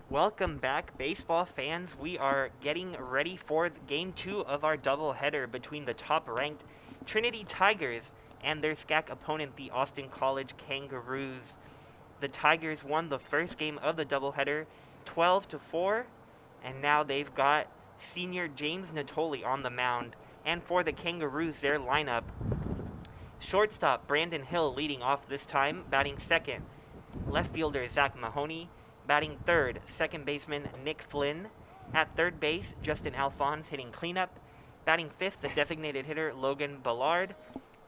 Welcome back, baseball fans. We are getting ready for game two of our doubleheader between the top-ranked Trinity Tigers and their SCAC opponent, the Austin College Kangaroos. The Tigers won the first game of the doubleheader 12-4, and now they've got senior James Natoli on the mound. And for the Kangaroos, their lineup: shortstop Brandon Hill leading off this time, batting second. Left fielder Zach Mahoney. Batting third, second baseman Nick Flynn. At third base, Justin Alphonse hitting cleanup. Batting fifth, the designated hitter Logan Ballard.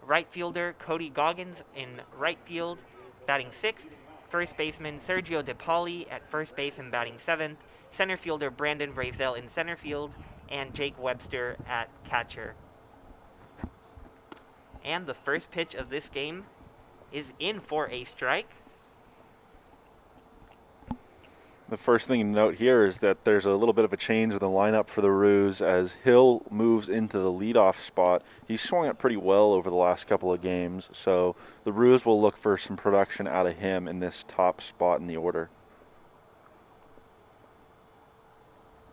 Right fielder Cody Goggins in right field. Batting sixth, first baseman Sergio DePauli at first base and batting seventh. Center fielder Brandon Brazel in center field. And Jake Webster at catcher. And the first pitch of this game is in for a strike. The first thing to note here is that there's a little bit of a change in the lineup for the Roos as Hill moves into the leadoff spot. He's swung it pretty well over the last couple of games, so the Roos will look for some production out of him in this top spot in the order.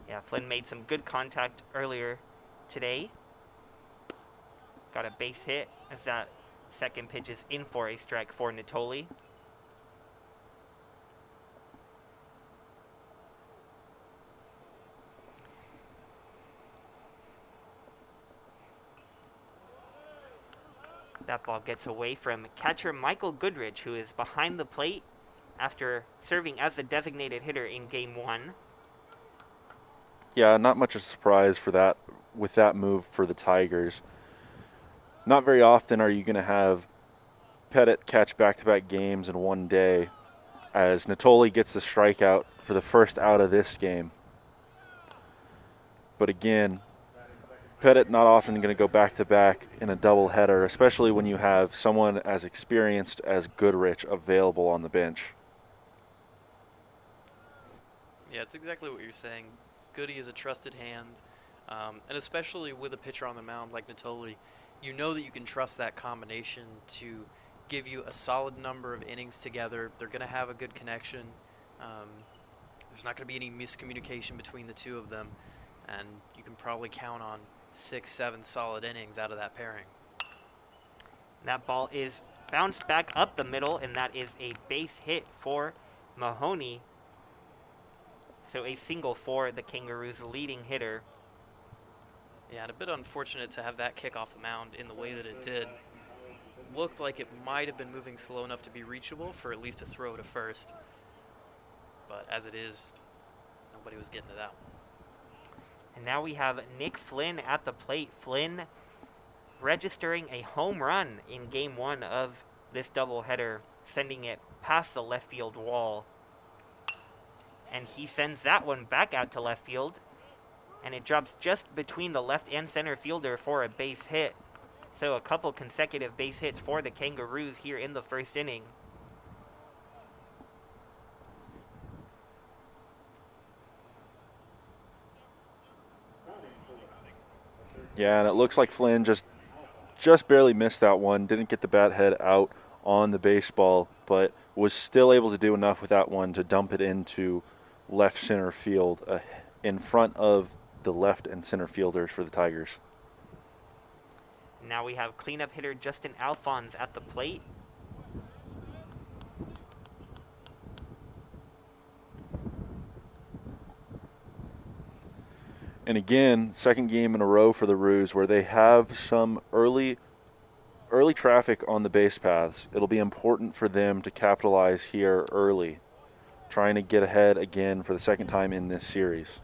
Yeah, Flynn made some good contact earlier today. Got a base hit as that second pitch is in for a strike for Natoli. That ball gets away from catcher Michael Goodrich, who is behind the plate after serving as the designated hitter in game one. Yeah, not much of a surprise for that with that move for the Tigers. Not very often are you going to have Pettit catch back-to-back games in one day, as Natoli gets the strikeout for the first out of this game. But again, Pettit not often going to go back-to-back in a doubleheader, especially when you have someone as experienced as Goodrich available on the bench. Yeah, it's exactly what you're saying. Goody is a trusted hand, and especially with a pitcher on the mound like Natoli, you know that you can trust that combination to give you a solid number of innings together. They're going to have a good connection. There's not going to be any miscommunication between the two of them, and you can probably count on 6-7 solid innings out of that pairing. That ball is bounced back up the middle, and that is a base hit for Mahoney. So a single for the Kangaroos' leading hitter. Yeah, and a bit unfortunate to have that kick off the mound in the way that it did. Looked like it might have been moving slow enough to be reachable for at least a throw to first. But as it is, nobody was getting to that one. And now we have Nick Flynn at the plate. Flynn registering a home run in game one of this doubleheader, sending it past the left field wall. And he sends that one back out to left field, and it drops just between the left and center fielder for a base hit. So a couple consecutive base hits for the Kangaroos here in the first inning. Yeah, and it looks like Flynn just barely missed that one, didn't get the bat head out on the baseball, but was still able to do enough with that one to dump it into left center field in front of the left and center fielders for the Tigers. Now we have cleanup hitter Justin Alphonse at the plate. And again, second game in a row for the Roos where they have some early traffic on the base paths. It'll be important for them to capitalize here early, trying to get ahead again for the second time in this series.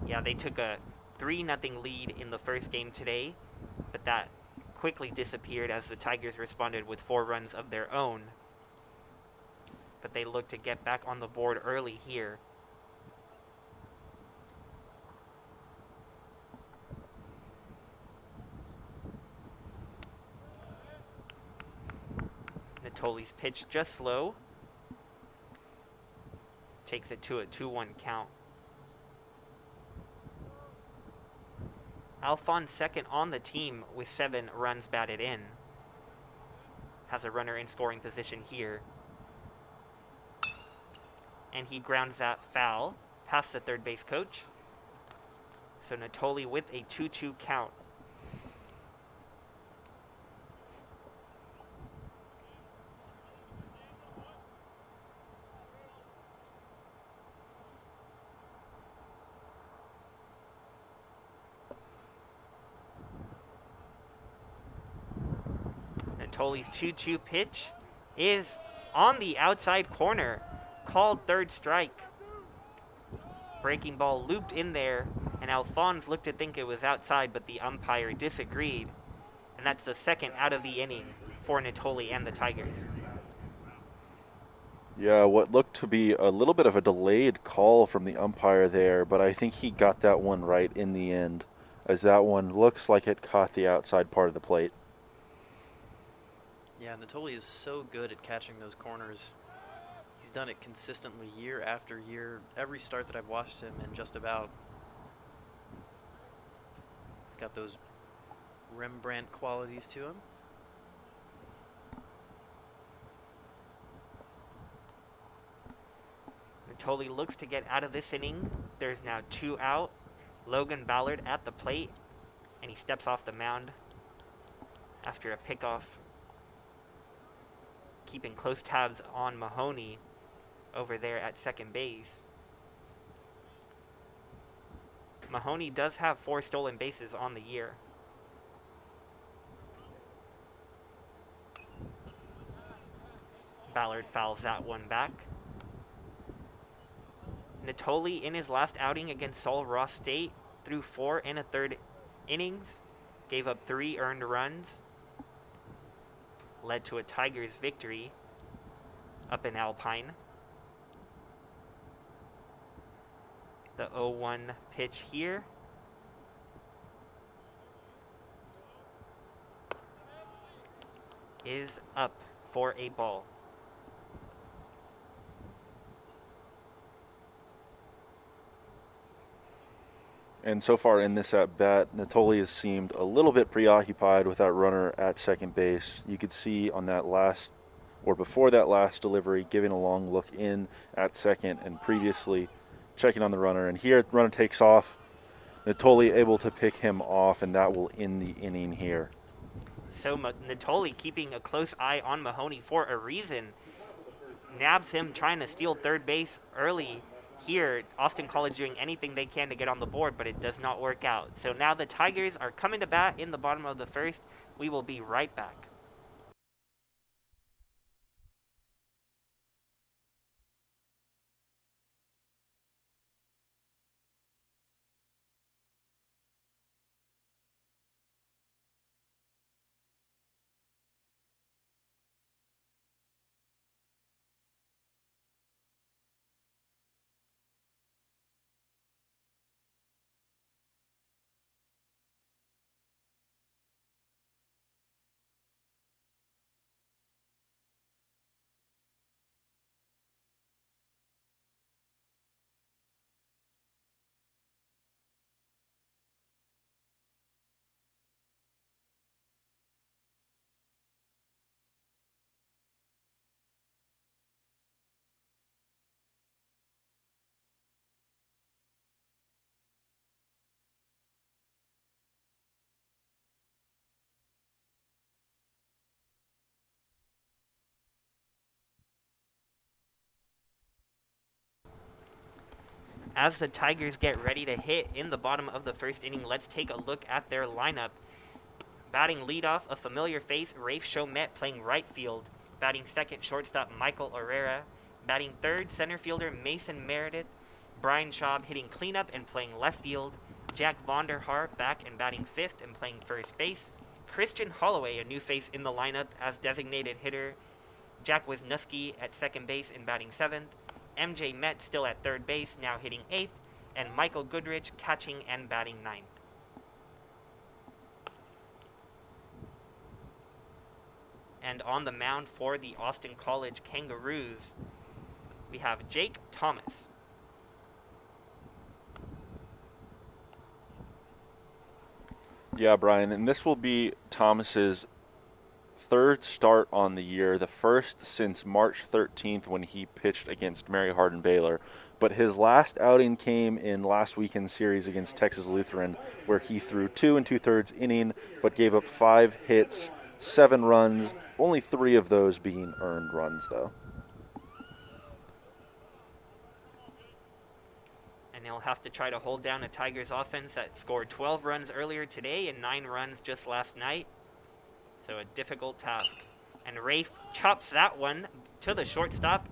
Yeah, they took a 3-0 lead in the first game today, but that quickly disappeared as the Tigers responded with 4 runs of their own. But they look to get back on the board early here. Natoli's pitch just low. Takes it to a 2-1 count. Alphonse second on the team with 7 runs batted in. Has a runner in scoring position here. and he grounds that foul past the third base coach. So Natoli with a 2-2 count. Natoli's 2-2 pitch is on the outside corner, called third strike. Breaking ball looped in there, and Alphonse looked to think it was outside, but the umpire disagreed. And that's the second out of the inning for Natoli and the Tigers. Yeah, what looked to be a little bit of a delayed call from the umpire there, but I think he got that one right in the end, as that one looks like it caught the outside part of the plate. Yeah, Natoli is so good at catching those corners. He's done it consistently year after year, every start that I've watched him, and just about. He's got those Rembrandt qualities to him. Natoli looks to get out of this inning. There's now 2 out. Logan Ballard at the plate, and he steps off the mound after a pickoff, keeping close tabs on Mahoney over there at second base. Mahoney does have 4 stolen bases on the year. Ballard fouls that one back. Natoli, in his last outing against Sul Ross State, threw 4 1/3 innings, gave up 3 earned runs, led to a Tigers victory up in Alpine. The 0-1 pitch here. Is up for a ball. And so far in this at-bat, Natoli has seemed a little bit preoccupied with that runner at second base. You could see on that last, or before that last delivery, giving a long look in at second and previously checking on the runner. And here the runner takes off. Natoli able to pick him off, and that will end the inning here. So Natoli, keeping a close eye on Mahoney for a reason, nabs him trying to steal third base early. Here, Austin College doing anything they can to get on the board, but it does not work out. So now the Tigers are coming to bat in the bottom of the first. We will be right back. As the Tigers get ready to hit in the bottom of the first inning, let's take a look at their lineup. Batting leadoff, a familiar face, Rafe Chomet playing right field. Batting second, shortstop Michael Herrera. Batting third, center fielder Mason Meredith. Brian Schaub hitting cleanup and playing left field. Jack Vonderhaar back and batting fifth and playing first base. Christian Holloway, a new face in the lineup as designated hitter. Jack Wisniewski at second base and batting seventh. MJ Met still at third base, now hitting eighth. And Michael Goodrich catching and batting ninth. And on the mound for the Austin College Kangaroos, we have Jake Thomas. Yeah, Brian, and this will be Thomas's third start on the year, the first since March 13th when he pitched against Mary Hardin Baylor. But his last outing came in last weekend's series against Texas Lutheran, where he threw 2 2/3 inning, but gave up 5 hits, 7 runs, only 3 of those being earned runs, though. And he'll have to try to hold down a Tigers offense that scored 12 runs earlier today and 9 runs just last night. So a difficult task. And Rafe chops that one to the shortstop,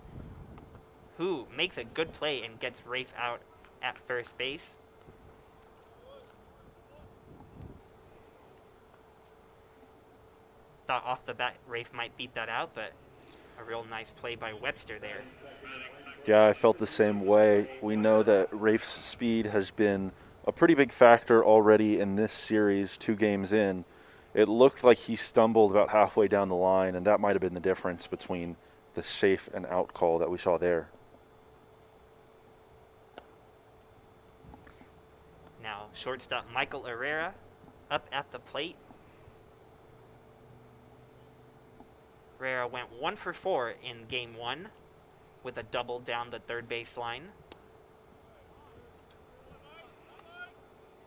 who makes a good play and gets Rafe out at first base. Thought off the bat Rafe might beat that out, but a real nice play by Webster there. Yeah, I felt the same way. We know that Rafe's speed has been a pretty big factor already in this series, 2 games in. It looked like he stumbled about halfway down the line, and that might have been the difference between the safe and out call that we saw there. Now, shortstop Michael Herrera up at the plate. Herrera went 1 for 4 in game 1 with a double down the third base line.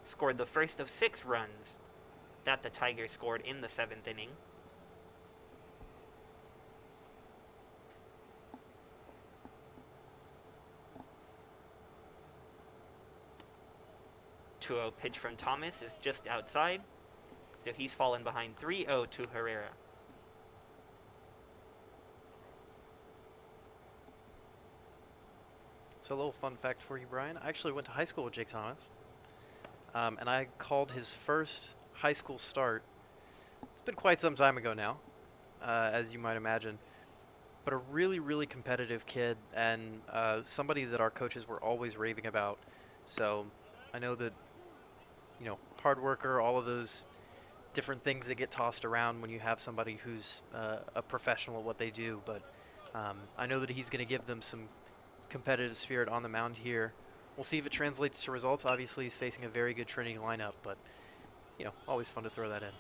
Scored the first of 6 runs that the Tigers scored in the 7th inning. (2-0) pitch from Thomas is just outside, so he's fallen behind 3-0 to Herrera. So a little fun fact for you, Brian. I actually went to high school with Jake Thomas, and I called his first high school start. It's been quite some time ago now, as you might imagine, but a really, really competitive kid, and somebody that our coaches were always raving about. So I know that, hard worker, all of those different things that get tossed around when you have somebody who's a professional at what they do, but I know that he's going to give them some competitive spirit on the mound here. We'll see if it translates to results. Obviously, he's facing a very good Trinity lineup, but, always fun to throw that in.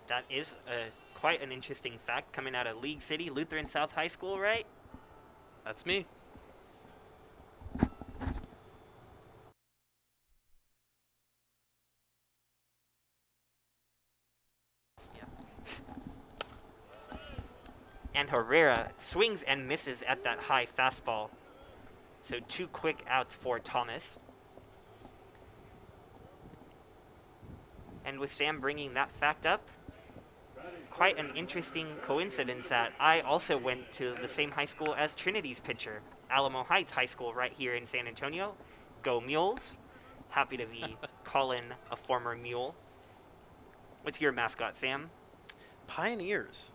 That is quite an interesting fact coming out of League City Lutheran South High School, right? That's me. And Herrera swings and misses at that high fastball. So 2 quick outs for Thomas. And with Sam bringing that fact up, quite an interesting coincidence that I also went to the same high school as Trinity's pitcher, Alamo Heights High School right here in San Antonio. Go Mules. Happy to be calling a former Mule. What's your mascot, Sam? Pioneers.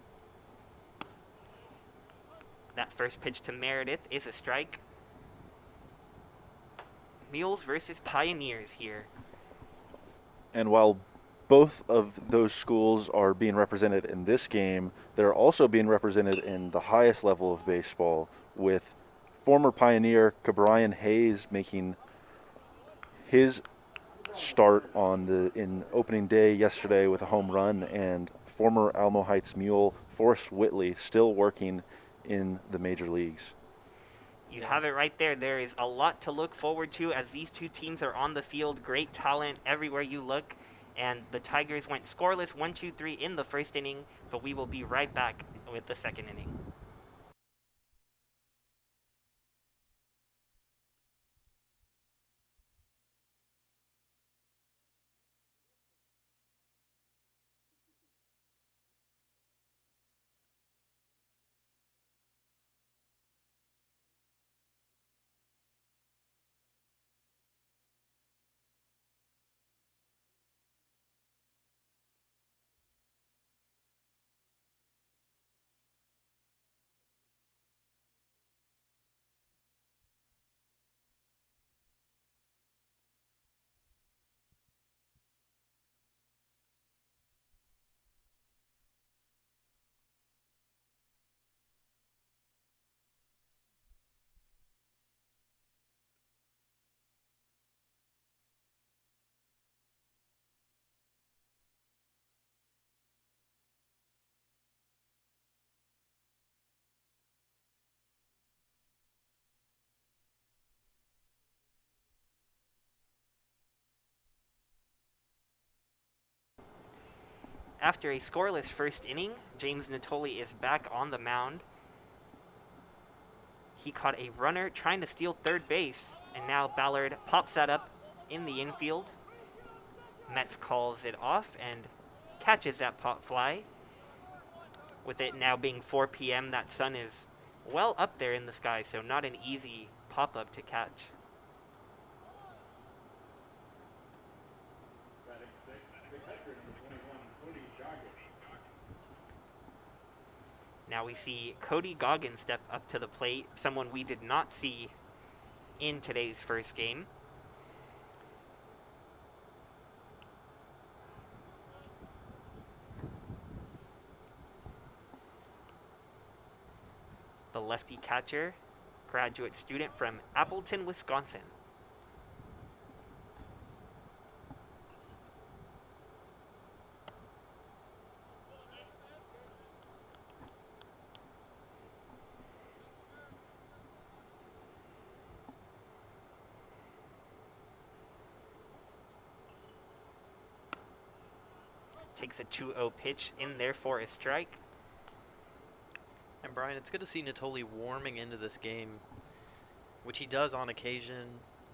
That first pitch to Meredith is a strike. Mules versus Pioneers here. And while both of those schools are being represented in this game, they're also being represented in the highest level of baseball, with former Pioneer Cabrian Hayes making his start in opening day yesterday with a home run, and former Alamo Heights Mule Forrest Whitley still working in the major leagues. You have it right there. There is a lot to look forward to as these two teams are on the field. Great talent everywhere you look. And the Tigers went scoreless 1-2-3 in the first inning, but we will be right back with the second inning. after a scoreless first inning, James Natoli is back on the mound. He caught a runner trying to steal third base, and now Ballard pops that up in the infield. Metz calls it off and catches that pop fly. With it now being 4 p.m., that sun is well up there in the sky, so not an easy pop-up to catch. Now we see Cody Goggins step up to the plate, someone we did not see in today's first game. The lefty catcher, graduate student from Appleton, Wisconsin. Takes a 2-0 pitch in there for a strike. And Brian, it's good to see Natoli warming into this game, which he does on occasion.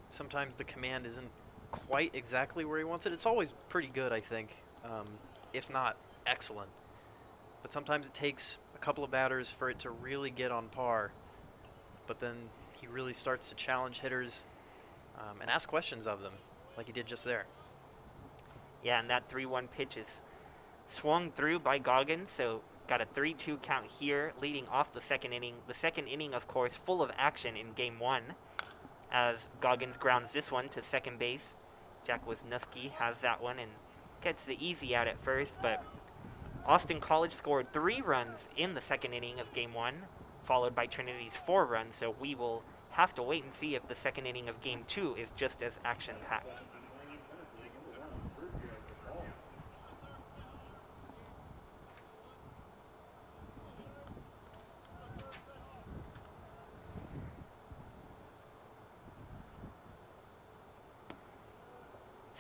Sometimes the command isn't quite exactly where he wants it. It's always pretty good, I think, if not excellent. But sometimes it takes a couple of batters for it to really get on par. But then he really starts to challenge hitters and ask questions of them, like he did just there. Yeah, and that 3-1 pitch is swung through by Goggins, so got a 3-2 count here, leading off the second inning. The second inning, of course, full of action in Game 1, as Goggins grounds this one to second base. Jack Wisniewski has that one and gets the easy out at first, but Austin College scored 3 runs in the second inning of Game 1, followed by Trinity's 4 runs, so we will have to wait and see if the second inning of Game 2 is just as action-packed.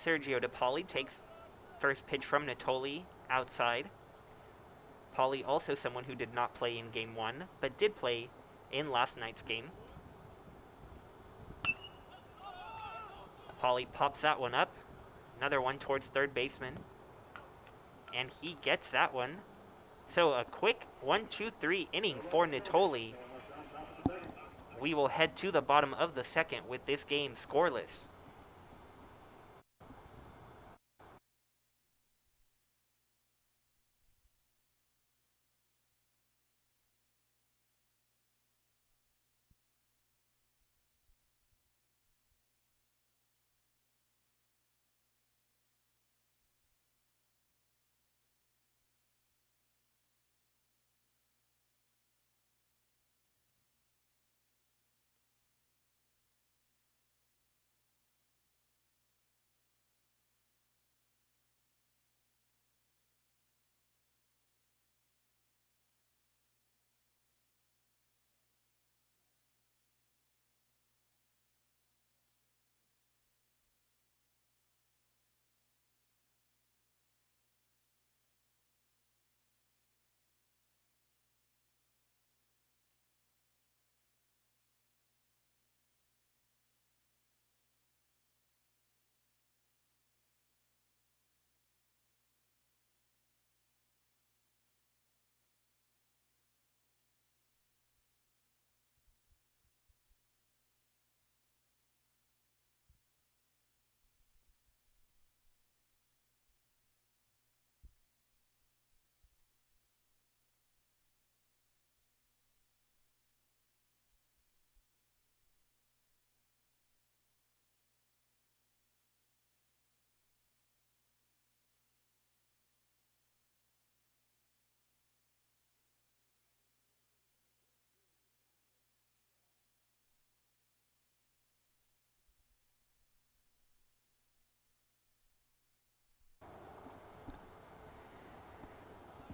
Sergio DePauli takes first pitch from Natoli outside. Pauli also someone who did not play in Game 1, but did play in last night's game. Pauli pops that one up. Another one towards third baseman. And he gets that one. So a quick 1-2-3 inning for Natoli. We will head to the bottom of the second with this game scoreless.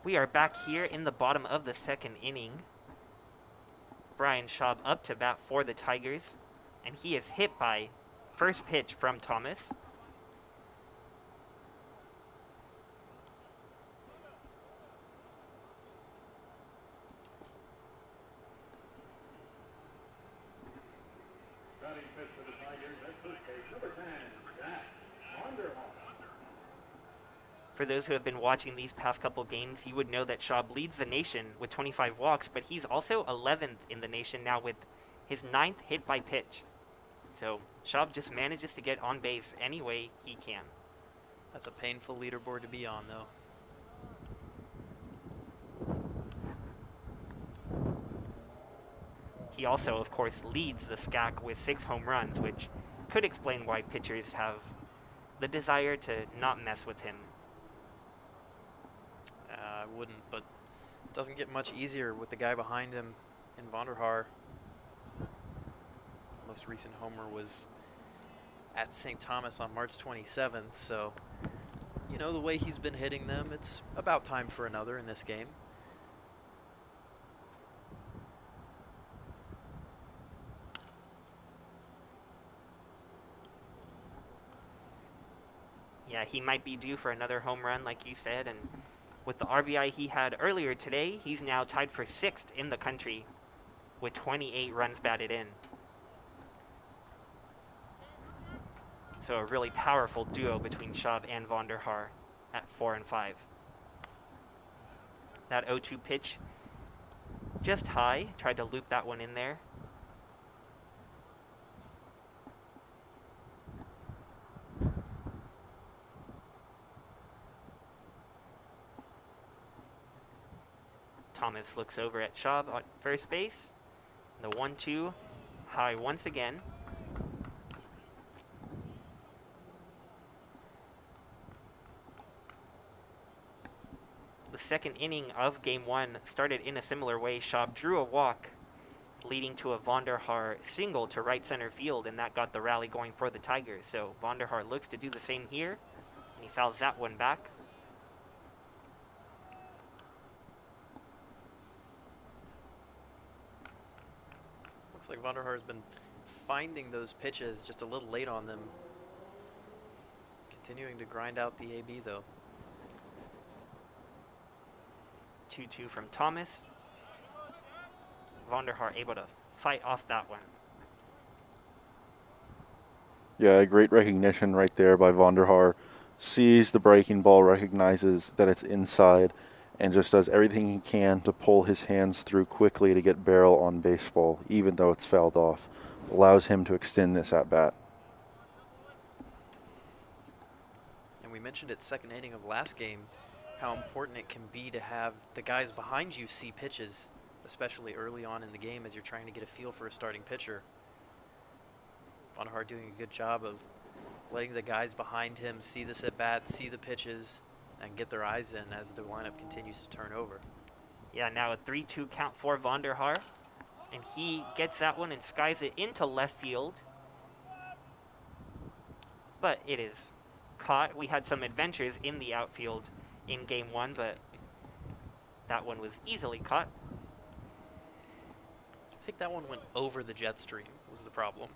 We are back here in the bottom of the second inning. Brian Schaub up to bat for the Tigers, and he is hit by first pitch from Thomas. For those who have been watching these past couple games, you would know that Schaub leads the nation with 25 walks, but he's also 11th in the nation now with his 9th hit by pitch. So Schaub just manages to get on base any way he can. That's a painful leaderboard to be on, though. He also, of course, leads the SCAC with 6 home runs, which could explain why pitchers have the desire to not mess with him. I wouldn't, but it doesn't get much easier with the guy behind him in Vonderhaar. Most recent homer was at St. Thomas on March 27th, so you know the way he's been hitting them, it's about time for another in this game. Yeah, he might be due for another home run, like you said, and with the RBI he had earlier today, he's now tied for 6th in the country with 28 runs batted in. So a really powerful duo between Schaub and Vonderhaar at 4 and 5. That 0-2 pitch just high, tried to loop that one in there. Thomas looks over at Schaub at first base. The 1-2 high once again. The second inning of Game 1 started in a similar way. Schaub drew a walk, leading to a Vonderhaar single to right center field, and that got the rally going for the Tigers. So Vonderhaar looks to do the same here, and he fouls that one back. Looks like Vonderhaar has been finding those pitches just a little late on them. Continuing to grind out the AB, though. 2-2 from Thomas. Vonderhaar able to fight off that one. Yeah, great recognition right there by Vonderhaar. Sees the breaking ball, recognizes that it's inside, and just does everything he can to pull his hands through quickly to get barrel on baseball, even though it's fouled off. Allows him to extend this at-bat. And we mentioned at second inning of last game how important it can be to have the guys behind you see pitches, especially early on in the game as you're trying to get a feel for a starting pitcher. Vonderhaar doing a good job of letting the guys behind him see this at-bat, see the pitches, and get their eyes in as the lineup continues to turn over. Yeah, now a 3-2 count for Vonderhaar, and he gets that one and skies it into left field. But it is caught. We had some adventures in the outfield in Game 1, but that one was easily caught. I think that one went over the jet stream was the problem.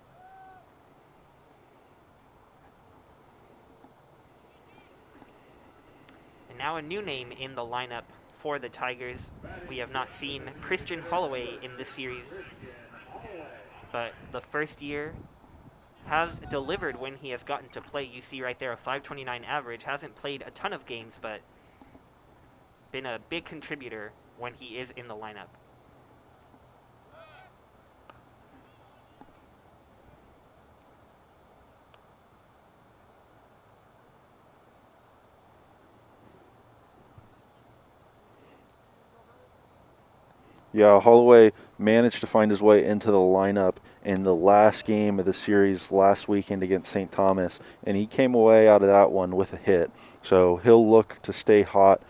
And now a new name in the lineup for the Tigers. We have not seen Christian Holloway in this series, but the first year has delivered when he has gotten to play. You see right there a 5.29 average. Hasn't played a ton of games, but been a big contributor when he is in the lineup. Yeah, Holloway managed to find his way into the lineup in the last game of the series last weekend against St. Thomas, and he came away out of that one with a hit. So he'll look to stay hot,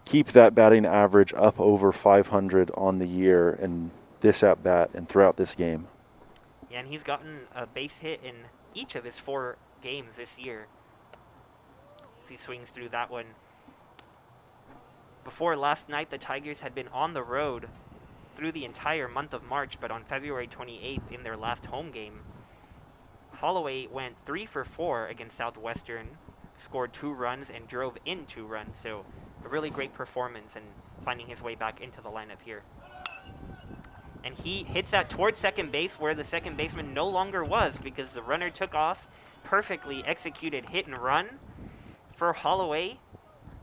keep that batting average up over 500 on the year in this at-bat and throughout this game. Yeah, and he's gotten a base hit in each of his 4 games this year. He swings through that one. Before last night, the Tigers had been on the road through the entire month of March, but on February 28th in their last home game, Holloway went 3 for 4 against Southwestern, scored 2 runs and drove in 2 runs. So a really great performance and finding his way back into the lineup here. And he hits that towards second base where the second baseman no longer was because the runner took off. Perfectly executed hit and run for Holloway.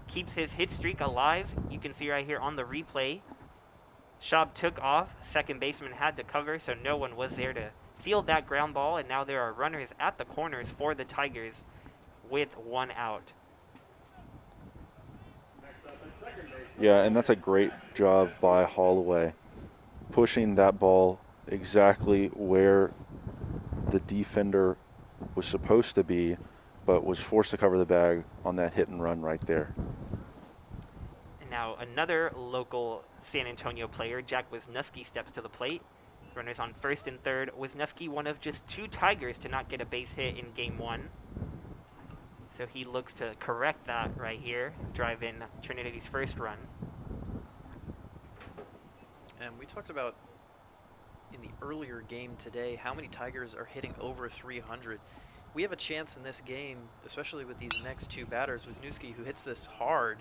Keeps his hit streak alive. You can see right here on the replay. Schaub took off. Second baseman had to cover, so no one was there to field that ground ball. And now there are runners at the corners for the Tigers with one out. Yeah, and that's a great job by Holloway, pushing that ball exactly where the defender was supposed to be, but was forced to cover the bag on that hit and run right there. And now another local San Antonio player, Jack Wisniewski, steps to the plate. Runners on first and third. Wisniewski, one of just 2 Tigers to not get a base hit in Game 1. So he looks to correct that right here, drive in Trinity's first run. And we talked about in the earlier game today how many Tigers are hitting over 300. We have a chance in this game, especially with these next 2 batters. Wisniewski, who hits this hard.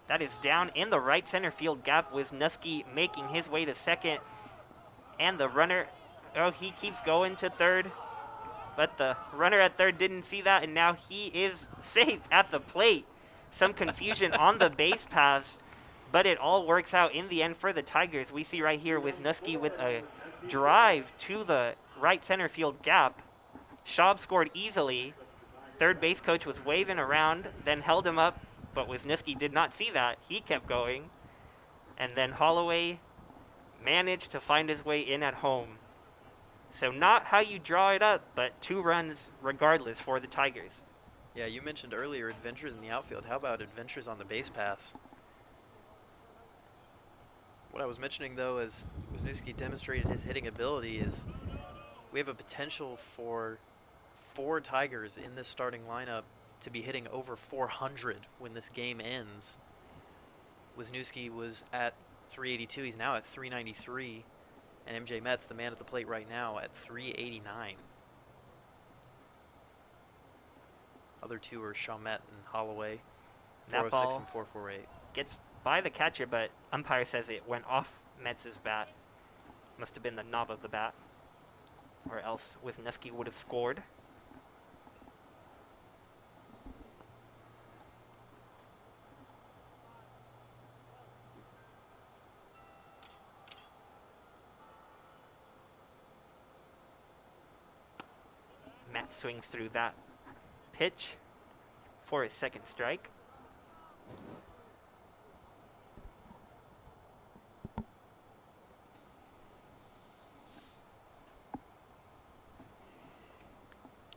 That is down in the right center field gap. Wisniewski making his way to second. And the runner, he keeps going to third. But the runner at third didn't see that, and now he is safe at the plate. Some confusion on the base pass, but it all works out in the end for the Tigers. We see right here Wisniewski with a drive to the right center field gap. Schaub scored easily. Third base coach was waving around, then held him up, but Wisniewski did not see that. He kept going. And then Holloway managed to find his way in at home. So not how you draw it up, but 2 runs regardless for the Tigers. Yeah, you mentioned earlier adventures in the outfield. How about adventures on the base paths? What I was mentioning, though, as Wisniewski demonstrated his hitting ability, is we have a potential for 4 Tigers in this starting lineup to be hitting over 400 when this game ends. Wisniewski was at 382. He's now at 393. And MJ Metz, the man at the plate right now, at 389. Other 2 are Chalmette and Holloway, 406 and 448. Gets by the catcher, but umpire says it went off Metz's bat. Must have been the knob of the bat, or else Wisniewski would have scored. Metz swings through that pitch for his second strike.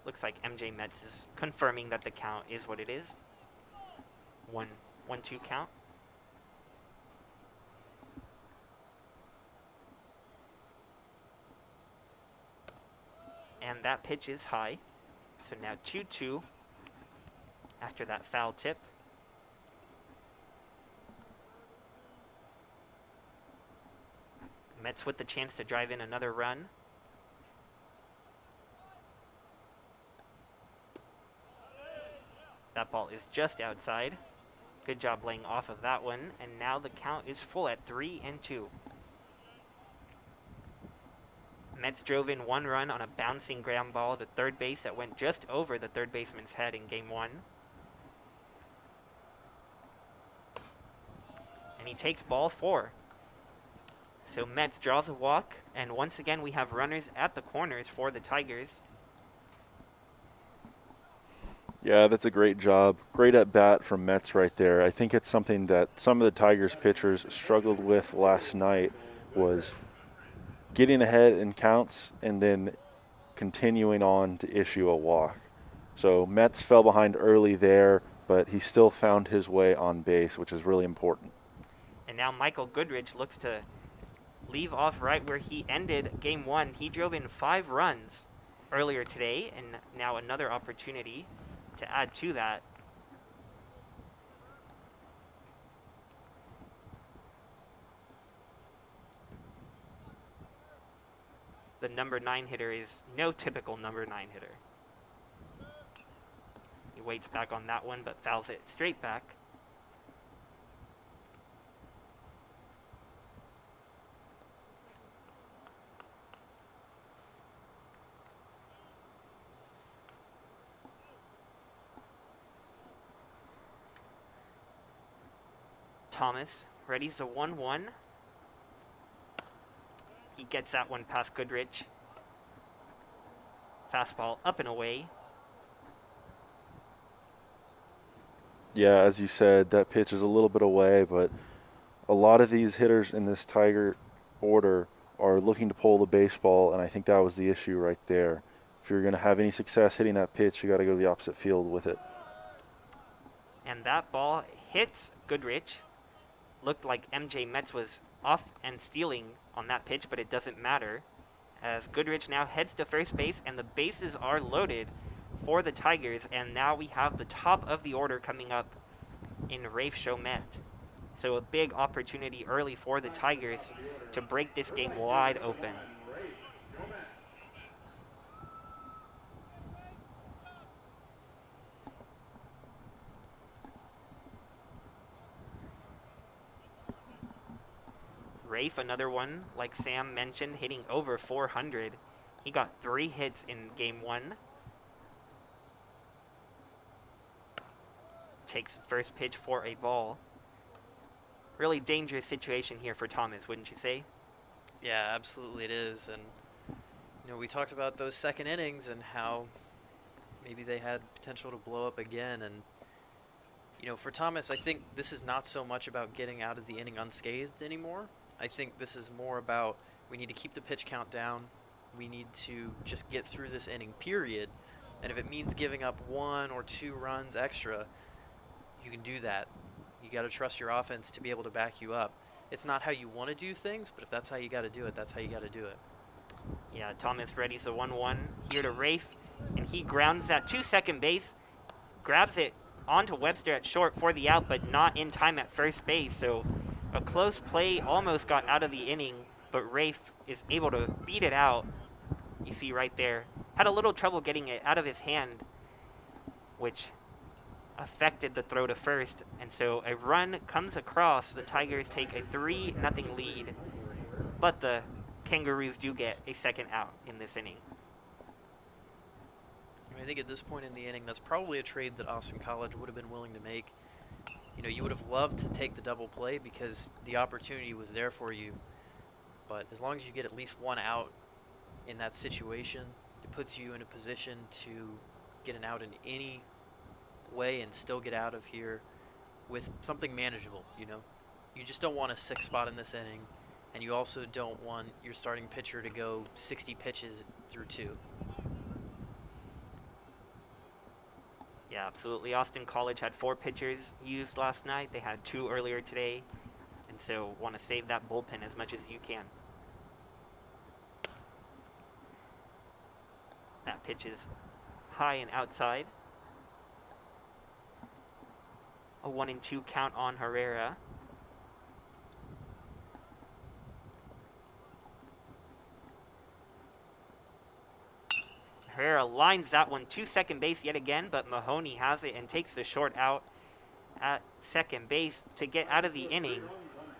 Looks like MJ Metz is confirming that the count is what it is. 1-2 count. And that pitch is high. So now 2-2 after that foul tip. Metz with the chance to drive in another run. That ball is just outside. Good job laying off of that one. And now the count is full at 3-2. Metz drove in 1 run on a bouncing ground ball to third base that went just over the third baseman's head in Game 1. And he takes ball 4. So Metz draws a walk, and once again we have runners at the corners for the Tigers. Yeah, that's a great job. Great at bat from Metz right there. I think it's something that some of the Tigers pitchers struggled with last night, was getting ahead in counts and then continuing on to issue a walk. So Metz fell behind early there, but he still found his way on base, which is really important. And now Michael Goodrich looks to leave off right where he ended Game 1. He drove in 5 runs earlier today, and now another opportunity to add to that. The number 9 hitter is no typical number 9 hitter. He waits back on that one, but fouls it straight back. Thomas. Ready's a 1-1. He gets that one past Goodrich. Fastball up and away. Yeah, as you said, that pitch is a little bit away, but a lot of these hitters in this Tiger order are looking to pull the baseball, and I think that was the issue right there. If you're going to have any success hitting that pitch, you got to go to the opposite field with it. And that ball hits Goodrich. Looked like MJ Metz was off and stealing on that pitch, but it doesn't matter, as Goodrich now heads to first base, and the bases are loaded for the Tigers, and now we have the top of the order coming up in Rafe Chomet. So a big opportunity early for the Tigers to break this game wide open. Rafe, another one, like Sam mentioned, hitting over 400. He got 3 hits in game 1. Takes first pitch for a ball. Really dangerous situation here for Thomas, wouldn't you say? Yeah, absolutely it is. And, we talked about those second innings and how maybe they had potential to blow up again. And, for Thomas, I think this is not so much about getting out of the inning unscathed anymore. I think this is more about we need to keep the pitch count down. We need to just get through this inning, period. And if it means giving up 1 or 2 runs extra, you can do that. You got to trust your offense to be able to back you up. It's not how you want to do things, but if that's how you got to do it, that's how you got to do it. Yeah, Thomas ready's a 1-1 here to Rafe, and he grounds that to second base, grabs it onto Webster at short for the out, but not in time at first base. So a close play, almost got out of the inning, but Rafe is able to beat it out. You see right there. Had a little trouble getting it out of his hand, which affected the throw to first. And so a run comes across. The Tigers take a 3-0 lead, but the Kangaroos do get a second out in this inning. I think at this point in the inning, that's probably a trade that Austin College would have been willing to make. You would have loved to take the double play because the opportunity was there for you. But as long as you get at least 1 out in that situation, it puts you in a position to get an out in any way and still get out of here with something manageable. You just don't want a 6 spot in this inning, and you also don't want your starting pitcher to go 60 pitches through 2. Yeah, absolutely. Austin College had 4 pitchers used last night. They had 2 earlier today, and so want to save that bullpen as much as you can. That pitch is high and outside. A 1-2 count on Herrera. Herrera lines that one to second base yet again, but Mahoney has it and takes the short out at second base to get out of the inning.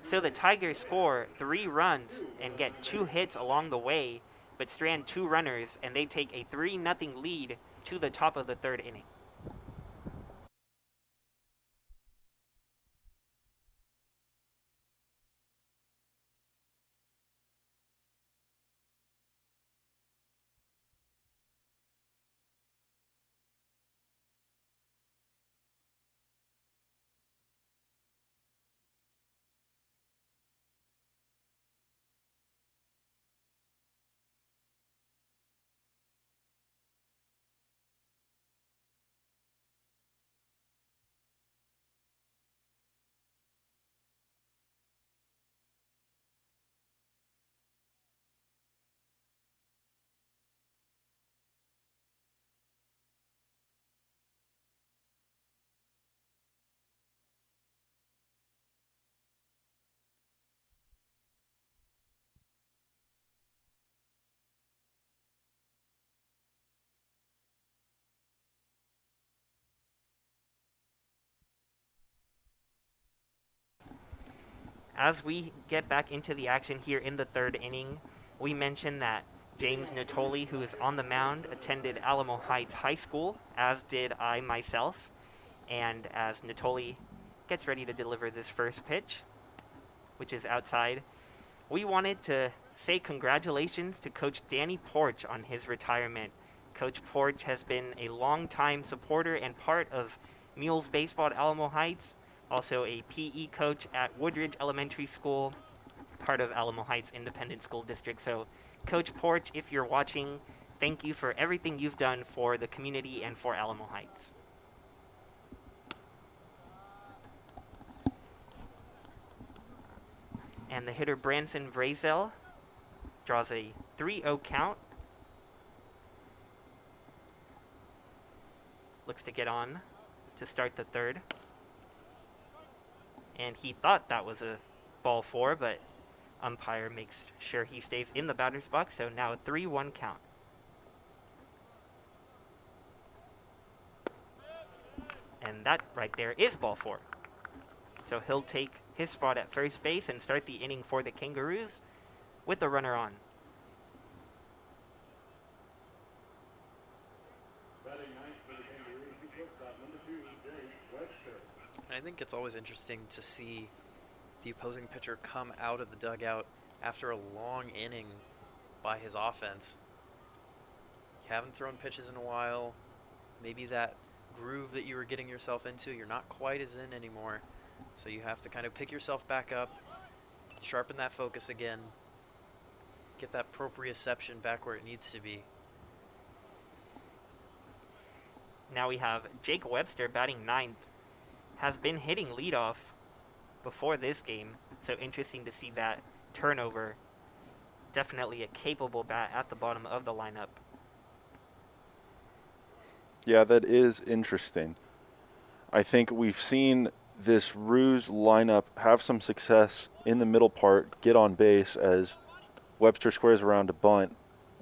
So the Tigers score 3 runs and get 2 hits along the way, but strand 2 runners, and they take a 3-0 lead to the top of the 3rd inning. As we get back into the action here in the 3rd inning, we mentioned that James Natoli, who is on the mound, attended Alamo Heights High School, as did I myself. And as Natoli gets ready to deliver this first pitch, which is outside. We wanted to say congratulations to Coach Danny Porch on his retirement. Coach Porch has been a longtime supporter and part of Mules baseball at Alamo Heights, also a PE coach at Woodridge Elementary School, part of Alamo Heights Independent School District. So, Coach Porch, if you're watching, thank you for everything you've done for the community and for Alamo Heights. And the hitter Branson Vrazel draws a 3-0 count. Looks to get on to start the third. And he thought that was a ball 4, but umpire makes sure he stays in the batter's box, so now a 3-1 count. And that right there is ball 4. So he'll take his spot at first base and start the inning for the Kangaroos with the runner on. And I think it's always interesting to see the opposing pitcher come out of the dugout after a long inning by his offense. You haven't thrown pitches in a while. Maybe that groove that you were getting yourself into, you're not quite as in anymore. So you have to kind of pick yourself back up, sharpen that focus again, get that proprioception back where it needs to be. Now we have Jake Webster batting ninth. Has been hitting leadoff before this game, so interesting to see that turnover. Definitely a capable bat at the bottom of the lineup. Yeah, that is interesting. I think we've seen this Ruse lineup have some success in the middle part, get on base as Webster squares around to bunt,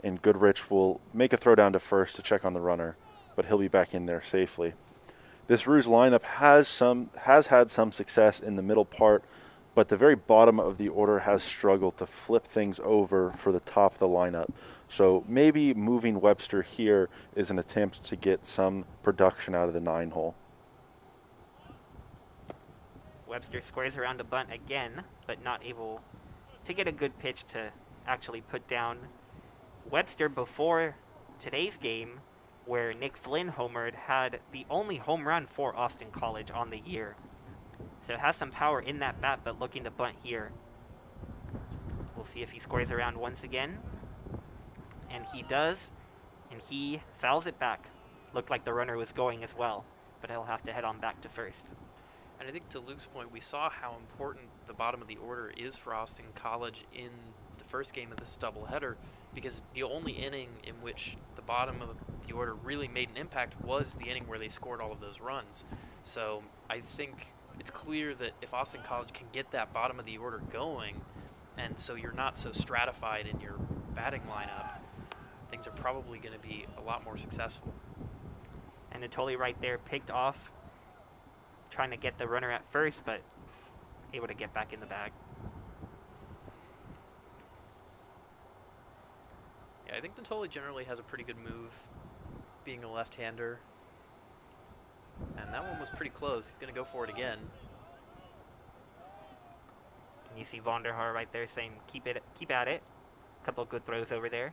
and Goodrich will make a throw down to first to check on the runner, but he'll be back in there safely. This Ruse lineup has had some success in the middle part, but the very bottom of the order has struggled to flip things over for the top of the lineup. So maybe moving Webster here is an attempt to get some production out of the 9-hole. Webster squares around to bunt again, but not able to get a good pitch to actually put down. Webster, before today's game, where Nick Flynn homered, had the only home run for Austin College on the year. So has some power in that bat, but looking to bunt here. We'll see if he squares around once again. And he does, and he fouls it back. Looked like the runner was going as well, but he'll have to head on back to first. And I think to Luke's point, we saw how important the bottom of the order is for Austin College in the first game of this doubleheader, because the only inning in which the bottom of the order really made an impact was the inning where they scored all of those runs. So I think it's clear that if Austin College can get that bottom of the order going, and so you're not so stratified in your batting lineup, things are probably going to be a lot more successful. And Natoli right there picked off, trying to get the runner at first, but able to get back in the bag. Yeah, I think Natoli generally has a pretty good move, being a left-hander. And that one was pretty close. He's going to go for it again. And you see Vonderhaar right there saying, keep at it. A couple of good throws over there.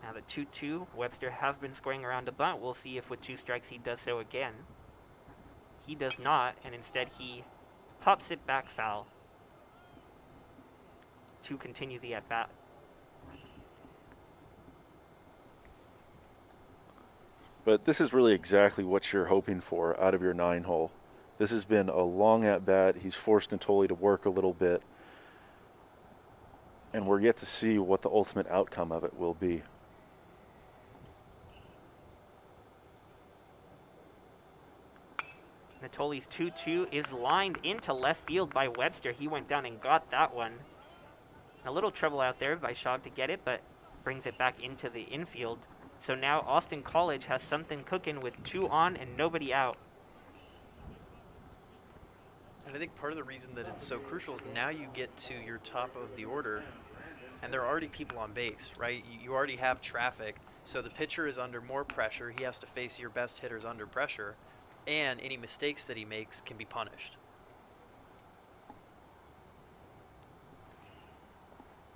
Now the 2-2. Webster has been scoring around a bunt. We'll see if with 2 strikes he does so again. He does not, and instead he pops it back foul to continue the at-bat. But this is really exactly what you're hoping for out of your 9-hole. This has been a long at-bat. He's forced Natoli to work a little bit. And we're yet to see what the ultimate outcome of it will be. Natoli's 2-2 is lined into left field by Webster. He went down and got that one. A little trouble out there by Schaub to get it, but brings it back into the infield. So now Austin College has something cooking with 2 on and nobody out. And I think part of the reason that it's so crucial is now you get to your top of the order, and there are already people on base, right? You already have traffic, so the pitcher is under more pressure. He has to face your best hitters under pressure, and any mistakes that he makes can be punished.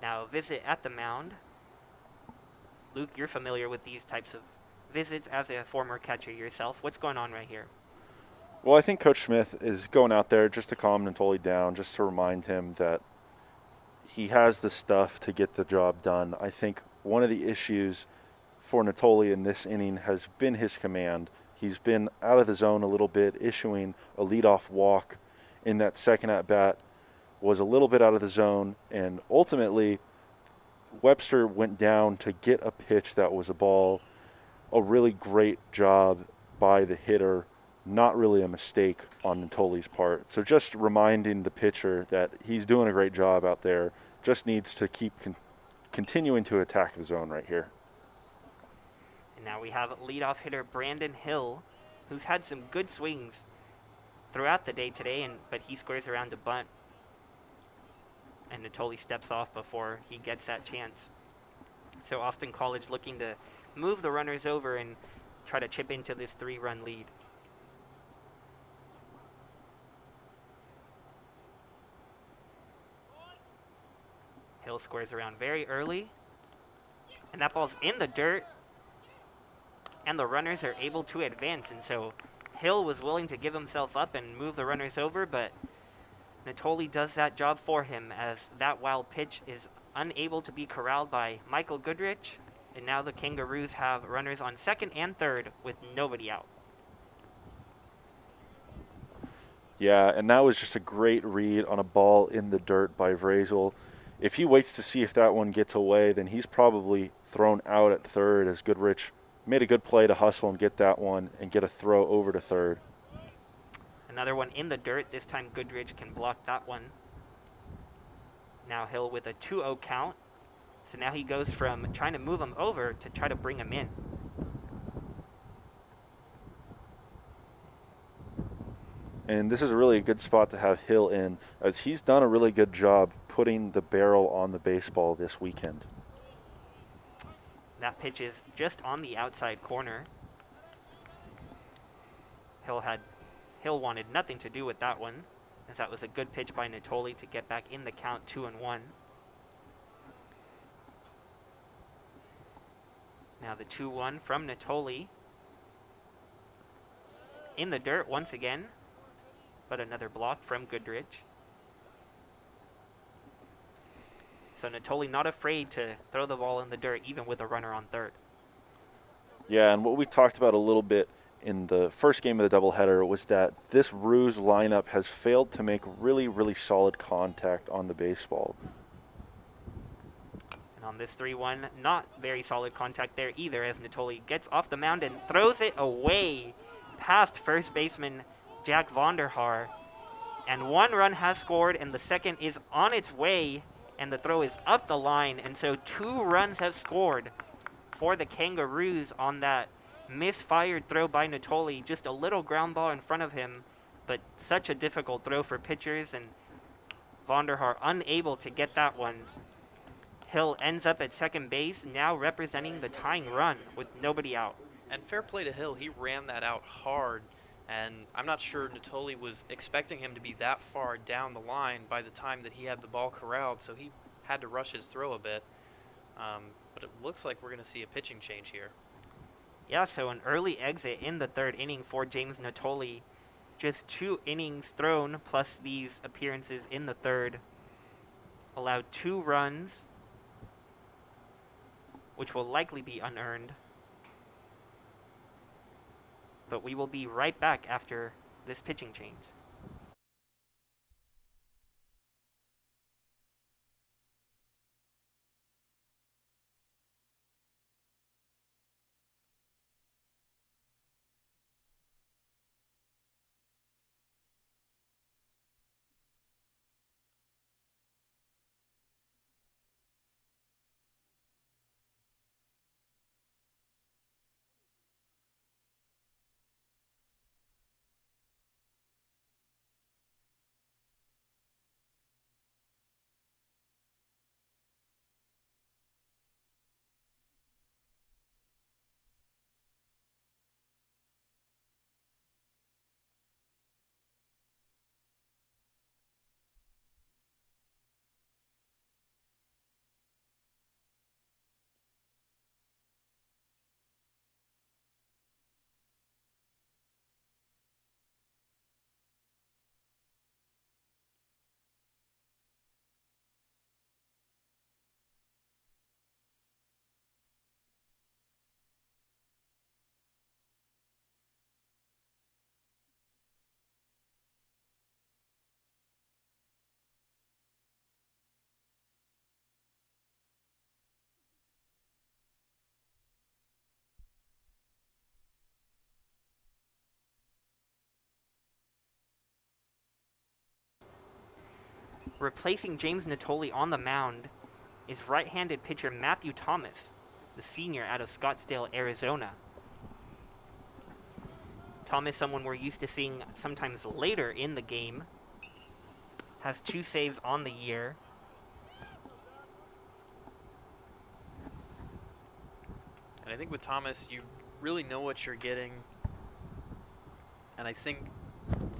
Now, visit at the mound. Luke, you're familiar with these types of visits as a former catcher yourself. What's going on right here? Well, I think Coach Smith is going out there just to calm Natoli down, just to remind him that he has the stuff to get the job done. I think one of the issues for Natoli in this inning has been his command. He's been out of the zone a little bit, issuing a leadoff walk in that second at-bat, was a little bit out of the zone, and ultimately Webster went down to get a pitch that was a ball. A really great job by the hitter, not really a mistake on Natoli's part. So just reminding the pitcher that he's doing a great job out there, just needs to keep continuing to attack the zone right here. And now we have leadoff hitter Brandon Hill, who's had some good swings throughout the day today, but he squares around a bunt. And Natoli steps off before he gets that chance. So Austin College looking to move the runners over and try to chip into this 3-run lead. Hill squares around very early, and that ball's in the dirt, and the runners are able to advance. And so Hill was willing to give himself up and move the runners over, but Natoli does that job for him as that wild pitch is unable to be corralled by Michael Goodrich. And now the Kangaroos have runners on second and third with nobody out. Yeah, and that was just a great read on a ball in the dirt by Vrazel. If he waits to see if that one gets away, then he's probably thrown out at third, as Goodrich made a good play to hustle and get that one and get a throw over to third. Another one in the dirt. This time Goodrich can block that one. Now Hill with a 2-0 count. So now he goes from trying to move him over to try to bring him in. And this is really a good spot to have Hill in, as he's done a really good job putting the barrel on the baseball this weekend. That pitch is just on the outside corner. Hill wanted nothing to do with that one, as that was a good pitch by Natoli to get back in the count 2-1. Now the 2-1 from Natoli. In the dirt once again, but another block from Goodrich. So Natoli not afraid to throw the ball in the dirt, even with a runner on third. Yeah, and what we talked about a little bit in the first game of the doubleheader was that this Ruse lineup has failed to make really, really solid contact on the baseball. And on this 3-1, not very solid contact there either, as Natoli gets off the mound and throws it away past first baseman Jack Vonderhaar. And one run has scored, and the second is on its way, and the throw is up the line. And so 2 runs have scored for the Kangaroos on that misfired throw by Natoli. Just a little ground ball in front of him, but such a difficult throw for pitchers, and Vonderhaar unable to get that one. Hill ends up at second base, now representing the tying run with nobody out. And fair play to Hill, he ran that out hard, and I'm not sure Natoli was expecting him to be that far down the line by the time that he had the ball corralled, so he had to rush his throw a bit. But it looks like we're going to see a pitching change here. Yeah, so an early exit in the third inning for James Natoli. Just 2 innings thrown plus these appearances in the third. Allowed 2 runs, which will likely be unearned. But we will be right back after this pitching change. Replacing James Natoli on the mound is right-handed pitcher Matthew Thomas, the senior out of Scottsdale, Arizona. Thomas, someone we're used to seeing sometimes later in the game, has 2 saves on the year. And I think with Thomas, you really know what you're getting. And I think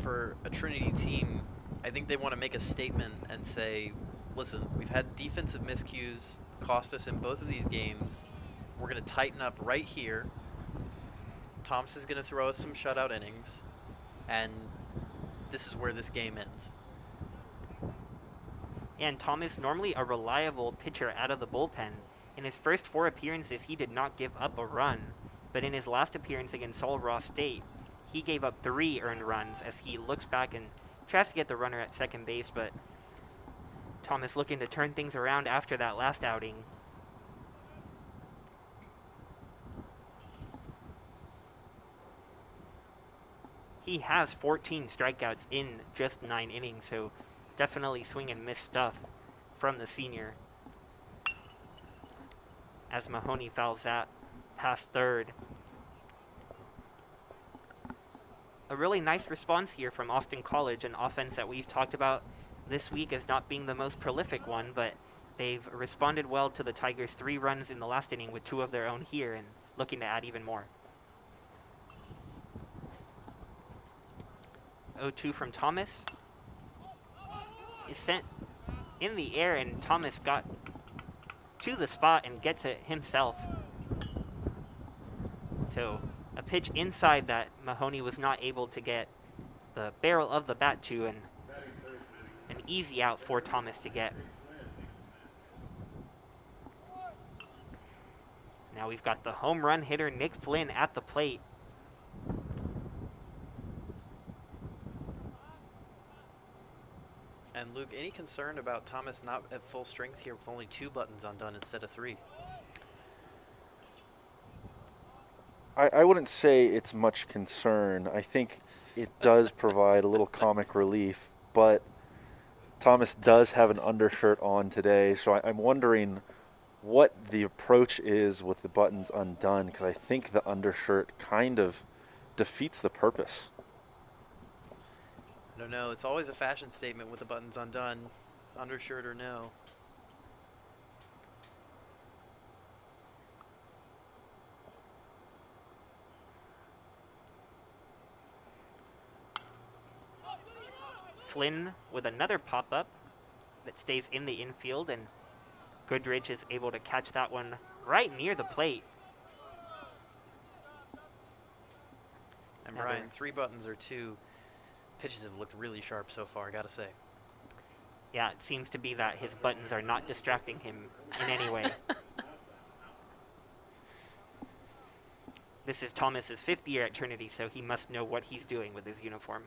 for a Trinity team, I think they want to make a statement and say, listen, we've had defensive miscues cost us in both of these games. We're going to tighten up right here. Thomas is going to throw us some shutout innings. And this is where this game ends. And Thomas, normally a reliable pitcher out of the bullpen. In his first 4 appearances, he did not give up a run. But in his last appearance against Sul Ross State, he gave up 3 earned runs as he looks back and tries to get the runner at second base, but Thomas looking to turn things around after that last outing. He has 14 strikeouts in just 9 innings, so definitely swing and miss stuff from the senior. As Mahoney fouls that past third. A really nice response here from Austin College, an offense that we've talked about this week as not being the most prolific one, but they've responded well to the Tigers' 3 runs in the last inning with 2 of their own here and looking to add even more. 0-2 from Thomas is sent in the air, and Thomas got to the spot and gets it himself. So a pitch inside that Mahoney was not able to get the barrel of the bat to, and an easy out for Thomas to get. Now we've got the home run hitter Nick Flynn at the plate. And Luke, any concern about Thomas not at full strength here with only 2 buttons undone instead of 3? I wouldn't say it's much concern. I think it does provide a little comic relief, but Thomas does have an undershirt on today, so I'm wondering what the approach is with the buttons undone, because I think the undershirt kind of defeats the purpose. I don't know. It's always a fashion statement with the buttons undone, undershirt or no. Flynn with another pop-up that stays in the infield, and Goodrich is able to catch that one right near the plate. And Brian, 3 buttons or 2 pitches have looked really sharp so far, I gotta say. Yeah, it seems to be that his buttons are not distracting him in any way. This is Thomas's 5th year at Trinity, so he must know what he's doing with his uniform.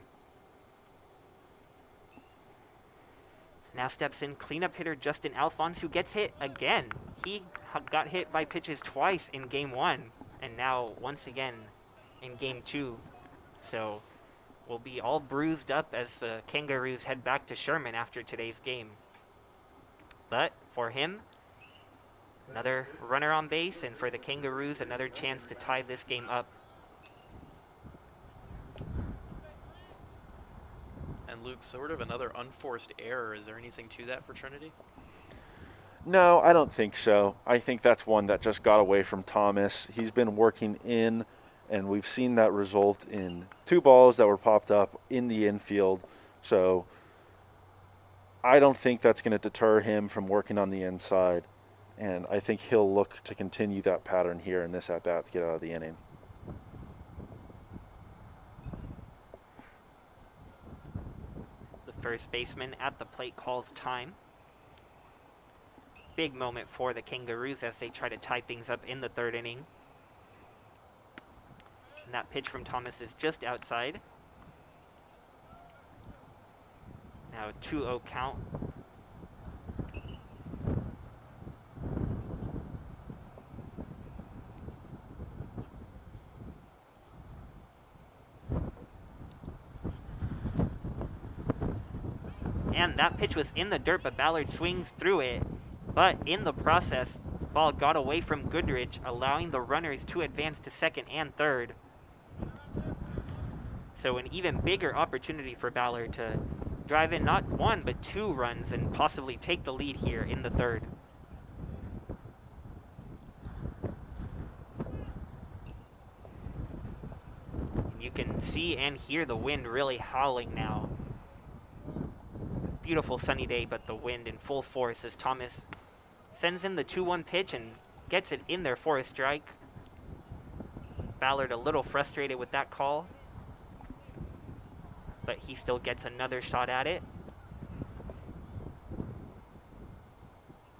Now steps in cleanup hitter Justin Alphonse, who gets hit again. He got hit by pitches twice in Game 1, and now once again in Game 2. So we'll be all bruised up as the Kangaroos head back to Sherman after today's game. But for him, another runner on base, and for the Kangaroos, another chance to tie this game up. And Luke, sort of another unforced error. Is there anything to that for Trinity? No, I don't think so. I think that's one that just got away from Thomas. He's been working in, and we've seen that result in 2 balls that were popped up in the infield. So I don't think that's going to deter him from working on the inside. And I think he'll look to continue that pattern here in this at-bat to get out of the inning. The first baseman at the plate calls time. Big moment for the Kangaroos as they try to tie things up in the 3rd inning. And that pitch from Thomas is just outside. Now 2-0 count. and that pitch was in the dirt, but Ballard swings through it. But in the process, ball got away from Goodrich, allowing the runners to advance to second and third. So an even bigger opportunity for Ballard to drive in not one, but 2 runs and possibly take the lead here in the third. You can see and hear the wind really howling now. Beautiful sunny day, but the wind in full force as Thomas sends in the 2-1 pitch and gets it in there for a strike. Ballard a little frustrated with that call, but he still gets another shot at it.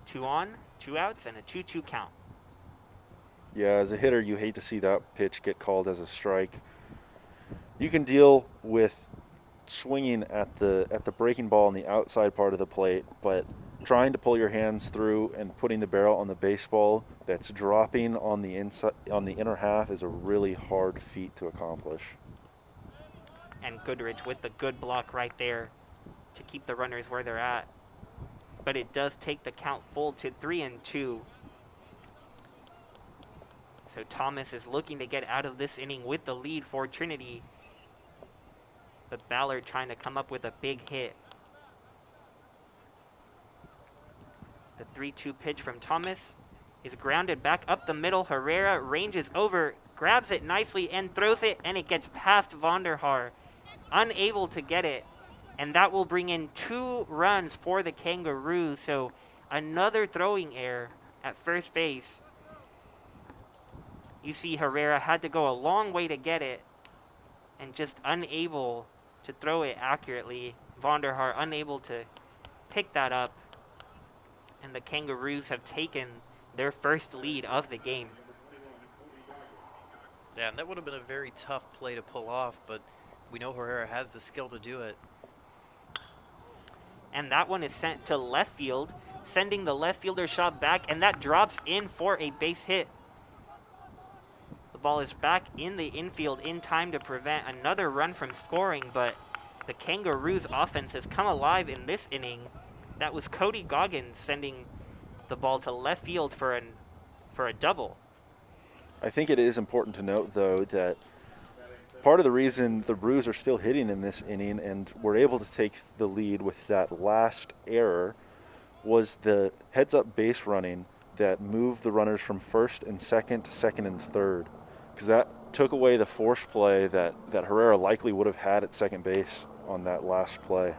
2 on, 2 outs, and a 2-2 count. Yeah, as a hitter, you hate to see that pitch get called as a strike. You can deal with swinging at the breaking ball on the outside part of the plate, but trying to pull your hands through and putting the barrel on the baseball that's dropping on the inside, on the inner half, is a really hard feat to accomplish. And Goodrich with the good block right there to keep the runners where they're at. But it does take the count full to 3-2. So Thomas is looking to get out of this inning with the lead for Trinity. But Ballard trying to come up with a big hit. The 3-2 pitch from Thomas is grounded back up the middle. Herrera ranges over, grabs it nicely, and throws it, and it gets past Vonderhaar. Unable to get it. And that will bring in 2 runs for the Kangaroos. So another throwing error at first base. You see Herrera had to go a long way to get it and just unable to throw it accurately. Vonderhaar unable to pick that up. And the Kangaroos have taken their first lead of the game. Yeah, and that would have been a very tough play to pull off, but we know Herrera has the skill to do it. And that one is sent to left field, sending the left fielder shot back, and that drops in for a base hit. The ball is back in the infield in time to prevent another run from scoring, but the Kangaroos offense has come alive in this inning. That was Cody Goggins sending the ball to left field for a double. I think it is important to note, though, that part of the reason the Roos are still hitting in this inning and were able to take the lead with that last error was the heads-up base running that moved the runners from first and second to second and third, because that took away the force play that Herrera likely would have had at second base on that last play.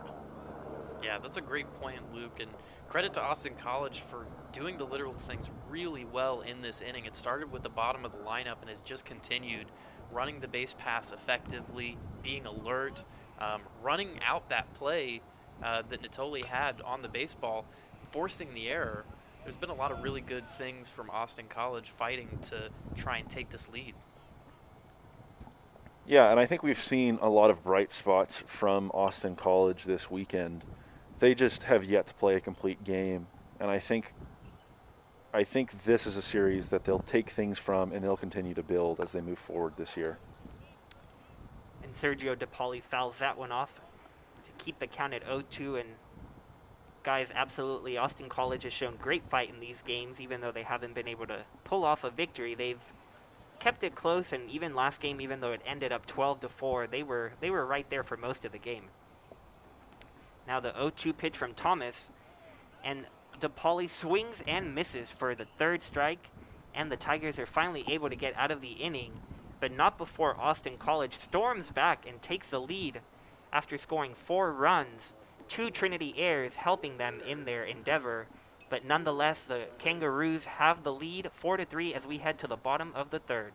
Yeah, that's a great point, Luke, and credit to Austin College for doing the literal things really well in this inning. It started with the bottom of the lineup and has just continued running the base paths effectively, being alert, running out that play that Natoli had on the baseball, forcing the error. There's been a lot of really good things from Austin College fighting to try and take this lead. Yeah, and I think we've seen a lot of bright spots from Austin College this weekend. They just have yet to play a complete game, and I think this is a series that they'll take things from and they'll continue to build as they move forward this year. And Sergio DePauli fouls that one off to keep the count at 0-2. And guys, absolutely, Austin College has shown great fight in these games, even though they haven't been able to pull off a victory. They've kept it close, and even last game, even though it ended up 12-4, they were right there for most of the game. Now the 0-2 pitch from Thomas, and DePauli swings and misses for the third strike, and the Tigers are finally able to get out of the inning, but not before Austin College storms back and takes the lead after scoring 4 runs, 2 Trinity errors helping them in their endeavor. But nonetheless, the Kangaroos have the lead 4-3 as we head to the bottom of the third.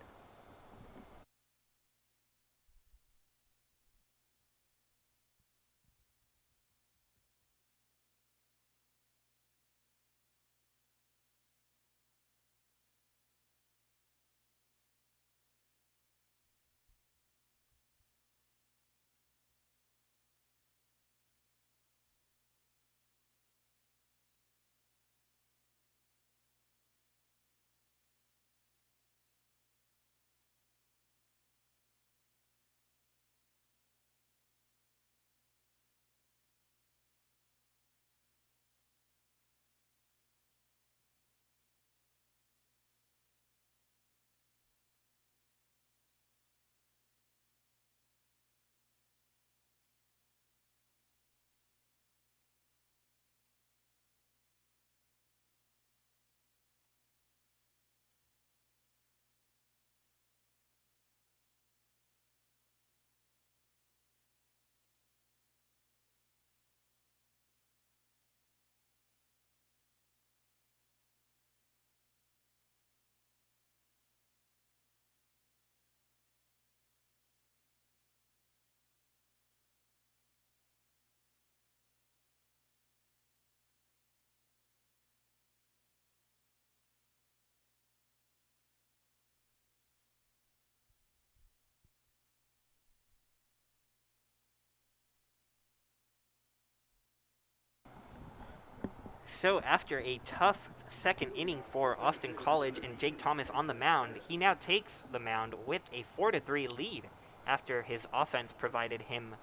So after a tough second inning for Austin College and Jake Thomas on the mound, he now takes the mound with a 4-3 lead after his offense provided him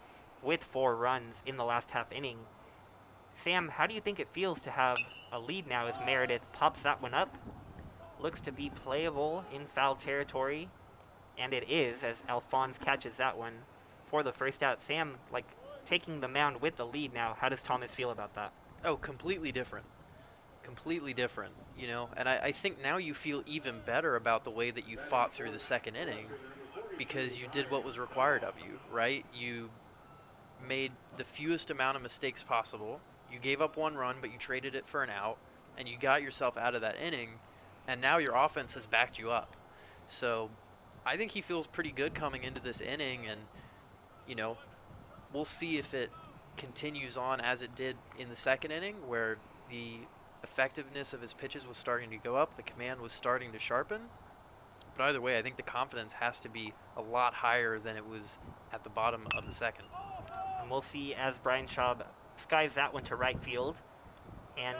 with 4 runs in the last half inning. Sam, how do you think it feels to have a lead now as Meredith pops that one up? Looks to be playable in foul territory, and it is as Alphonse catches that one for the first out. Sam, like, taking the mound with the lead now, how does Thomas feel about that? Oh, completely different. Completely different, you know? And I think now you feel even better about the way that you fought through the second inning because you did what was required of you, right? You made the fewest amount of mistakes possible. You gave up 1 run, but you traded it for an out, and you got yourself out of that inning, and now your offense has backed you up. So I think he feels pretty good coming into this inning, and, you know, we'll see if it continues on as it did in the second inning, where the effectiveness of his pitches was starting to go up, the command was starting to sharpen. But either way, I think the confidence has to be a lot higher than it was at the bottom of the second. And we'll see as Brian Schaub skies that one to right field, and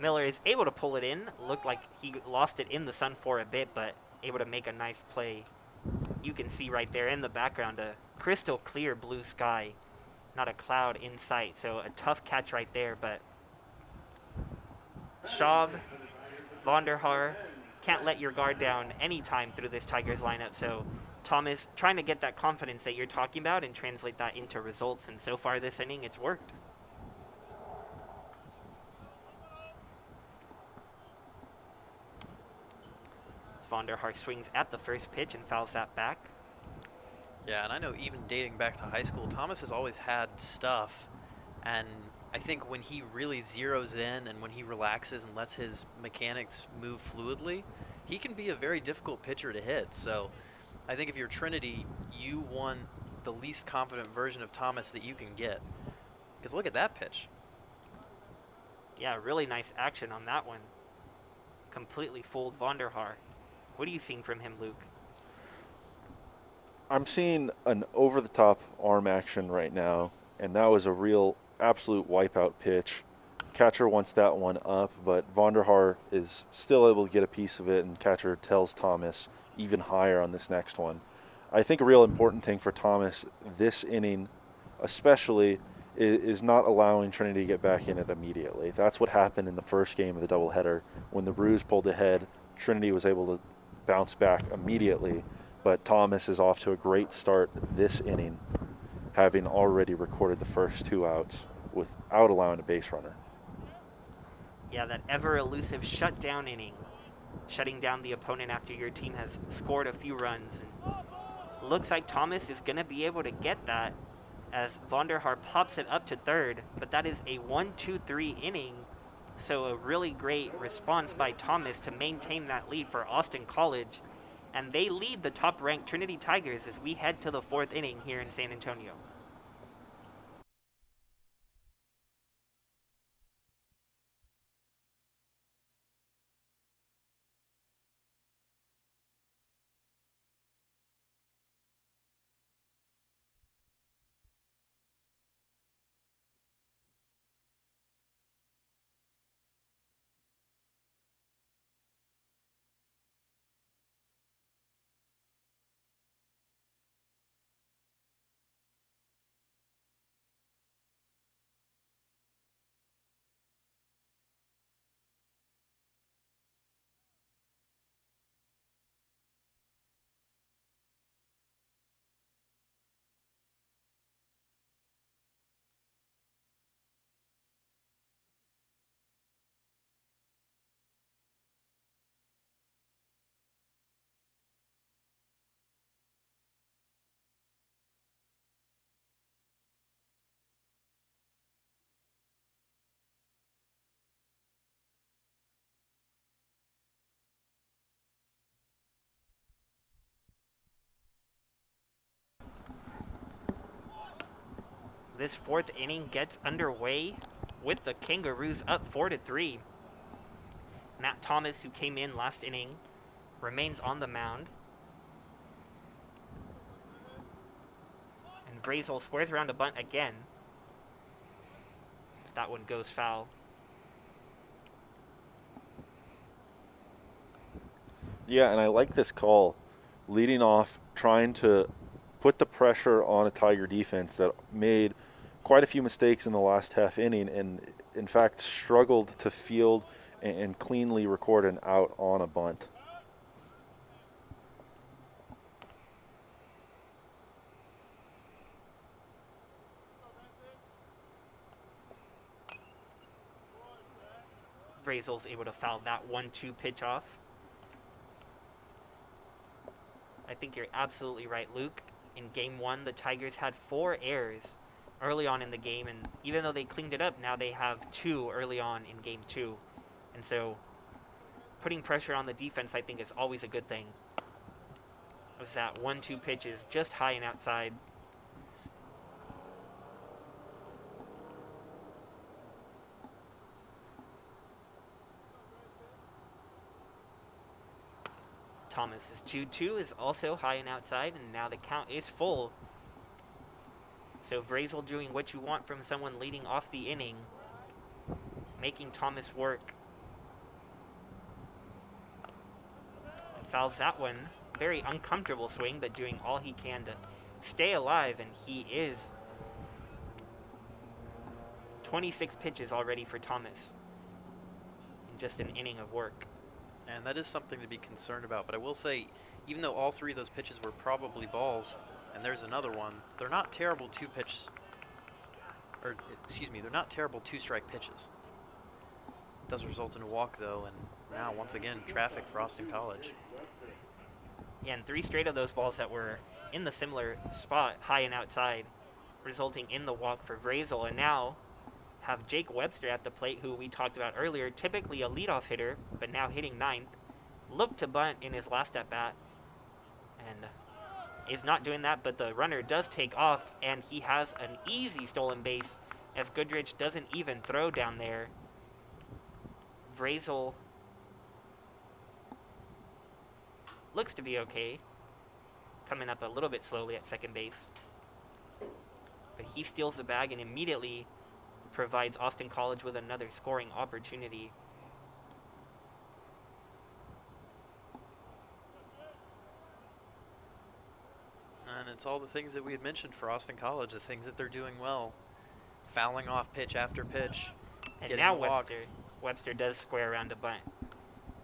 Miller is able to pull it in. Looked like he lost it in the sun for a bit, but able to make a nice play. You can see right there in the background a crystal clear blue sky, not a cloud in sight. So a tough catch right there, but Schaub, Vonderhaar, can't let your guard down anytime through this Tigers lineup. So Thomas trying to get that confidence that you're talking about and translate that into results. And so far this inning, it's worked. Vonderhaar swings at the first pitch and fouls that back. Yeah, and I know even dating back to high school, Thomas has always had stuff. And I think when he really zeroes in and when he relaxes and lets his mechanics move fluidly, he can be a very difficult pitcher to hit. So I think if you're Trinity, you want the least confident version of Thomas that you can get. Because look at that pitch. Yeah, really nice action on that one. Completely fooled Vonderhaar. What are you seeing from him, Luke? I'm seeing an over-the-top arm action right now, and that was a real absolute wipeout pitch. Catcher wants that one up, but Vonderhaar is still able to get a piece of it, and catcher tells Thomas even higher on this next one. I think a real important thing for Thomas this inning, especially, is not allowing Trinity to get back in it immediately. That's what happened in the first game of the doubleheader. When the Brews pulled ahead, Trinity was able to bounce back immediately, but Thomas is off to a great start this inning, having already recorded the first 2 outs without allowing a base runner. Yeah, that ever-elusive shutdown inning. Shutting down the opponent after your team has scored a few runs. And looks like Thomas is going to be able to get that as Vonderhaar pops it up to third, but that is a 1-2-3 inning. So a really great response by Thomas to maintain that lead for Austin College. And they lead the top-ranked Trinity Tigers as we head to the 4th inning here in San Antonio. This 4th inning gets underway with the Kangaroos up 4-3. Matt Thomas, who came in last inning, remains on the mound. And Brazel squares around a bunt again. That one goes foul. Yeah, and I like this call, leading off, trying to put the pressure on a Tiger defense that made quite a few mistakes in the last half inning and, in fact, struggled to field and cleanly record an out on a bunt. Vrazel's able to foul that 1-2 pitch off. I think you're absolutely right, Luke. In game one, the Tigers had 4 errors early on in the game, and even though they cleaned it up, now they have 2 early on in game 2. And so putting pressure on the defense, I think, is always a good thing. It was that 1-2 pitch is just high and outside. Thomas's 2-2 is also high and outside, and now the count is full. So Vrazel doing what you want from someone leading off the inning, making Thomas work. And fouls that one. Very uncomfortable swing, but doing all he can to stay alive, and he is. 26 pitches already for Thomas in just an inning of work. And that is something to be concerned about. But I will say, even though all 3 of those pitches were probably balls, and there's another one, they're not terrible they're not terrible 2-strike pitches. It does result in a walk, though, and now, once again, traffic for Austin College. Yeah, and 3 straight of those balls that were in the similar spot, high and outside, resulting in the walk for Vrazel. And now have Jake Webster at the plate, who we talked about earlier, typically a leadoff hitter, but now hitting 9th. Looked to bunt in his last at-bat, and is not doing that, but the runner does take off, and he has an easy stolen base, as Goodrich doesn't even throw down there. Vrazel looks to be okay, coming up a little bit slowly at second base. But he steals the bag and immediately provides Austin College with another scoring opportunity. And it's all the things that we had mentioned for Austin College, the things that they're doing well. Fouling off pitch after pitch. And now Webster does square around a bunt.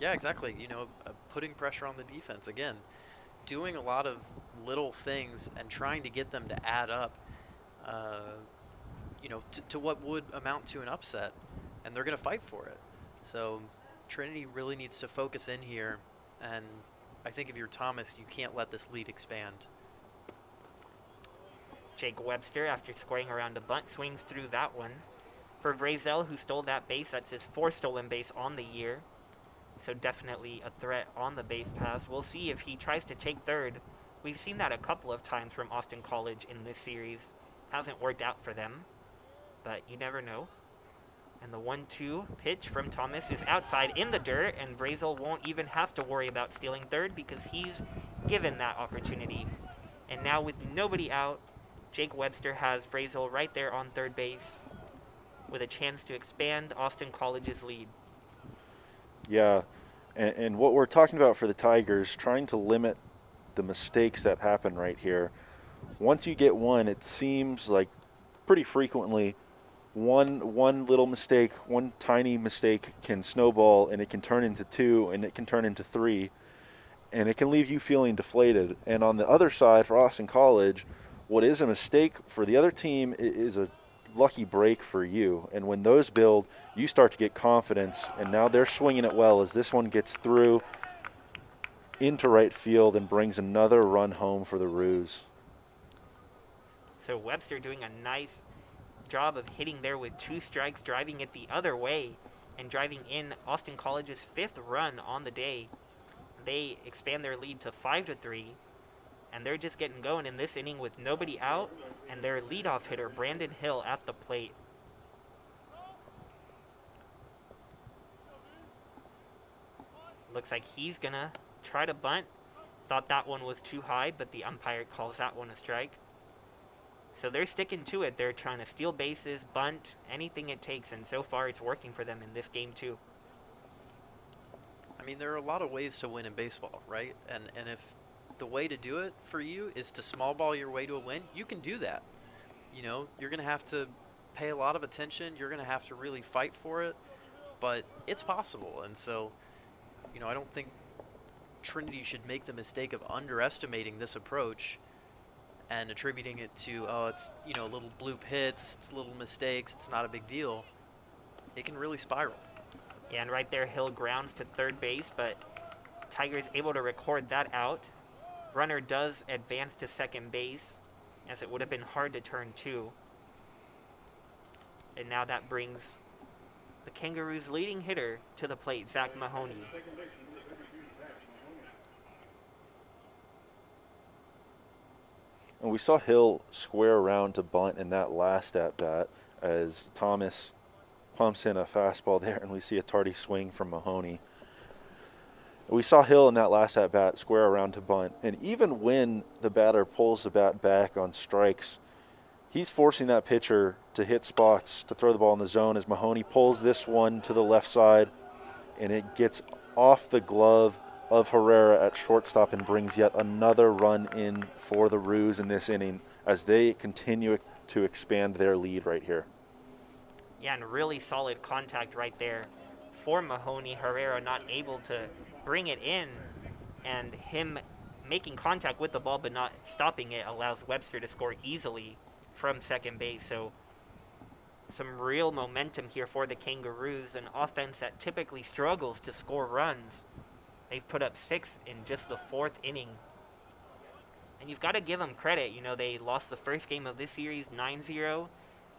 Yeah, exactly. Putting pressure on the defense. Again, doing a lot of little things and trying to get them to add up, to what would amount to an upset. And they're going to fight for it. So Trinity really needs to focus in here. And I think if you're Thomas, you can't let this lead expand. Jake Webster, after squaring around a bunt, swings through that one. For Vrazel, who stole that base, that's his 4th stolen base on the year. So definitely a threat on the base pass. We'll see if he tries to take third. We've seen that a couple of times from Austin College in this series. Hasn't worked out for them, but you never know. And the 1-2 pitch from Thomas is outside in the dirt, and Vrazel won't even have to worry about stealing third because he's given that opportunity. And now with nobody out, Jake Webster has Vrazel right there on third base with a chance to expand Austin College's lead. Yeah, and what we're talking about for the Tigers, trying to limit the mistakes that happen right here. Once you get one, it seems like pretty frequently one little mistake, one tiny mistake can snowball, and it can turn into 2, and it can turn into 3, and it can leave you feeling deflated. And on the other side, for Austin College, what is a mistake for the other team is a lucky break for you. And when those build, you start to get confidence, and now they're swinging it well as this one gets through into right field and brings another run home for the Roos. So Webster doing a nice job of hitting there with 2 strikes, driving it the other way, and driving in Austin College's 5th run on the day. They expand their lead to 5-3, and they're just getting going in this inning with nobody out, and their leadoff hitter, Brandon Hill, at the plate. Looks like he's going to try to bunt. Thought that one was too high, but the umpire calls that one a strike. So they're sticking to it. They're trying to steal bases, bunt, anything it takes, and so far it's working for them in this game too. I mean, there are a lot of ways to win in baseball, right? And if the way to do it for you is to small ball your way to a win, you can do that. You know, you're going to have to pay a lot of attention. You're going to have to really fight for it, but it's possible. And so, you know, I don't think Trinity should make the mistake of underestimating this approach and attributing it to, oh, it's, you know, little bloop hits, it's little mistakes, it's not a big deal. It can really spiral. Yeah, and right there, Hill grounds to third base, but Tigers able to record that out. Runner does advance to second base, as it would have been hard to turn two. And now that brings the Kangaroos' leading hitter to the plate, Zach Mahoney. And we saw Hill square around to bunt in that last at-bat as Thomas pumps in a fastball there, and we see a tardy swing from Mahoney. We saw Hill in that last at-bat square around to bunt, and even when the batter pulls the bat back on strikes, he's forcing that pitcher to hit spots to throw the ball in the zone as Mahoney pulls this one to the left side, and it gets off the glove of Herrera at shortstop and brings yet another run in for the Roos in this inning as they continue to expand their lead right here. Yeah, and really solid contact right there for Mahoney. Herrera not able to bring it in, and him making contact with the ball but not stopping it allows Webster to score easily from second base. So some real momentum here for the Kangaroos, an offense that typically struggles to score runs. They've put up 6 in just the 4th inning. And you've got to give them credit. You know, they lost the first game of this series 9-0,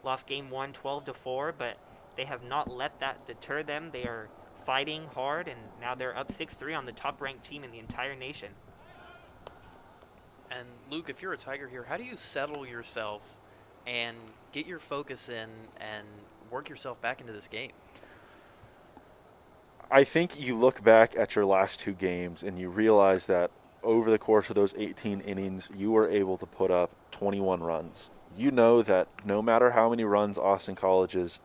lost game 1 12-4, but they have not let that deter them. They are fighting hard, and now they're up 6-3 on the top-ranked team in the entire nation. And Luke, if you're a Tiger here, how do you settle yourself and get your focus in and work yourself back into this game? I think you look back at your last 2 games and you realize that over the course of those 18 innings, you were able to put up 21 runs. You know that no matter how many runs Austin College is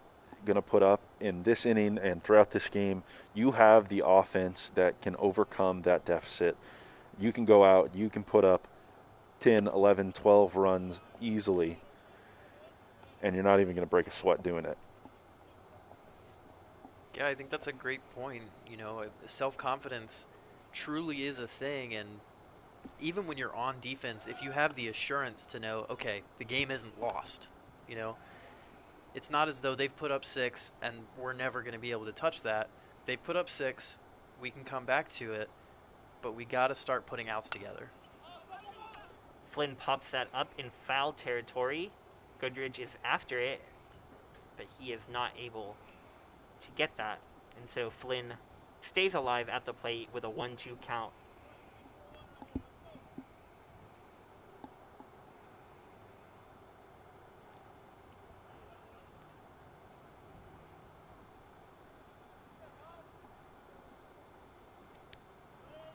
going to put up in this inning and throughout this game, you have the offense that can overcome that deficit. You can go out, you can put up 10, 11, 12 runs easily, and you're not even going to break a sweat doing it. Yeah, I think that's a great point. You know, self-confidence truly is a thing, and even when you're on defense, if you have the assurance to know, okay, the game isn't lost, you know, it's not as though they've put up 6 and we're never going to be able to touch that. They've put up 6, we can come back to it, but we got to start putting outs together. Flynn pops that up in foul territory. Goodrich is after it, but he is not able to get that. And so Flynn stays alive at the plate with a 1-2 count.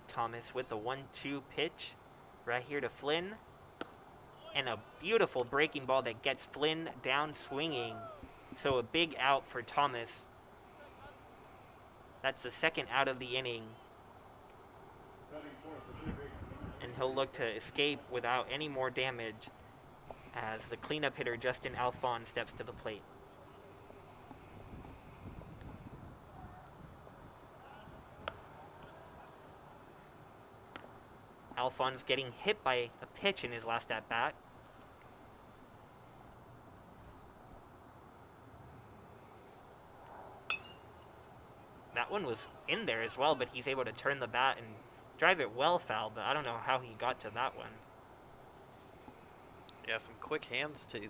Thomas with the 1-2 pitch right here to Flynn. And a beautiful breaking ball that gets Flynn down swinging. So a big out for Thomas. That's the second out of the inning. And he'll look to escape without any more damage as the cleanup hitter Justin Alphonse steps to the plate. Alphonse getting hit by a pitch in his last at-bat. That one was in there as well, but he's able to turn the bat and drive it well foul, but I don't know how he got to that one. Yeah, some quick hands to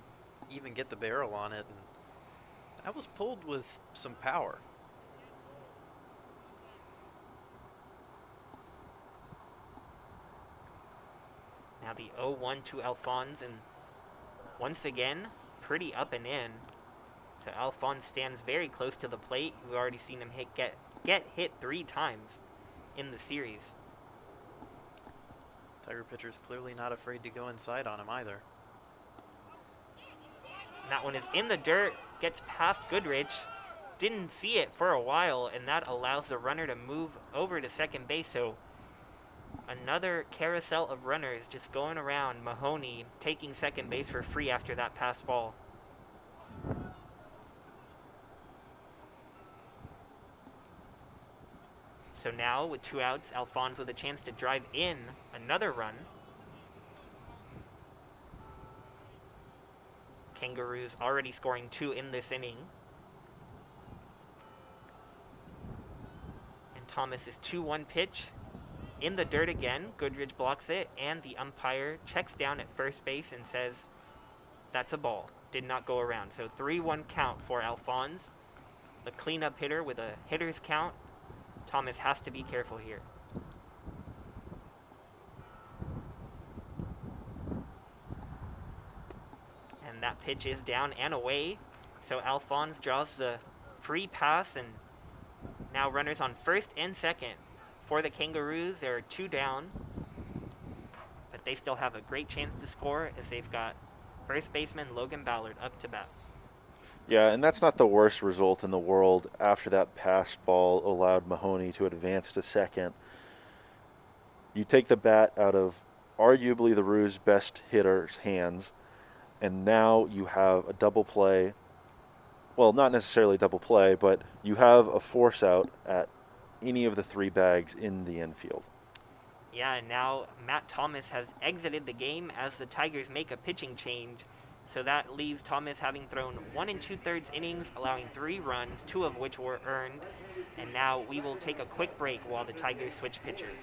even get the barrel on it, and that was pulled with some power. Now the 0-1 to Alphonse, and once again, pretty up and in. So Alphonse stands very close to the plate. We've already seen him get hit 3 times in the series. Tiger pitcher's clearly not afraid to go inside on him either. And that one is in the dirt, gets past Goodrich, didn't see it for a while, and that allows the runner to move over to second base. So another carousel of runners just going around. Mahoney taking second base for free after that pass ball. So now with 2 outs, Alphonse with a chance to drive in another run. Kangaroos already scoring 2 in this inning. And Thomas's 2-1 pitch in the dirt again. Goodrich blocks it, and the umpire checks down at first base and says, that's a ball. Did not go around. So 3-1 count for Alphonse. The cleanup hitter with a hitter's count. Thomas has to be careful here. And that pitch is down and away. So Alphonse draws the free pass, and now runners on first and second. For the Kangaroos, there are 2 down, but they still have a great chance to score as they've got first baseman Logan Ballard up to bat. Yeah, and that's not the worst result in the world after that pass ball allowed Mahoney to advance to second. You take the bat out of arguably the Roos' best hitter's hands, and now you have a double play. Well, not necessarily double play, but you have a force out at any of the 3 bags in the infield. Yeah, and now Matt Thomas has exited the game as the Tigers make a pitching change. So that leaves Thomas having thrown 1 2/3 innings, allowing 3 runs, 2 of which were earned. And now we will take a quick break while the Tigers switch pitchers.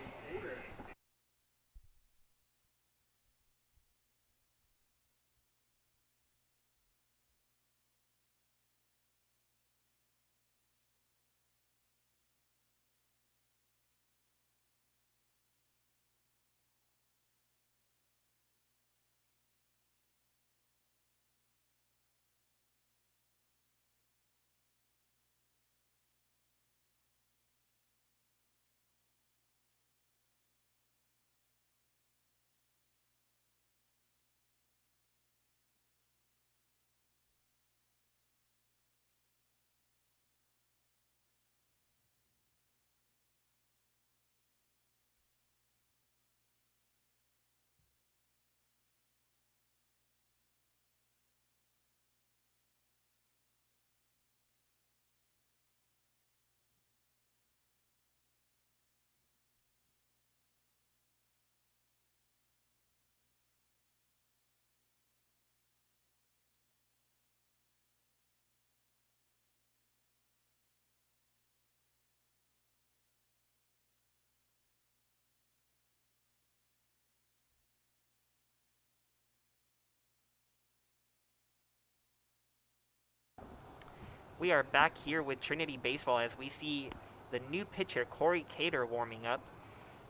We are back here with Trinity Baseball as we see the new pitcher, Corey Cater, warming up.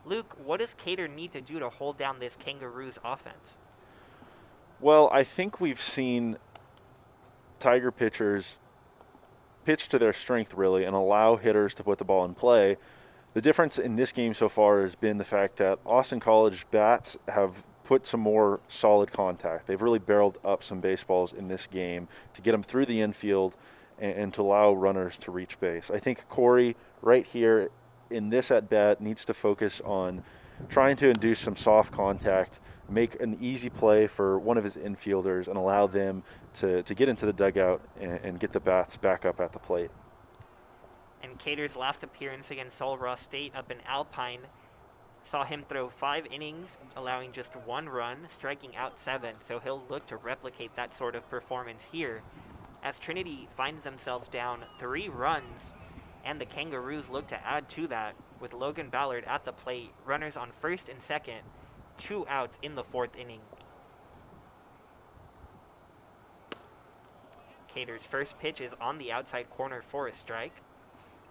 Luke, what does Cater need to do to hold down this Kangaroos offense? Well, I think we've seen Tiger pitchers pitch to their strength, really, and allow hitters to put the ball in play. The difference in this game so far has been the fact that Austin College bats have put some more solid contact. They've really barreled up some baseballs in this game to get them through the infield and to allow runners to reach base. I think Corey, right here in this at-bat, needs to focus on trying to induce some soft contact, make an easy play for one of his infielders, and allow them to get into the dugout and get the bats back up at the plate. And Cater's last appearance against Sul Ross State up in Alpine saw him throw 5 innings, allowing just 1 run, striking out 7. So he'll look to replicate that sort of performance here, as Trinity finds themselves down 3 runs, and the Kangaroos look to add to that with Logan Ballard at the plate, runners on first and second, 2 outs in the 4th inning. Cater's first pitch is on the outside corner for a strike.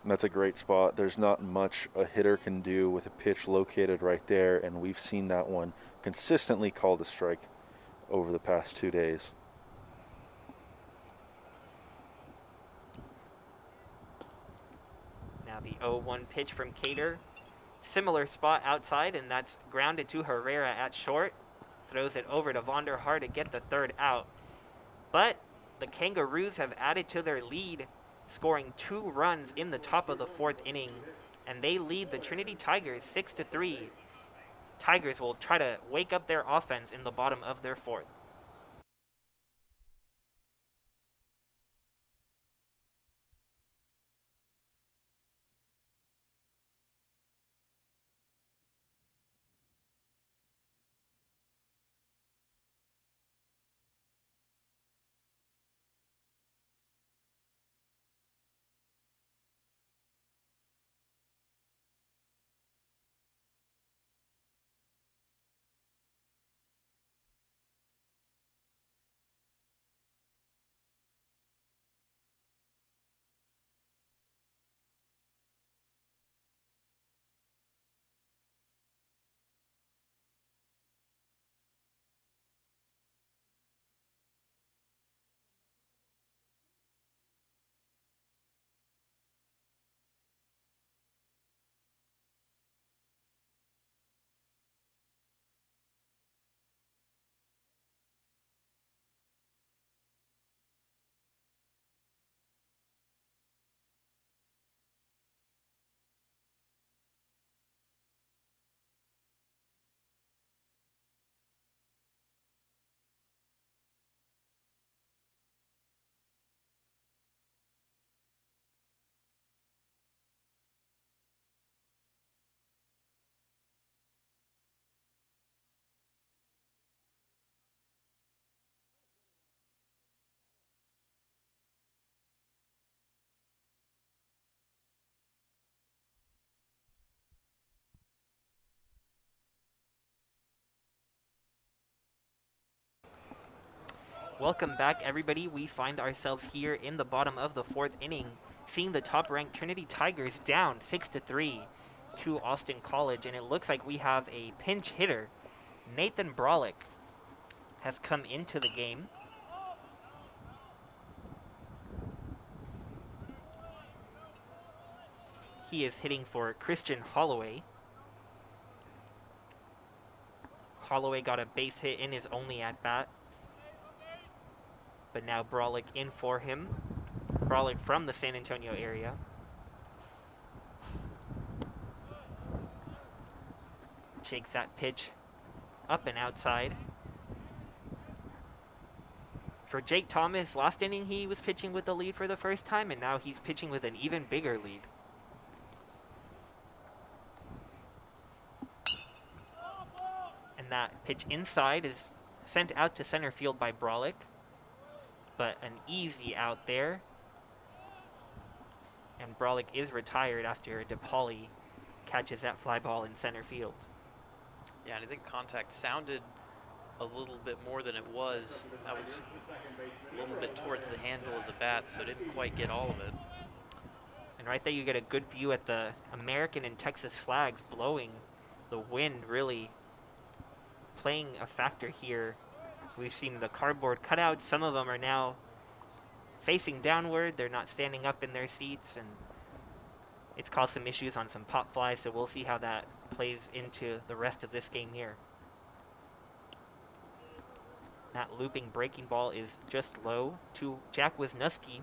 And that's a great spot. There's not much a hitter can do with a pitch located right there, and we've seen that one consistently called a strike over the past 2 days. Now the 0-1 pitch from Cater. Similar spot outside, and that's grounded to Herrera at short. Throws it over to Vonderhaar to get the 3rd out. But the Kangaroos have added to their lead scoring 2 runs in the top of the 4th inning, and they lead the Trinity Tigers 6-3. Tigers will try to wake up their offense in the bottom of their 4th. Welcome back, everybody. We find ourselves here in the bottom of the 4th inning, seeing the top-ranked Trinity Tigers down 6-3 to Austin College, and it looks like we have a pinch hitter. Nathan Brolick has come into the game. He is hitting for Christian Holloway. Holloway got a base hit in his only at-bat, but now Brolick in for him. Brolick from the San Antonio area. Shakes that pitch up and outside. For Jake Thomas, last inning he was pitching with the lead for the first time, and now he's pitching with an even bigger lead. And that pitch inside is sent out to center field by Brolick, but an easy out there. And Brolick is retired after DePauli catches that fly ball in center field. Yeah, and I think contact sounded a little bit more than it was. That was a little bit towards the handle of the bat, so didn't quite get all of it. And right there you get a good view at the American and Texas flags blowing. The wind really playing a factor here. We've seen the cardboard cutouts. Some of them are now facing downward. They're not standing up in their seats, and it's caused some issues on some pop flies, so we'll see how that plays into the rest of this game here. That looping breaking ball is just low to Jack Wisniewski.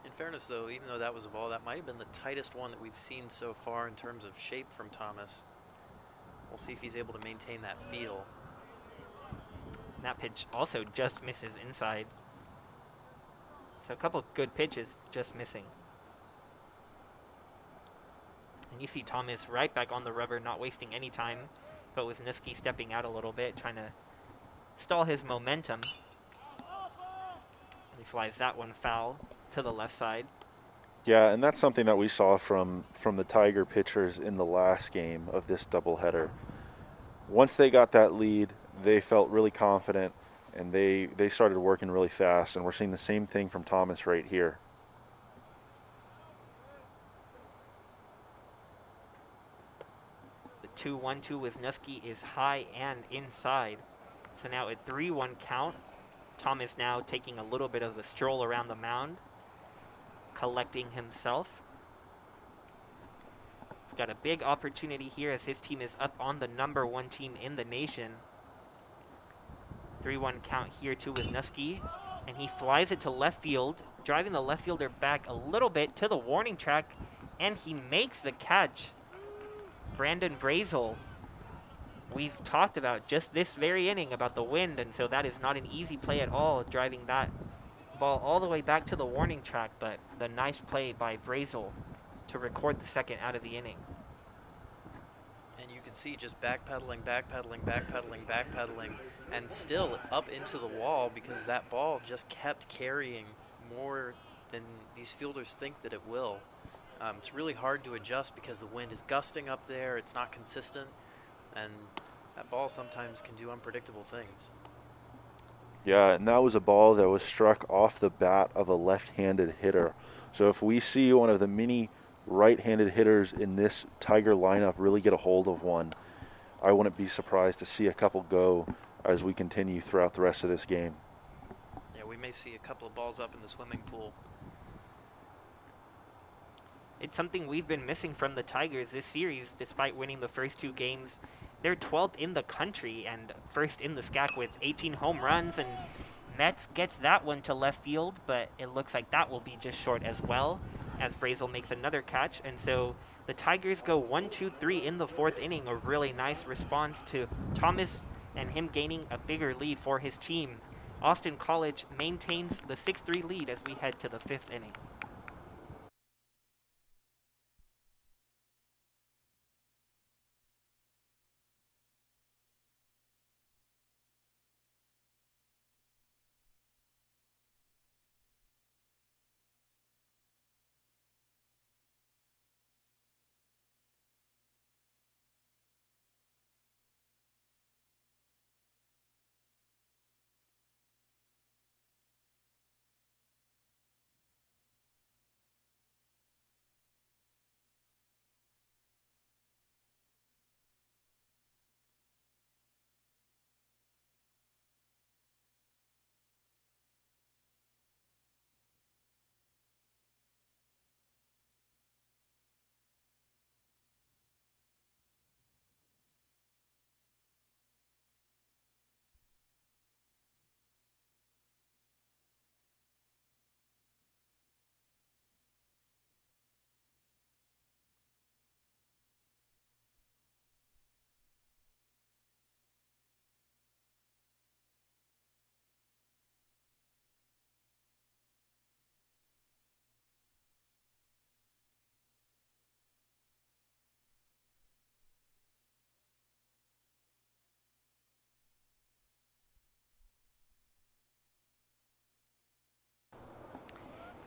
In fairness, though, even though that was a ball, that might have been the tightest one that we've seen so far in terms of shape from Thomas. We'll see if he's able to maintain that feel. That pitch also just misses inside. So a couple good pitches just missing. And you see Thomas right back on the rubber, not wasting any time, but Wisniewski stepping out a little bit, trying to stall his momentum. And he flies that one foul to the left side. Yeah, and that's something that we saw from the Tiger pitchers in the last game of this doubleheader. Once they got that lead, they felt really confident, and they started working really fast, and we're seeing the same thing from Thomas right here. The 2-1-2 Wisniewski is high and inside. So now at 3-1 count, Thomas now taking a little bit of a stroll around the mound, collecting himself. He's got a big opportunity here as his team is up on the #1 team in the nation. 3-1 count here to Wisniewski. and he flies it to left field, driving the left fielder back a little bit to the warning track, and he makes the catch. Brandon Brazel. We've talked about just this very inning about the wind, and so that is not an easy play at all, driving that ball all the way back to the warning track, but the nice play by Brazel to record the second out of the inning. And you can see just backpedaling, and still up into the wall because that ball just kept carrying more than these fielders think that it will. It's really hard to adjust because the wind is gusting up there, it's not consistent, and that ball sometimes can do unpredictable things. Yeah, and that was a ball that was struck off the bat of a left-handed hitter. So if we see one of the many right-handed hitters in this Tiger lineup really get a hold of one, I wouldn't be surprised to see a couple go as we continue throughout the rest of this game. Yeah, we may see a couple of balls up in the swimming pool. It's something we've been missing from the Tigers this series, despite winning the first 2 games. They're 12th in the country and first in the SCAC with 18 home runs, and Metz gets that one to left field, but it looks like that will be just short as well, as Brazel makes another catch, and so the Tigers go 1-2-3 in the 4th inning, a really nice response to Thomas and him gaining a bigger lead for his team. Austin College maintains the 6-3 lead as we head to the 5th inning.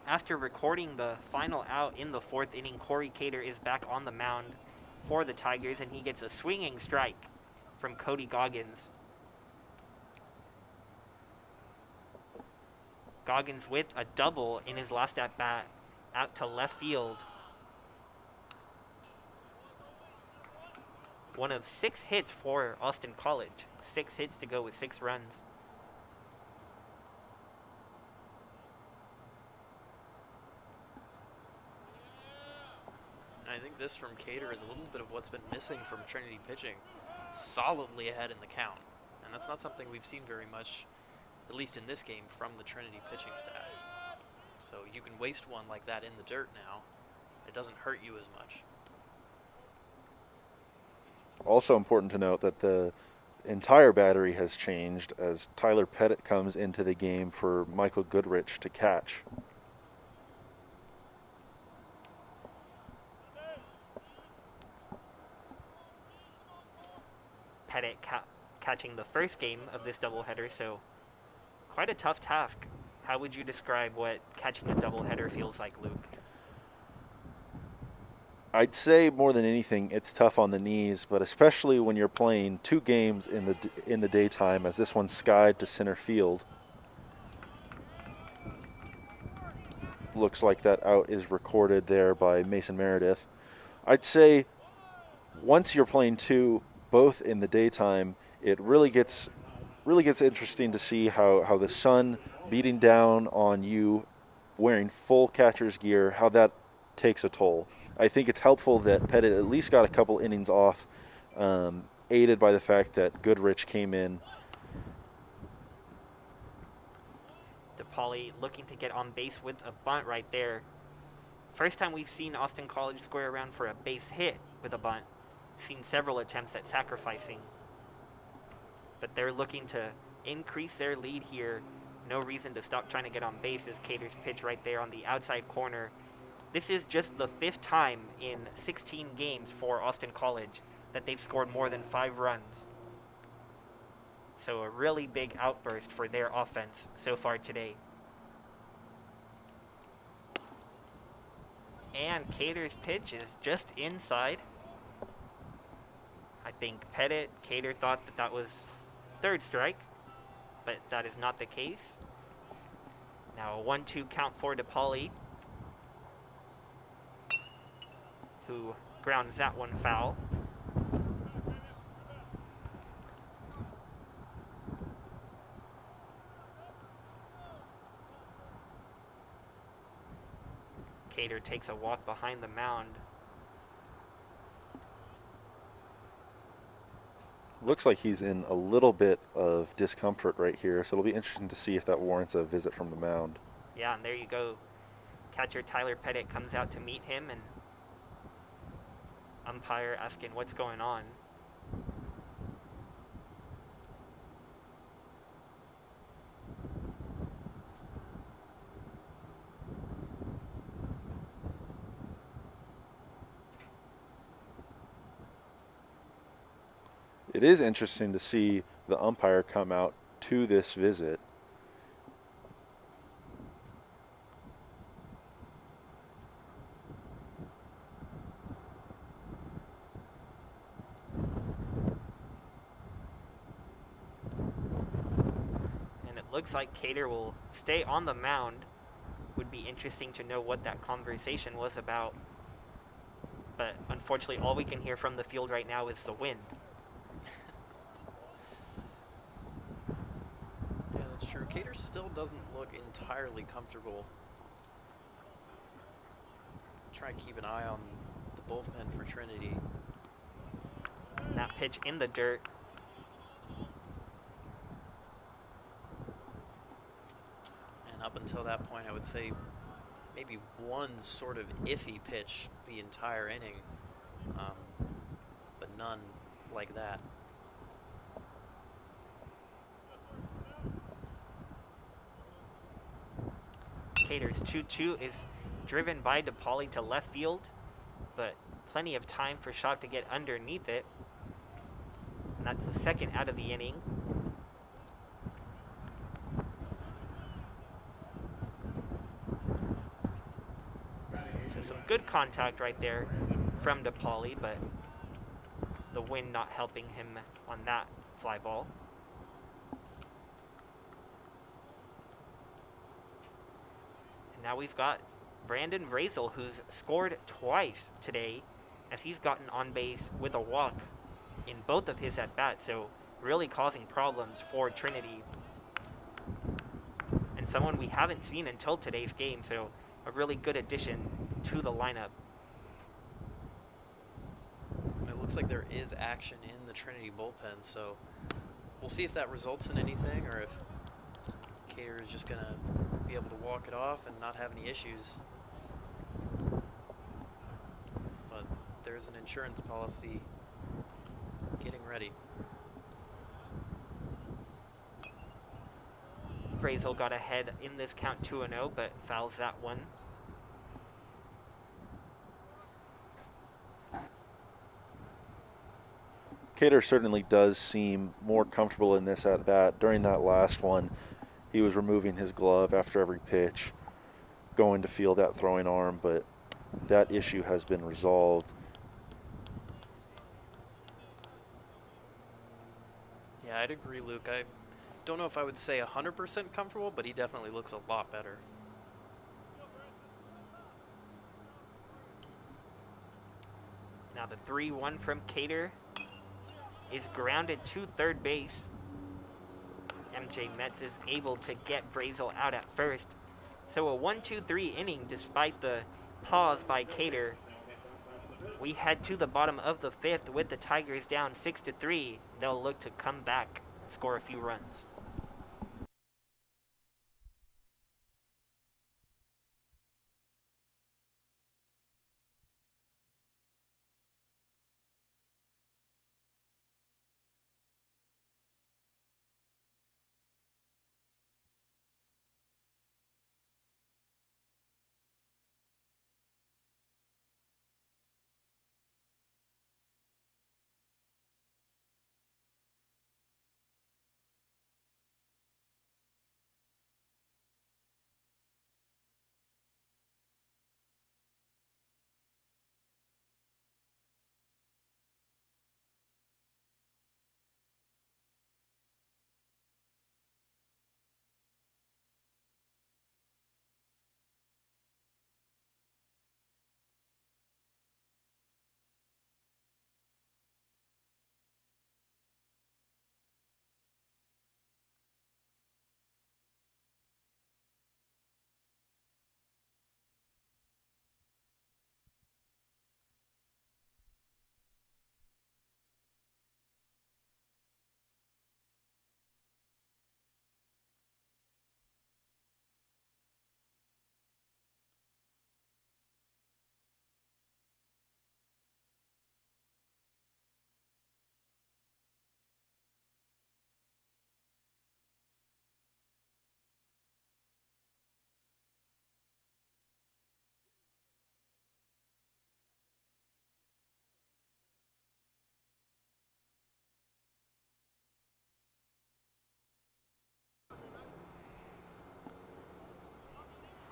After recording the final out in the 4th inning, Corey Cater is back on the mound for the Tigers, and he gets a swinging strike from Cody Goggins. Goggins with a double in his last at-bat out to left field. One of 6 hits for Austin College. 6 hits to go with 6 runs. I think this from Cater is a little bit of what's been missing from Trinity pitching. Solidly ahead in the count. And that's not something we've seen very much, at least in this game, from the Trinity pitching staff. So you can waste one like that in the dirt now. It doesn't hurt you as much. Also important to note that the entire battery has changed as Tyler Pettit comes into the game for Michael Goodrich to catch. Pettit catching the first game of this doubleheader, so quite a tough task. How would you describe what catching a doubleheader feels like, Luke? I'd say more than anything, it's tough on the knees, but especially when you're playing 2 games in the daytime, as this one's skied to center field. Looks like that out is recorded there by Mason Meredith. I'd say once you're playing 2 both in the daytime, it really gets interesting to see how the sun beating down on you wearing full catcher's gear, how that takes a toll. I think it's helpful that Pettit at least got a couple innings off, aided by the fact that Goodrich came in. DePauli looking to get on base with a bunt right there. First time we've seen Austin College square around for a base hit with a bunt. Seen several attempts at sacrificing. But they're looking to increase their lead here. No reason to stop trying to get on base as Cater's pitch right there on the outside corner. This is just the 5th time in 16 games for Austin College that they've scored more than 5 runs. So a really big outburst for their offense so far today. And Cater's pitch is just inside. I think Cater thought that was 3rd strike, but that is not the case. Now a 1-2 count for DePauli, who grounds that one foul. Cater takes a walk behind the mound. Looks like he's in a little bit of discomfort right here, so it'll be interesting to see if that warrants a visit from the mound. Yeah, and there you go. Catcher Tyler Pettit comes out to meet him, and umpire asking what's going on. It is interesting to see the umpire come out to this visit. And it looks like Cater will stay on the mound. Would be interesting to know what that conversation was about. But unfortunately, all we can hear from the field right now is the wind. Yeah, that's true. Cater still doesn't look entirely comfortable. Try and keep an eye on the bullpen for Trinity. That pitch in the dirt. And up until that point, I would say maybe one sort of iffy pitch the entire inning, but none like that. Cater's 2-2 is driven by DePauli to left field, but plenty of time for Shaw to get underneath it. And that's the 2nd out of the inning. So some good contact right there from DePauli, but the wind not helping him on that fly ball. And now we've got Brandon Vrazel, who's scored twice today, as he's gotten on base with a walk in both of his at-bats, so really causing problems for Trinity. And someone we haven't seen until today's game, so a really good addition to the lineup. It looks like there is action in the Trinity bullpen, so we'll see if that results in anything or if Cater is just going to be able to walk it off and not have any issues. But there's an insurance policy getting ready. Vrazel got ahead in this count 2-0, but fouls that one. Cater certainly does seem more comfortable in this at-bat. During that last one, he was removing his glove after every pitch, going to field that throwing arm, but that issue has been resolved. Yeah, I'd agree, Luke. I don't know if I would say 100% comfortable, but he definitely looks a lot better. Now the 3-1 from Cater is grounded to third base. MJ Metz is able to get Vrazel out at first. So a 1-2-3 inning despite the pause by Cater. We head to the bottom of the 5th with the Tigers down 6-3. They'll look to come back and score a few runs.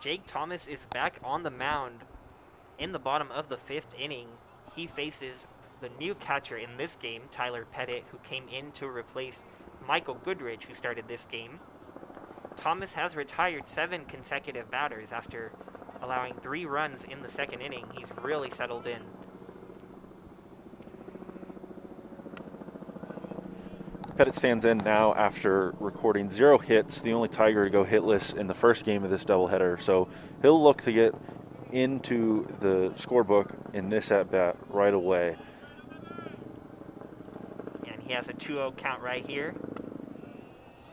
Jake Thomas is back on the mound in the bottom of the 5th inning. He faces the new catcher in this game, Tyler Pettit, who came in to replace Michael Goodrich, who started this game. Thomas has retired 7 consecutive batters after allowing 3 runs in the 2nd inning. He's really settled in. Pettit stands in now after recording 0 hits, the only Tiger to go hitless in the first game of this doubleheader. So he'll look to get into the scorebook in this at-bat right away. And he has a 2-0 count right here.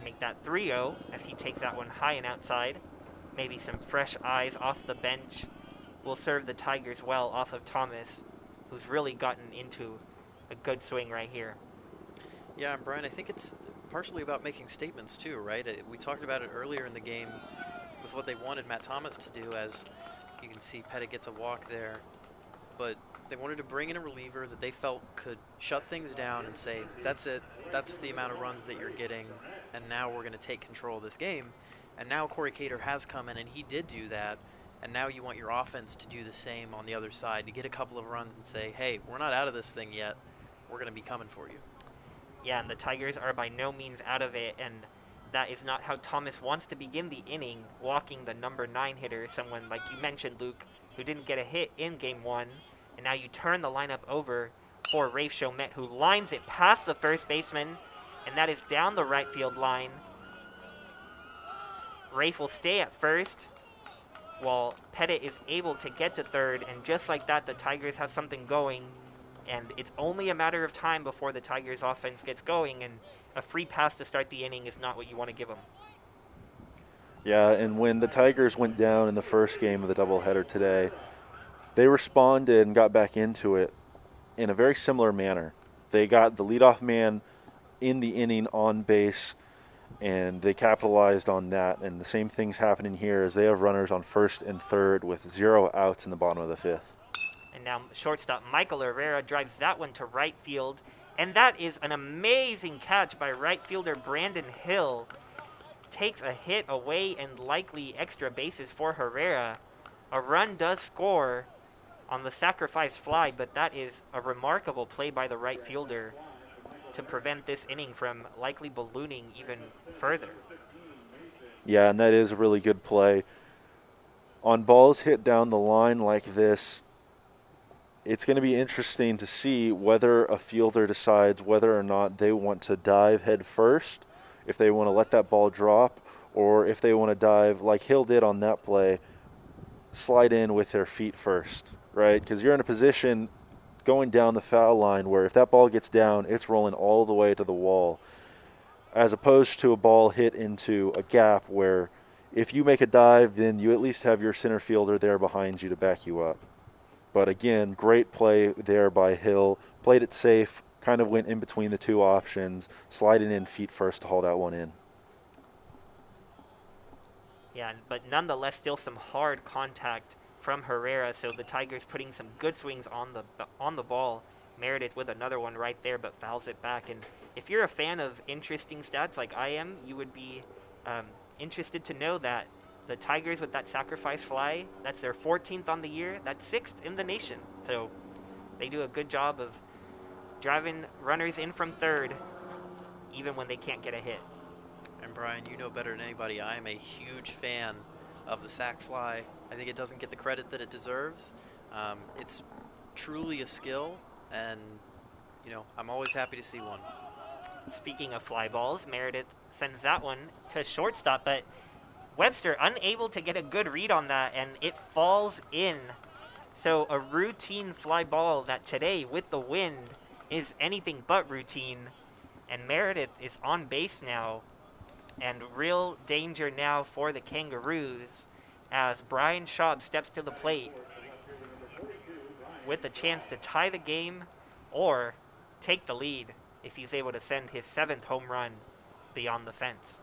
Make that 3-0 as he takes that one high and outside. Maybe some fresh eyes off the bench will serve the Tigers well off of Thomas, who's really gotten into a good swing right here. Yeah, and Brian, I think it's partially about making statements too, right? We talked about it earlier in the game with what they wanted Matt Thomas to do, as you can see Pettit gets a walk there. But they wanted to bring in a reliever that they felt could shut things down and say, that's it, that's the amount of runs that you're getting, and now we're going to take control of this game. And now Corey Cater has come in, and he did do that, and now you want your offense to do the same on the other side, to get a couple of runs and say, hey, we're not out of this thing yet, we're going to be coming for you. Yeah, and the Tigers are by no means out of it, and that is not how Thomas wants to begin the inning, walking the number 9 hitter, someone like you mentioned, Luke, who didn't get a hit in Game 1, and now you turn the lineup over for Rafe Chomet, who lines it past the first baseman, and that is down the right field line. Rafe will stay at first, while Pettit is able to get to third, and just like that, the Tigers have something going, and it's only a matter of time before the Tigers' offense gets going, and a free pass to start the inning is not what you want to give them. Yeah, and when the Tigers went down in the first game of the doubleheader today, they responded and got back into it in a very similar manner. They got the leadoff man in the inning on base, and they capitalized on that. And the same thing's happening here as they have runners on first and third with 0 outs in the bottom of the 5th. And now shortstop Michael Herrera drives that one to right field. And that is an amazing catch by right fielder Brandon Hill. Takes a hit away and likely extra bases for Herrera. A run does score on the sacrifice fly, but that is a remarkable play by the right fielder to prevent this inning from likely ballooning even further. Yeah, and that is a really good play. On balls hit down the line like this, it's going to be interesting to see whether a fielder decides whether or not they want to dive head first, if they want to let that ball drop, or if they want to dive like Hill did on that play, slide in with their feet first, right? Because you're in a position going down the foul line where if that ball gets down, it's rolling all the way to the wall, as opposed to a ball hit into a gap where if you make a dive, then you at least have your center fielder there behind you to back you up. But again, great play there by Hill. Played it safe, kind of went in between the two options, sliding in feet first to haul that one in. Yeah, but nonetheless, still some hard contact from Herrera, so the Tigers putting some good swings on the ball. Meredith with another one right there, but fouls it back. And if you're a fan of interesting stats like I am, you would be interested to know that the Tigers with that sacrifice fly, that's their 14th on the year, that's 6th in the nation. So they do a good job of driving runners in from third, even when they can't get a hit. And Brian, you know better than anybody, I am a huge fan of the sac fly. I think it doesn't get the credit that it deserves. It's truly a skill, and I'm always happy to see one. Speaking of fly balls, Meredith sends that one to shortstop, but Webster unable to get a good read on that, and it falls in. So a routine fly ball that today, with the wind, is anything but routine. And Meredith is on base now, and real danger now for the Kangaroos as Brian Schaub steps to the plate with a chance to tie the game or take the lead if he's able to send his 7th home run beyond the fence.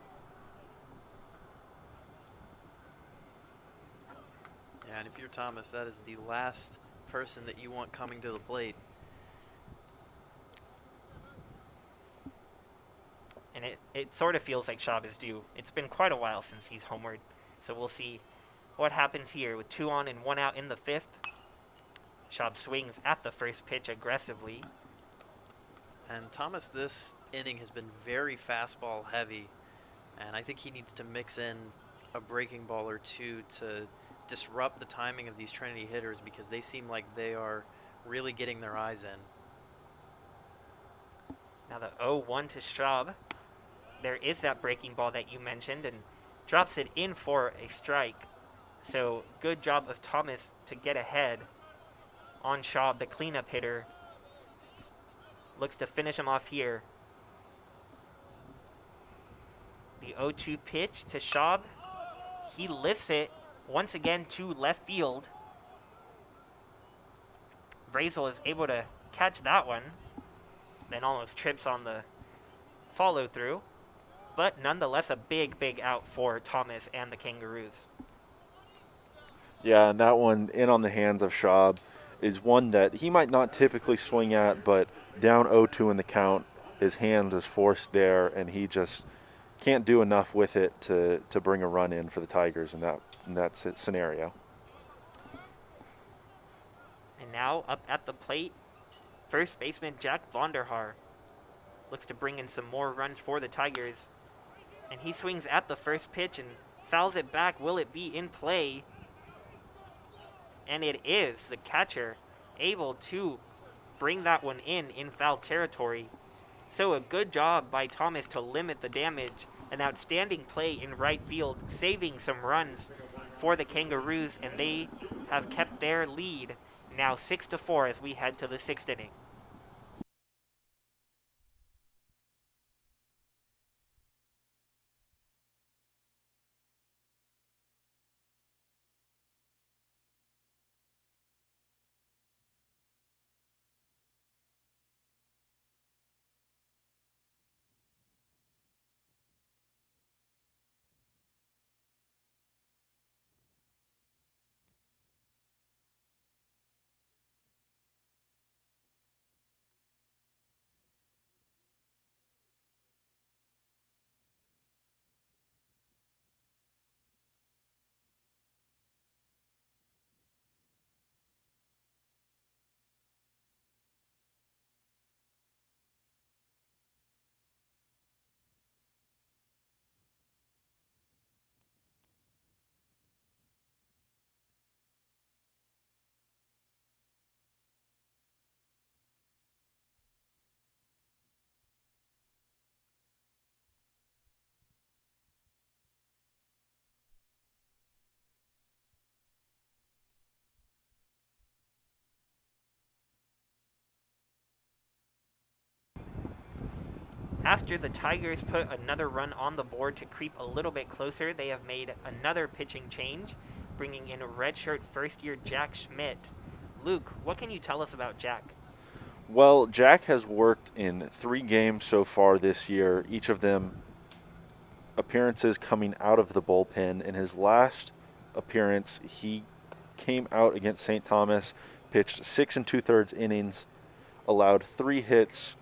Yeah, and if you're Thomas, that is the last person that you want coming to the plate. And it sort of feels like Schaub is due. It's been quite a while since he's homered, so we'll see What happens here with 2 on and 1 out in the 5th? Schaub swings at the first pitch aggressively. And Thomas, this inning has been very fastball heavy, and I think he needs to mix in a breaking ball or two to disrupt the timing of these Trinity hitters, because they seem like they are really getting their eyes in. Now the 0-1 to Schaub. There is that breaking ball that you mentioned, and drops it in for a strike. So good job of Thomas to get ahead on Schaub, the cleanup hitter. Looks to finish him off here. The 0-2 pitch to Schaub. He lifts it once again to left field. Brazel is able to catch that one, then almost trips on the follow through. But nonetheless, a big, big out for Thomas and the Kangaroos. Yeah, and that one in on the hands of Schaub is one that he might not typically swing at, but down 0-2 in the count, his hands is forced there, and he just can't do enough with it to bring a run in for the Tigers in that scenario. And now up at the plate, first baseman Jack Vonderhaar looks to bring in some more runs for the Tigers. And he swings at the first pitch and fouls it back. Will it be in play? And it is. The catcher able to bring that one in foul territory. So a good job by Thomas to limit the damage. An outstanding play in right field, saving some runs for the Kangaroos, and they have kept their lead now 6-4 as we head to the 6th inning. After the Tigers put another run on the board to creep a little bit closer, they have made another pitching change, bringing in redshirt first-year Jack Schmidt. Luke, what can you tell us about Jack? Well, Jack has worked in 3 games so far this year, each of them appearances coming out of the bullpen. In his last appearance, he came out against St. Thomas, pitched 6 2/3 innings, allowed 3 hits,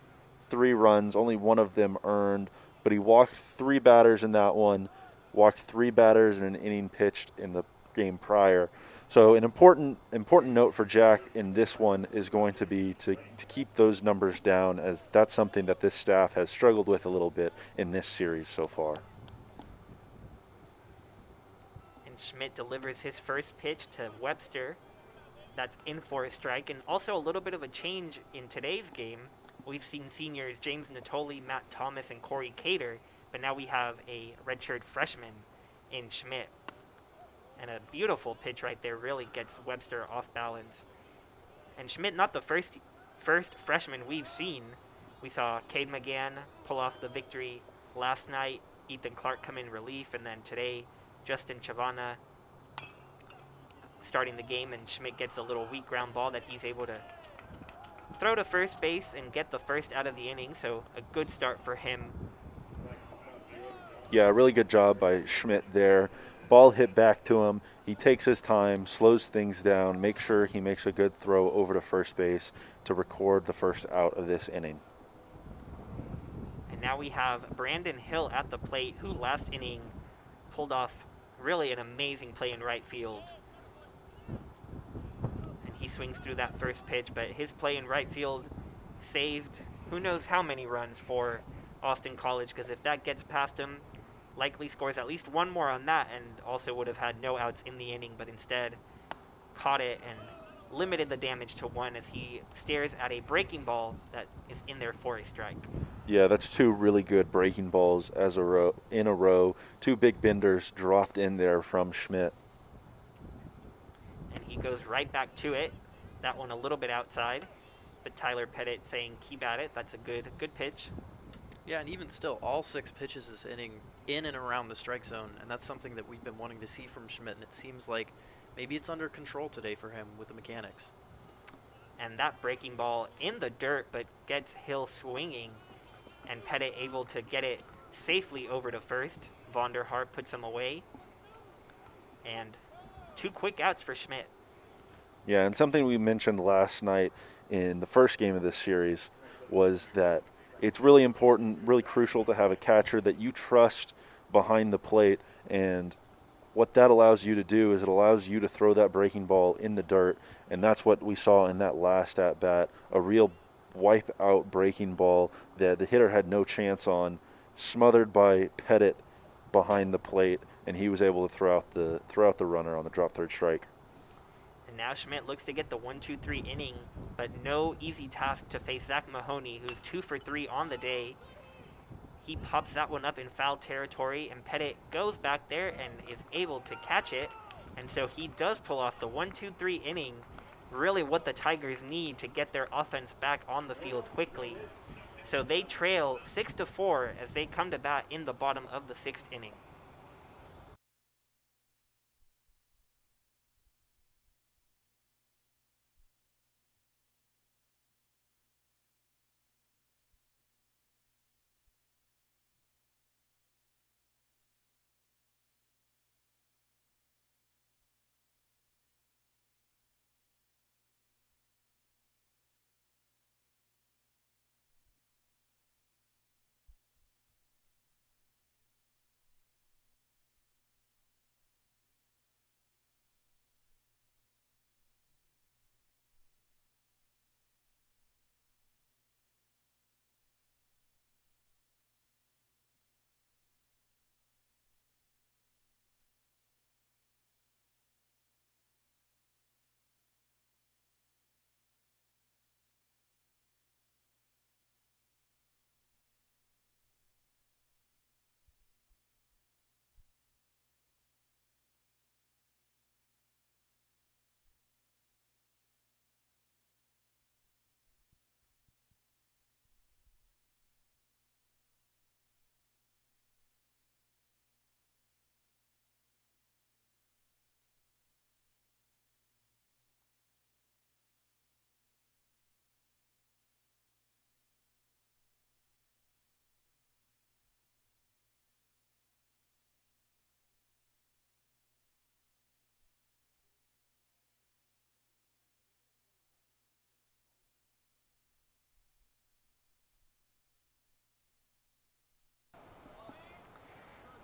3 runs, only one of them earned, but he walked 3 batters in that one, walked 3 batters in an inning pitched in the game prior. So an important note for Jack in this one is going to be to keep those numbers down, as that's something that this staff has struggled with a little bit in this series so far. And Schmidt delivers his first pitch to Webster. That's in for a strike, and also a little bit of a change in today's game. We've seen seniors James Natoli, Matt Thomas, and Corey Cater, but now we have a redshirt freshman in Schmidt. And a beautiful pitch right there really gets Webster off balance. And Schmidt, not the first freshman we've seen. We saw Cade McGann pull off the victory last night, Ethan Clark come in relief, and then today Justin Chavana starting the game, and Schmidt gets a little weak ground ball that he's able to throw to first base and get the first out of the inning, so a good start for him. Yeah, really good job by Schmidt there. Ball hit back to him. He takes his time, slows things down, makes sure he makes a good throw over to first base to record the first out of this inning. And now we have Brandon Hill at the plate, who last inning pulled off Really an amazing play in right field. And he swings through that first pitch, but his play in right field saved who knows how many runs for Austin College, because if that gets past him, likely scores at least one more on that and also would have had no outs in the inning, but instead caught it and limited the damage to one as he stares at a breaking ball that is in there for a strike. Yeah, that's two really good breaking balls in a row. Two big benders dropped in there from Schmidt. And he goes right back to it. That one a little bit outside, but Tyler Pettit saying keep at it. That's a good pitch. Yeah, and even still, all 6 pitches this inning in and around the strike zone, and that's something that we've been wanting to see from Schmidt, and it seems like maybe it's under control today for him with the mechanics. And that breaking ball in the dirt, but gets Hill swinging, and Pettit able to get it safely over to first. Vonderhaar puts him away, and 2 quick outs for Schmidt. Yeah, and something we mentioned last night in the first game of this series was that it's really important, really crucial to have a catcher that you trust behind the plate. And what that allows you to do is it allows you to throw that breaking ball in the dirt. And that's what we saw in that last at-bat, a real wipe-out breaking ball that the hitter had no chance on, smothered by Pettit behind the plate, and he was able to throw out the runner on the drop third strike. And now Schmidt looks to get the 1-2-3 inning, but no easy task to face Zach Mahoney, who's 2 for 3 on the day. He pops that one up in foul territory, and Pettit goes back there and is able to catch it. And so he does pull off the 1-2-3 inning, really what the Tigers need to get their offense back on the field quickly. So they trail 6-4 as they come to bat in the bottom of the 6th inning.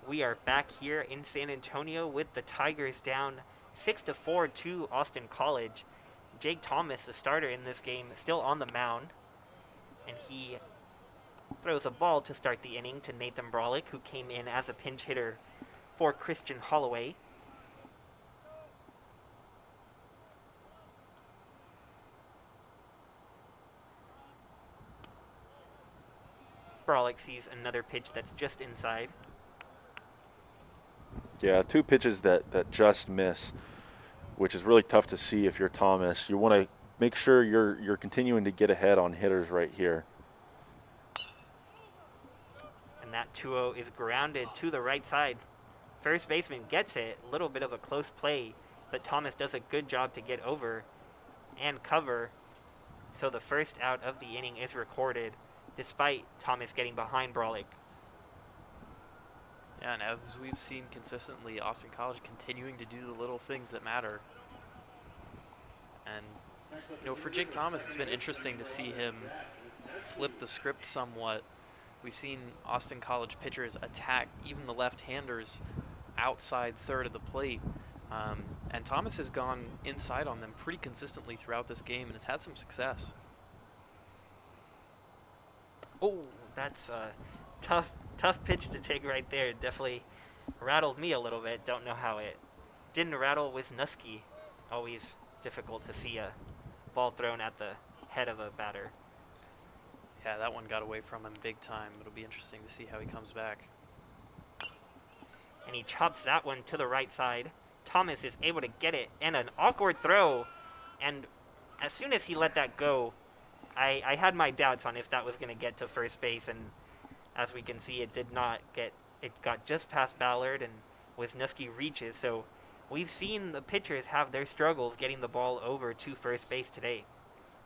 We are back here in San Antonio with the Tigers down 6-4 to Austin College. Jake Thomas, the starter in this game, still on the mound, and he throws a ball to start the inning to Nathan Brolick, who came in as a pinch hitter for Christian Holloway. Brolick sees another pitch that's just inside. Yeah, 2 pitches that just miss, which is really tough to see if you're Thomas. You want to make sure you're continuing to get ahead on hitters right here. And that 2-0 is grounded to the right side. First baseman gets it, a little bit of a close play, but Thomas does a good job to get over and cover. So the first out of the inning is recorded, despite Thomas getting behind Brolick. Yeah, and as we've seen consistently, Austin College continuing to do the little things that matter. And, for Jake Thomas, it's been interesting to see him flip the script somewhat. We've seen Austin College pitchers attack even the left-handers outside third of the plate. And Thomas has gone inside on them pretty consistently throughout this game and has had some success. Oh, that's a tough pitch to take right there. It definitely rattled me a little bit. Don't know how it didn't rattle Wisniewski. Always difficult to see a ball thrown at the head of a batter. Yeah, that one got away from him big time. It'll be interesting to see how he comes back. And he chops that one to the right side. Thomas is able to get it, and an awkward throw. And as soon as he let that go, I had my doubts on if that was going to get to first base, and as we can see, it did not get. It got just past Ballard, and Wisniewski reaches. So we've seen the pitchers have their struggles getting the ball over to first base today.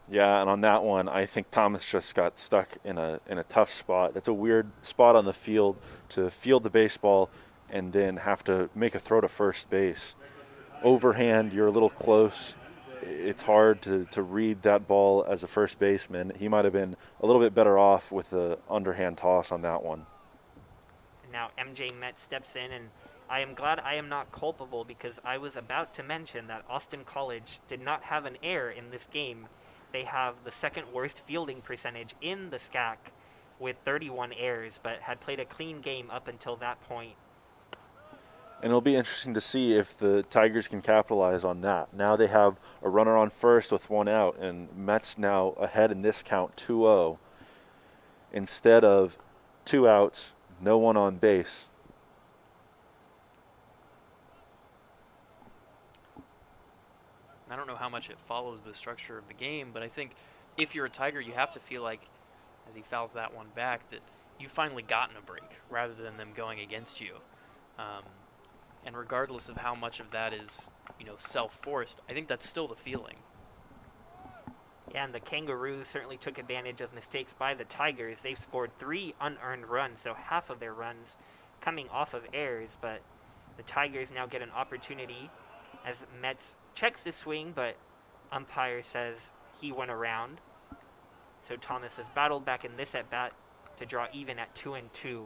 Yeah, and on that one, I think Thomas just got stuck in a tough spot. That's a weird spot on the field to field the baseball and then have to make a throw to first base. Overhand, you're a little close. It's hard to read that ball as a first baseman. He might have been a little bit better off with the underhand toss on that one. And now MJ Metz steps in, and I am glad I am not culpable because I was about to mention that Austin College did not have an error in this game. They have the second worst fielding percentage in the SCAC with 31 errors, but had played a clean game up until that point. And it'll be interesting to see if the Tigers can capitalize on that. Now they have a runner on first with one out, and Mets now ahead in this count 2-0. Instead of 2 outs, no one on base. I don't know how much it follows the structure of the game, but I think if you're a Tiger, you have to feel like, as he fouls that one back, that you've finally gotten a break rather than them going against you. And regardless of how much of that is, self-forced, I think that's still the feeling. Yeah, and the Kangaroos certainly took advantage of mistakes by the Tigers. They've scored 3 unearned runs, so half of their runs coming off of errors, but the Tigers now get an opportunity as Metz checks the swing, but umpire says he went around. So Thomas has battled back in this at-bat to draw even at 2-2.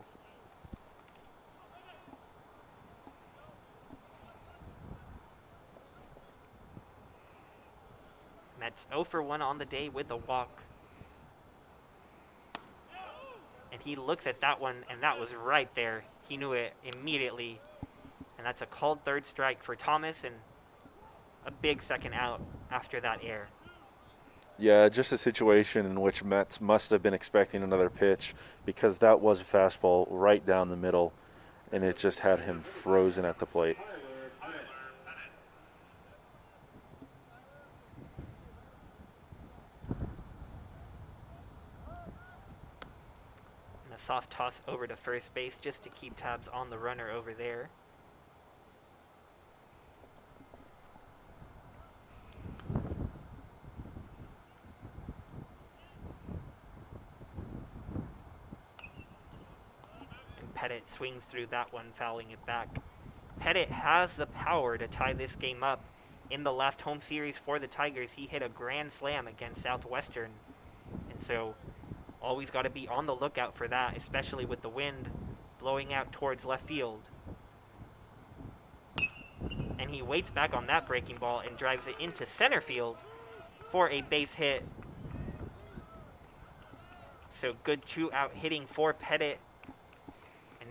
Metz 0 for 1 on the day with a walk. And he looks at that one, and that was right there. He knew it immediately. And that's a called third strike for Thomas, and a big second out after that error. Yeah, just a situation in which Mets must have been expecting another pitch because that was a fastball right down the middle, and it just had him frozen at the plate. And a soft toss over to first base just to keep tabs on the runner over there. Pettit swings through that one, fouling it back. Pettit has the power to tie this game up. In the last home series for the Tigers, he hit a grand slam against Southwestern. And so always got to be on the lookout for that, especially with the wind blowing out towards left field. And he waits back on that breaking ball and drives it into center field for a base hit. So good 2-out hitting for Pettit.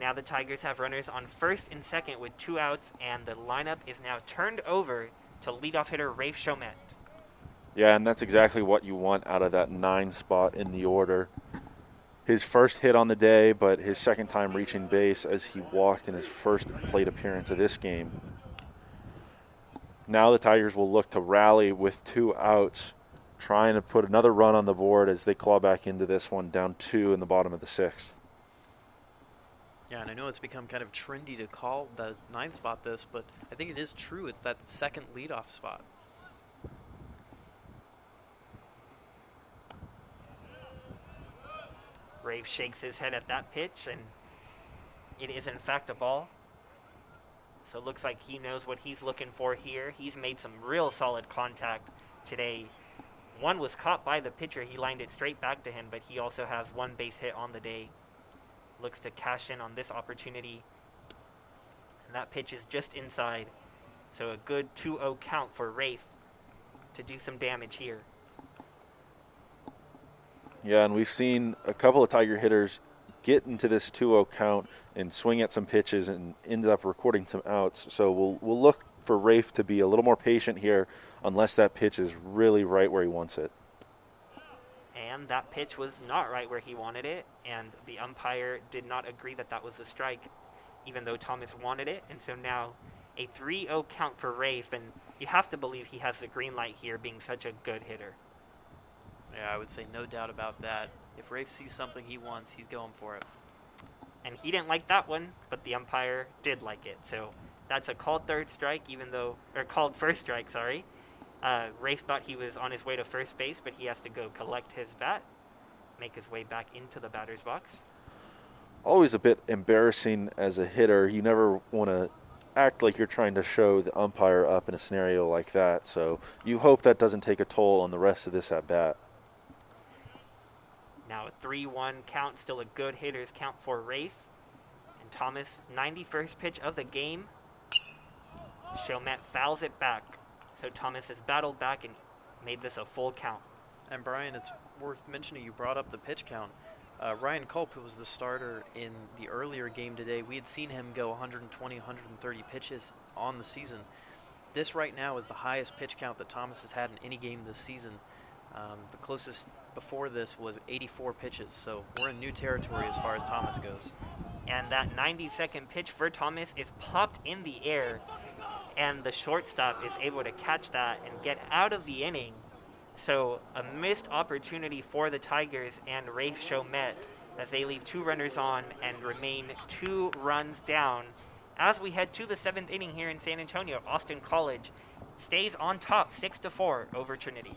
Now the Tigers have runners on first and second with 2 outs, and the lineup is now turned over to leadoff hitter Rafe Chomet. Yeah, and that's exactly what you want out of that 9 spot in the order. His first hit on the day, but his second time reaching base as he walked in his first plate appearance of this game. Now the Tigers will look to rally with 2 outs, trying to put another run on the board as they claw back into this one, down 2 in the bottom of the 6th. Yeah, and I know it's become kind of trendy to call the 9 spot this, but I think it is true. It's that second leadoff spot. Rafe shakes his head at that pitch, and it is in fact a ball. So it looks like he knows what he's looking for here. He's made some real solid contact today. One was caught by the pitcher. He lined it straight back to him, but he also has 1 base hit on the day. Looks to cash in on this opportunity. And that pitch is just inside. So a good 2-0 count for Rafe to do some damage here. Yeah, and we've seen a couple of Tiger hitters get into this 2-0 count and swing at some pitches and ended up recording some outs. So we'll look for Rafe to be a little more patient here unless that pitch is really right where he wants it. And that pitch was not right where he wanted it, and the umpire did not agree that that was a strike, even though Thomas wanted it. And so now a 3-0 count for Rafe, and you have to believe he has the green light here, being such a good hitter. Yeah, I would say no doubt about that. If Rafe sees something he wants, he's going for it. And he didn't like that one, but the umpire did like it. So that's a called third strike, called first strike, sorry. Rafe thought he was on his way to first base, but he has to go collect his bat, make his way back into the batter's box. Always a bit embarrassing as a hitter. You never want to act like you're trying to show the umpire up in a scenario like that. So you hope that doesn't take a toll on the rest of this at bat. Now a 3-1 count, still a good hitter's count for Rafe. And Thomas, 91st pitch of the game. Chomet fouls it back. So Thomas has battled back and made this a full count. And Brian, it's worth mentioning you brought up the pitch count. Ryan Culp, who was the starter in the earlier game today, we had seen him go 120, 130 pitches on the season. This right now is the highest pitch count that Thomas has had in any game this season. The closest before this was 84 pitches, so we're in new territory as far as Thomas goes. And that 90-second pitch for Thomas is popped in the air, and the shortstop is able to catch that and get out of the inning. So a missed opportunity for the Tigers and Rafe Chomet as they leave 2 runners on and remain 2 runs down. As we head to the 7th inning here in San Antonio, Austin College stays on top 6-4 over Trinity.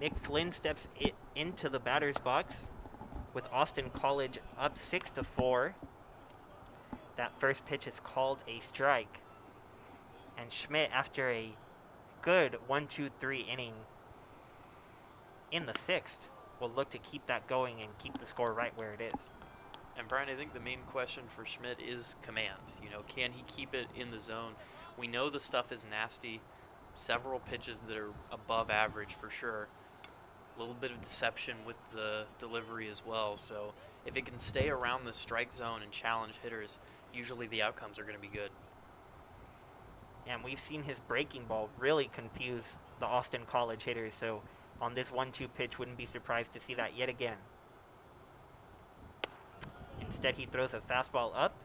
Nick Flynn steps into the batter's box with Austin College up 6-4. That first pitch is called a strike. And Schmidt, after a good 1-2-3 inning in the 6th, will look to keep that going and keep the score right where it is. And Brian, I think the main question for Schmidt is command. Can he keep it in the zone? We know the stuff is nasty. Several pitches that are above average for sure. A little bit of deception with the delivery as well. So if it can stay around the strike zone and challenge hitters, usually the outcomes are going to be good. And we've seen his breaking ball really confuse the Austin College hitters. So on this 1-2 pitch, wouldn't be surprised to see that yet again. Instead, he throws a fastball up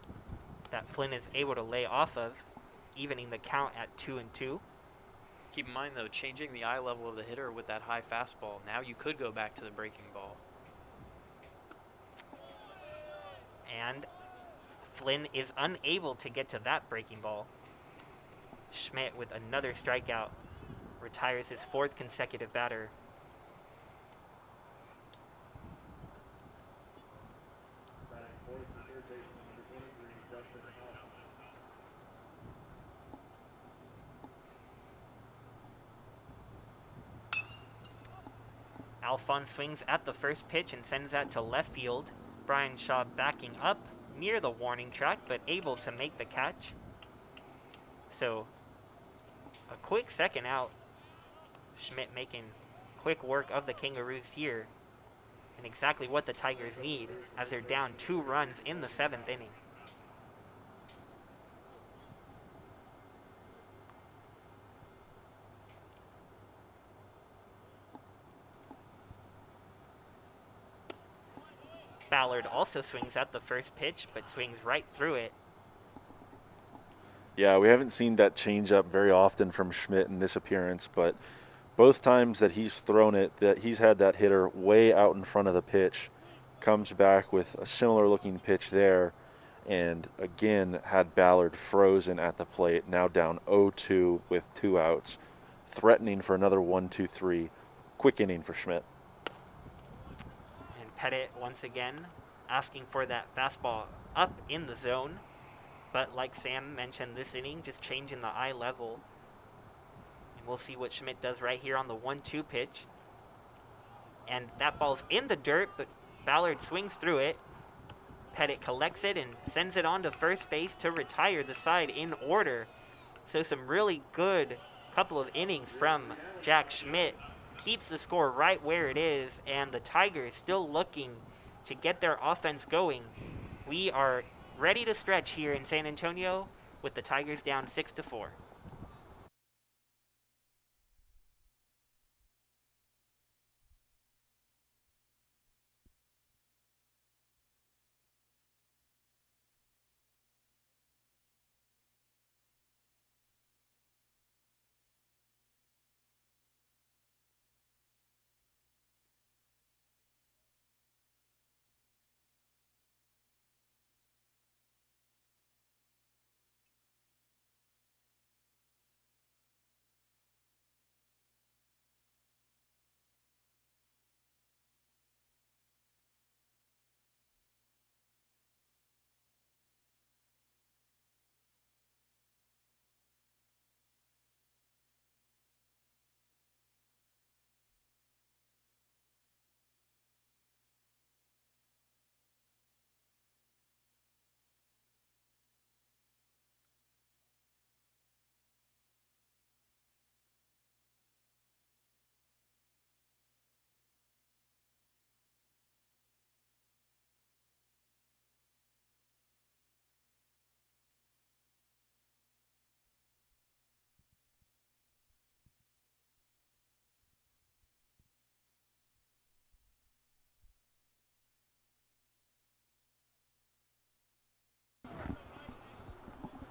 that Flynn is able to lay off of, evening the count at 2-2. Keep in mind, though, changing the eye level of the hitter with that high fastball, now you could go back to the breaking ball. And Flynn is unable to get to that breaking ball. Schmidt with another strikeout retires his 4th consecutive batter. Alphonse swings at the first pitch and sends that to left field. Brian Shaw backing up near the warning track, but able to make the catch. So, a quick second out. Schmidt making quick work of the Kangaroos here. And exactly what the Tigers need as they're down 2 runs in the 7th inning. Ballard also swings at the first pitch, but swings right through it. Yeah, we haven't seen that change up very often from Schmidt in this appearance, but both times that he's thrown it, that he's had that hitter way out in front of the pitch, comes back with a similar looking pitch there, and again had Ballard frozen at the plate, now down 0-2 with 2 outs, threatening for another 1-2-3. Quick inning for Schmidt. And Pettit once again asking for that fastball up in the zone. But like Sam mentioned this inning, just changing the eye level. And we'll see what Schmidt does right here on the 1-2 pitch. And that ball's in the dirt, but Ballard swings through it. Pettit collects it and sends it on to first base to retire the side in order. So some really good couple of innings from Jack Schmidt. Keeps the score right where it is, and the Tigers still looking to get their offense going. We are ready to stretch here in San Antonio with the Tigers down 6-4.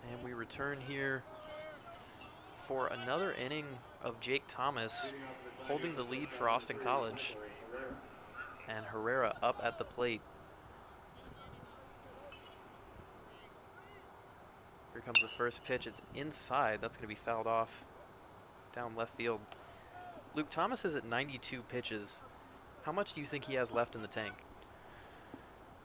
And we return here for another inning of Jake Thomas holding the lead for Austin College. And Herrera up at the plate. Here comes the first pitch. It's inside. That's going to be fouled off down left field. Luke, Thomas is at 92 pitches. How much do you think he has left in the tank?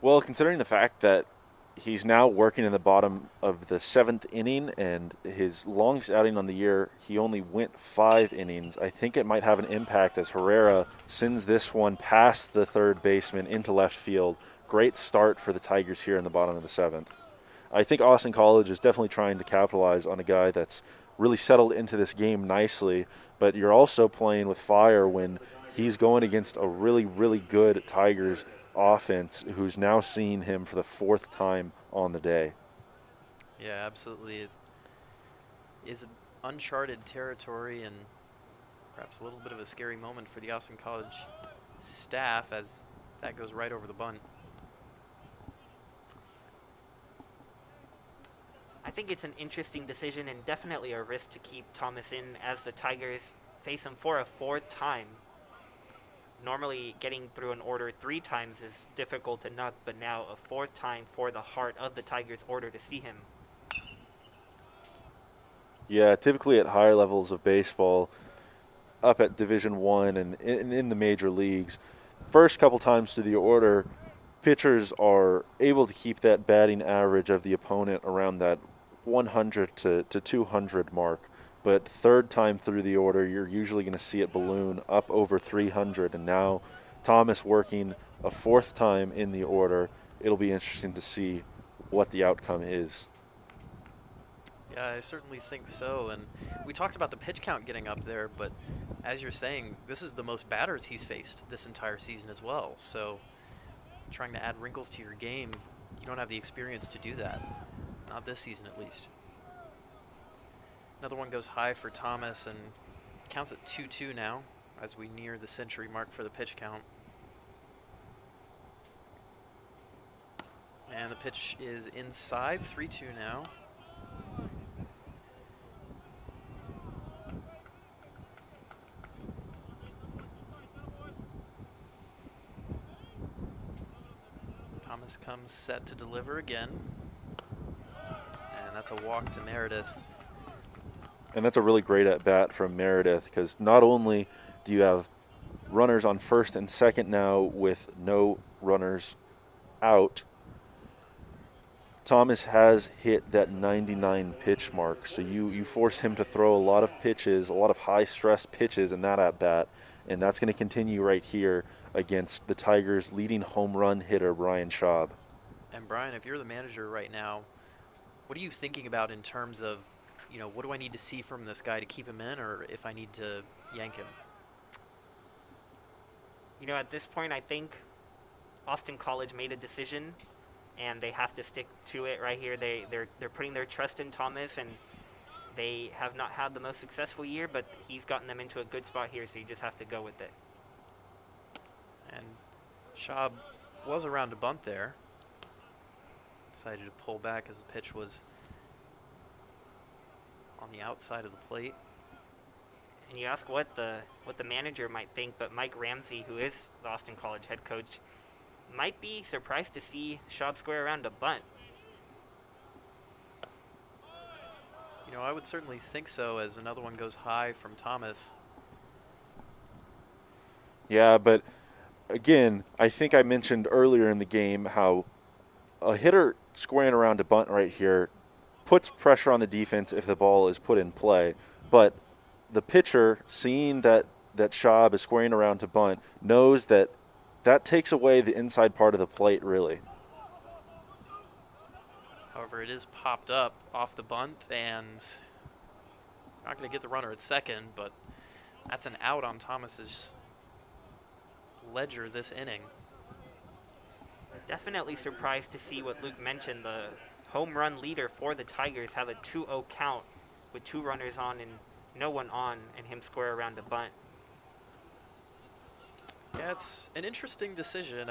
Well, considering the fact that he's now working in the bottom of the 7th inning, and his longest outing on the year, he only went 5 innings. I think it might have an impact as Herrera sends this one past the third baseman into left field. Great start for the Tigers here in the bottom of the 7th. I think Austin College is definitely trying to capitalize on a guy that's really settled into this game nicely, but you're also playing with fire when he's going against a really, really good Tigers offense who's now seeing him for the 4th time on the day. Yeah, absolutely. It is uncharted territory and perhaps a little bit of a scary moment for the Austin College staff as that goes right over the bunt. I think it's an interesting decision and definitely a risk to keep Thomas in as the Tigers face him for a 4th time. Normally, getting through an order 3 times is difficult enough, but now a 4th time for the heart of the Tigers order to see him. Yeah, typically at higher levels of baseball, up at Division One and in the major leagues, first couple times through the order, pitchers are able to keep that batting average of the opponent around that 100 to 200 mark. But third time through the order, you're usually going to see it balloon up over 300. And now Thomas working a 4th time in the order. It'll be interesting to see what the outcome is. Yeah, I certainly think so. And we talked about the pitch count getting up there, but as you're saying, this is the most batters he's faced this entire season as well. So trying to add wrinkles to your game, you don't have the experience to do that. Not this season, at least. Another one goes high for Thomas and counts at 2-2 now as we near the century mark for the pitch count. And the pitch is inside, 3-2 now. Thomas comes set to deliver again. And that's a walk to Meredith. And that's a really great at-bat from Meredith, because not only do you have runners on first and second now with no runners out, Thomas has hit that 99 pitch mark. So you force him to throw a lot of pitches, a lot of high-stress pitches in that at-bat, and that's going to continue right here against the Tigers' leading home run hitter, Brian Schaub. And Brian, if you're the manager right now, what are you thinking about in terms of, what do I need to see from this guy to keep him in, or if I need to yank him? At this point, I think Austin College made a decision, and they have to stick to it right here. They're putting their trust in Thomas, and they have not had the most successful year, but he's gotten them into a good spot here, so you just have to go with it. And Schaub was around to bunt there. Decided to pull back as the pitch was on the outside of the plate. And you ask what the manager might think, but Mike Ramsey, who is the Austin College head coach, might be surprised to see Schaub square around a bunt. I would certainly think so, as another one goes high from Thomas. Yeah, but again, I think I mentioned earlier in the game how a hitter squaring around a bunt right here puts pressure on the defense if the ball is put in play. But the pitcher, seeing that Schaub is squaring around to bunt, knows that takes away the inside part of the plate, really. However, it is popped up off the bunt, and not going to get the runner at second, but that's an out on Thomas's ledger this inning. Definitely surprised to see what Luke mentioned, the home run leader for the Tigers have a 2-0 count with 2 runners on and no one on, and him square around a bunt. Yeah, it's an interesting decision.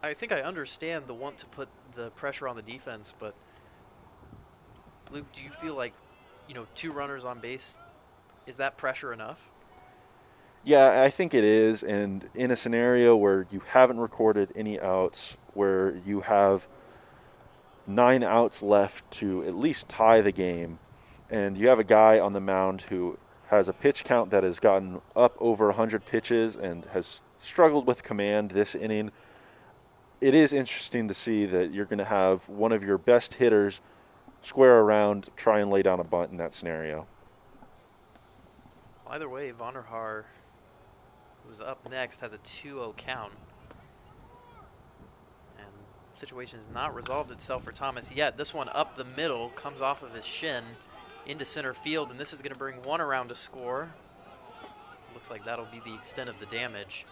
I think I understand the want to put the pressure on the defense, but Luke, do you feel like, 2 runners on base, is that pressure enough? Yeah, I think it is, and in a scenario where you haven't recorded any outs, where you have 9 outs left to at least tie the game, and you have a guy on the mound who has a pitch count that has gotten up over 100 pitches and has struggled with command this inning, it is interesting to see that you're going to have one of your best hitters square around, try and lay down a bunt in that scenario. Well, either way, Vonderhaar, who's up next, has a 2-0 count. And the situation has not resolved itself for Thomas yet. This one up the middle, comes off of his shin into center field, and this is going to bring one around to score. Looks like that'll be the extent of the damage.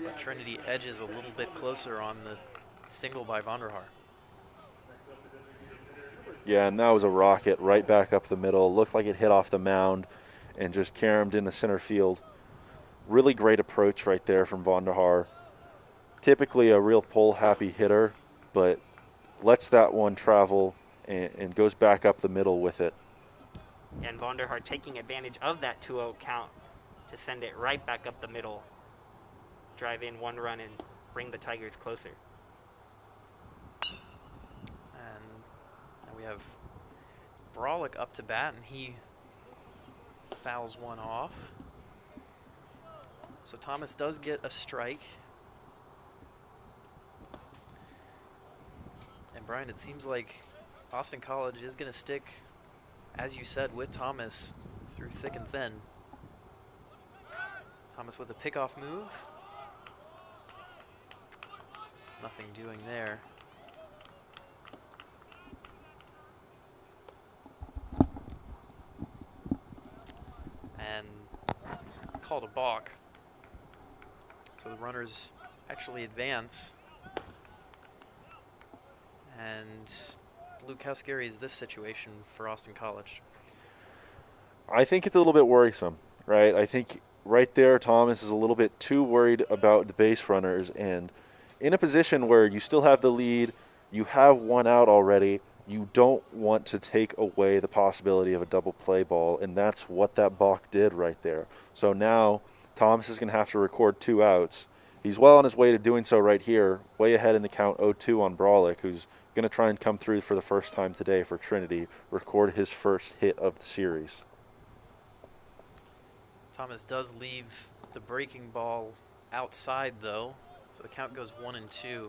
But Trinity edges a little bit closer on the single by Vonderhaar. Yeah, and that was a rocket right back up the middle. Looked like it hit off the mound and just caromed into center field. Really great approach right there from Vonderhaar. Typically a real pull-happy hitter, but lets that one travel and goes back up the middle with it. And Vonderhaar taking advantage of that 2-0 count to send it right back up the middle, drive in 1 run, and bring the Tigers closer. And now we have Brolick up to bat, and he fouls one off. So Thomas does get a strike. And Brian, it seems like Austin College is going to stick, as you said, with Thomas through thick and thin. Thomas with a pickoff move. Nothing doing there. And called a balk. So the runners actually advance. And Luke, how scary is this situation for Austin College? I think it's a little bit worrisome, right? I think right there Thomas is a little bit too worried about the base runners, and in a position where you still have the lead, you have 1 out already, you don't want to take away the possibility of a double play ball, and that's what that balk did right there. So now Thomas is going to have to record 2 outs. He's well on his way to doing so right here, way ahead in the count 0-2 on Brolick, who's going to try and come through for the first time today for Trinity, record his first hit of the series. Thomas does leave the breaking ball outside, though, so the count goes 1-2.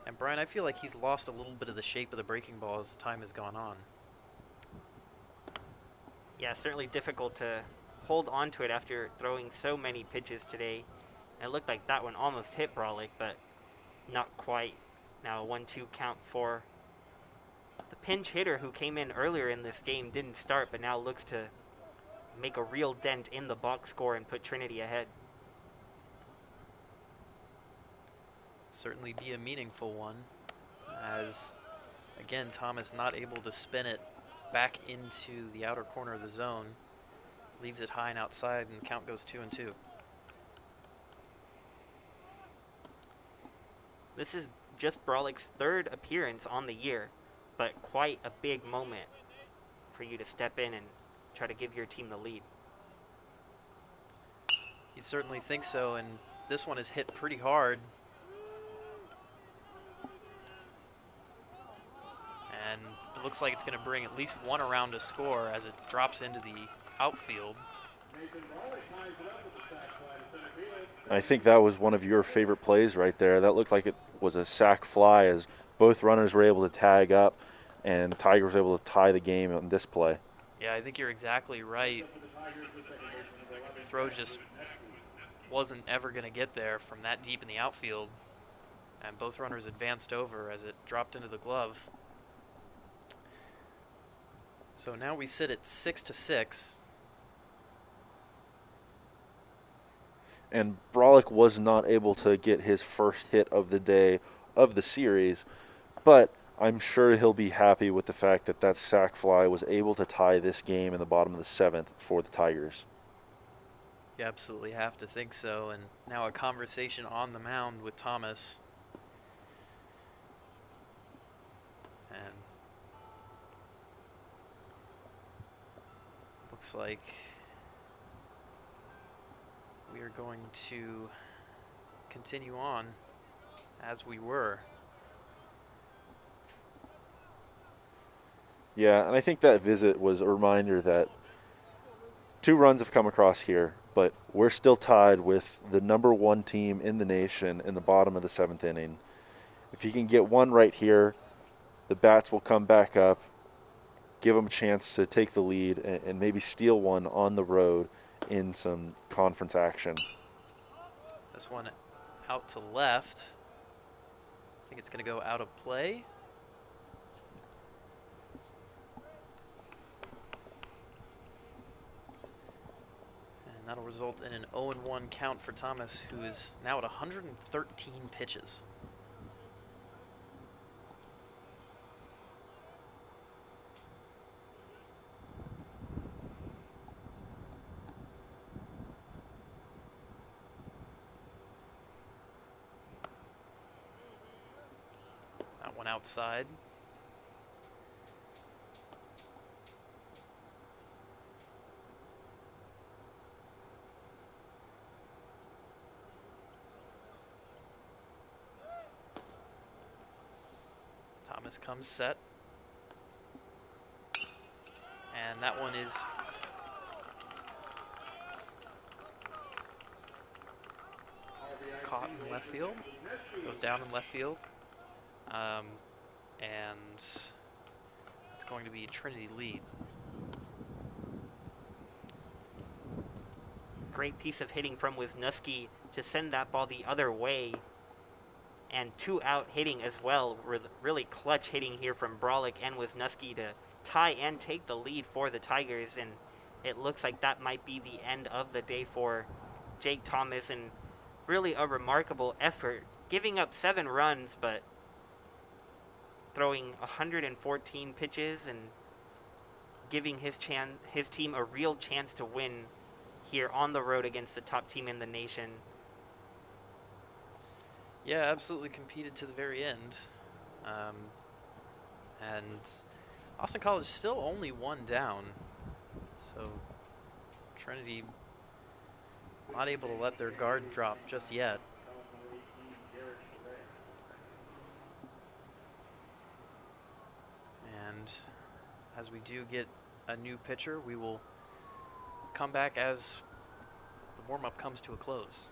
And Brian, I feel like he's lost a little bit of the shape of the breaking ball as time has gone on. Yeah, certainly difficult to hold on to it after throwing so many pitches today. And it looked like that one almost hit Brolick, but not quite. Now a 1-2 count for the pinch hitter who came in earlier in this game, didn't start, but now looks to make a real dent in the box score and put Trinity ahead. Certainly be a meaningful one, as again Thomas not able to spin it back into the outer corner of the zone, leaves it high and outside, and count goes 2-2. This is just Brolick's 3rd appearance on the year, but quite a big moment for you to step in and try to give your team the lead. You certainly think so, and this one is hit pretty hard. And it looks like it's going to bring at least 1 around to score as it drops into the outfield. I think that was one of your favorite plays right there. That looked like it was a sac fly as both runners were able to tag up and the Tiger was able to tie the game on this play. Yeah, I think you're exactly right. Throw just wasn't ever going to get there from that deep in the outfield, and both runners advanced over as it dropped into the glove. So now we sit at 6-6. And Brolick was not able to get his first hit of the day of the series, but I'm sure he'll be happy with the fact that that sac fly was able to tie this game in the bottom of the 7th for the Tigers. You absolutely have to think so. And now a conversation on the mound with Thomas. And looks like we are going to continue on as we were. Yeah, and I think that visit was a reminder that 2 runs have come across here, but we're still tied with the number 1 team in the nation in the bottom of the 7th inning. If you can get 1 right here, the bats will come back up, give them a chance to take the lead, and maybe steal 1 on the road in some conference action. This one out to left. I think it's going to go out of play. And that'll result in an 0-1 count for Thomas, who is now at 113 pitches. That one outside. Thomas comes set. And that one is caught in left field. Goes down in left field. And it's going to be a Trinity lead. Great piece of hitting from Wisniewski to send that ball the other way. And 2 out hitting as well. Really clutch hitting here from Brolick and Wisniewski to tie and take the lead for the Tigers. And it looks like that might be the end of the day for Jake Thomas. And really a remarkable effort. Giving up 7 runs, but throwing 114 pitches and giving his team a real chance to win here on the road against the top team in the nation. Yeah, absolutely competed to the very end. And Austin College still only 1 down. So Trinity not able to let their guard drop just yet. And as we do get a new pitcher, we will come back as the warm-up comes to a close.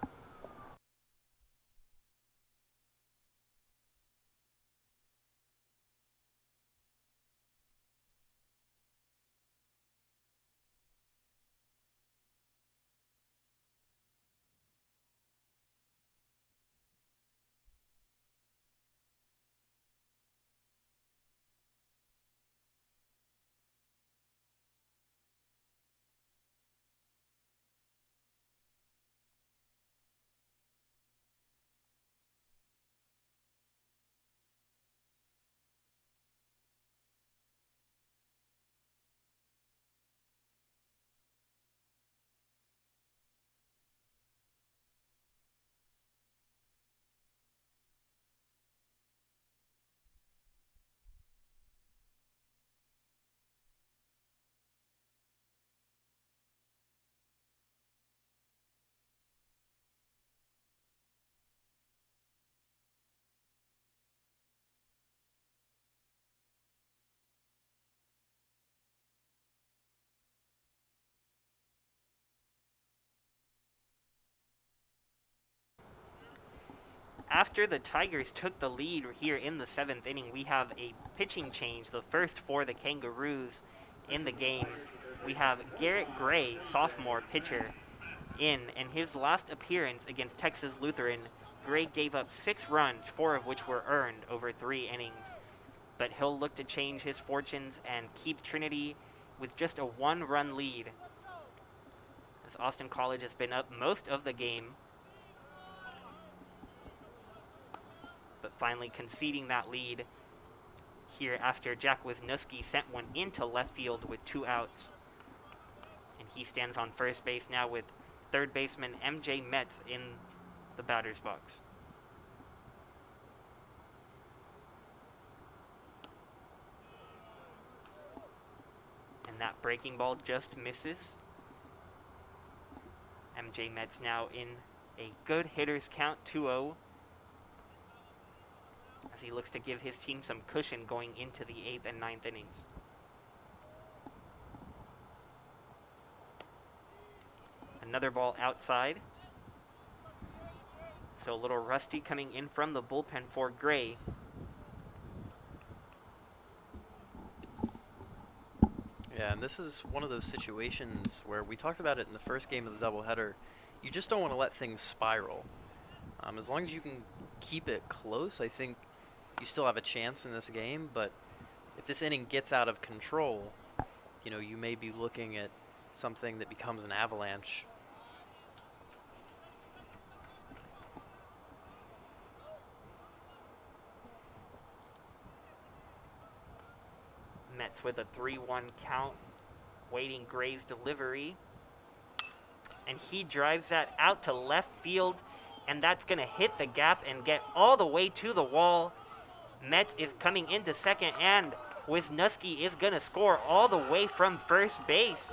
After the Tigers took the lead here in the 7th inning, we have a pitching change, the first for the Kangaroos in the game. We have Garrett Gray, sophomore pitcher, in his last appearance against Texas Lutheran. Gray gave up 6 runs, 4 of which were earned over 3 innings. But he'll look to change his fortunes and keep Trinity with just a 1-run lead, as Austin College has been up most of the game, but finally conceding that lead here after Jack Wisniewski sent one into left field with 2 outs. And he stands on first base now with third baseman MJ Metz in the batter's box. And that breaking ball just misses. MJ Metz now in a good hitter's count, 2-0. As he looks to give his team some cushion going into the 8th and 9th innings. Another ball outside. So a little rusty coming in from the bullpen for Gray. Yeah, and this is one of those situations where we talked about it in the first game of the doubleheader. You just don't want to let things spiral. As long as you can keep it close, I think you still have a chance in this game. But if this inning gets out of control, you know, you may be looking at something that becomes an avalanche. Metz with a 3-1 count, waiting Gray's delivery. And he drives that out to left field, and that's going to hit the gap and get all the way to the wall. Metz is coming into second, and Wisniewski is going to score all the way from first base.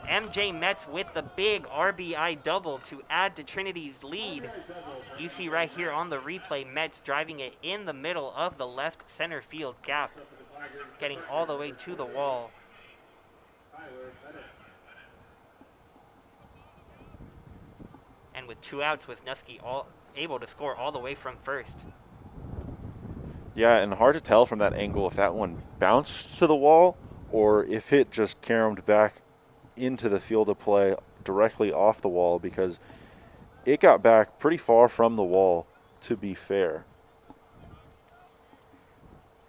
MJ Metz with the big RBI double to add to Trinity's lead. You see right here on the replay, Metz driving it in the middle of the left center field gap, getting all the way to the wall. And with 2 outs, Wisniewski able to score all the way from first. Yeah, and hard to tell from that angle if that one bounced to the wall or if it just caromed back into the field of play directly off the wall, because it got back pretty far from the wall, to be fair.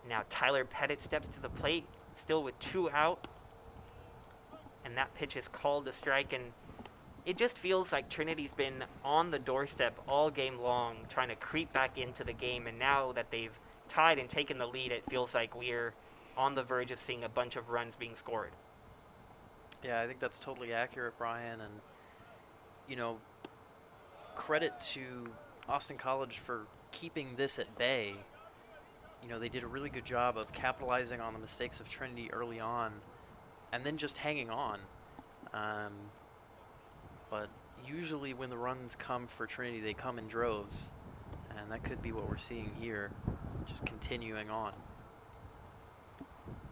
Now Tyler Pettit steps to the plate, still with 2 out. And that pitch is called a strike, and it just feels like Trinity's been on the doorstep all game long, trying to creep back into the game, and now that they've tied and taken the lead, it feels like we're on the verge of seeing a bunch of runs being scored. Yeah, I think that's totally accurate, Brian, and, you know, credit to Austin College for keeping this at bay. You know, they did a really good job of capitalizing on the mistakes of Trinity early on and then just hanging on. But usually when the runs come for Trinity, they come in droves, and that could be what we're seeing here, just continuing on.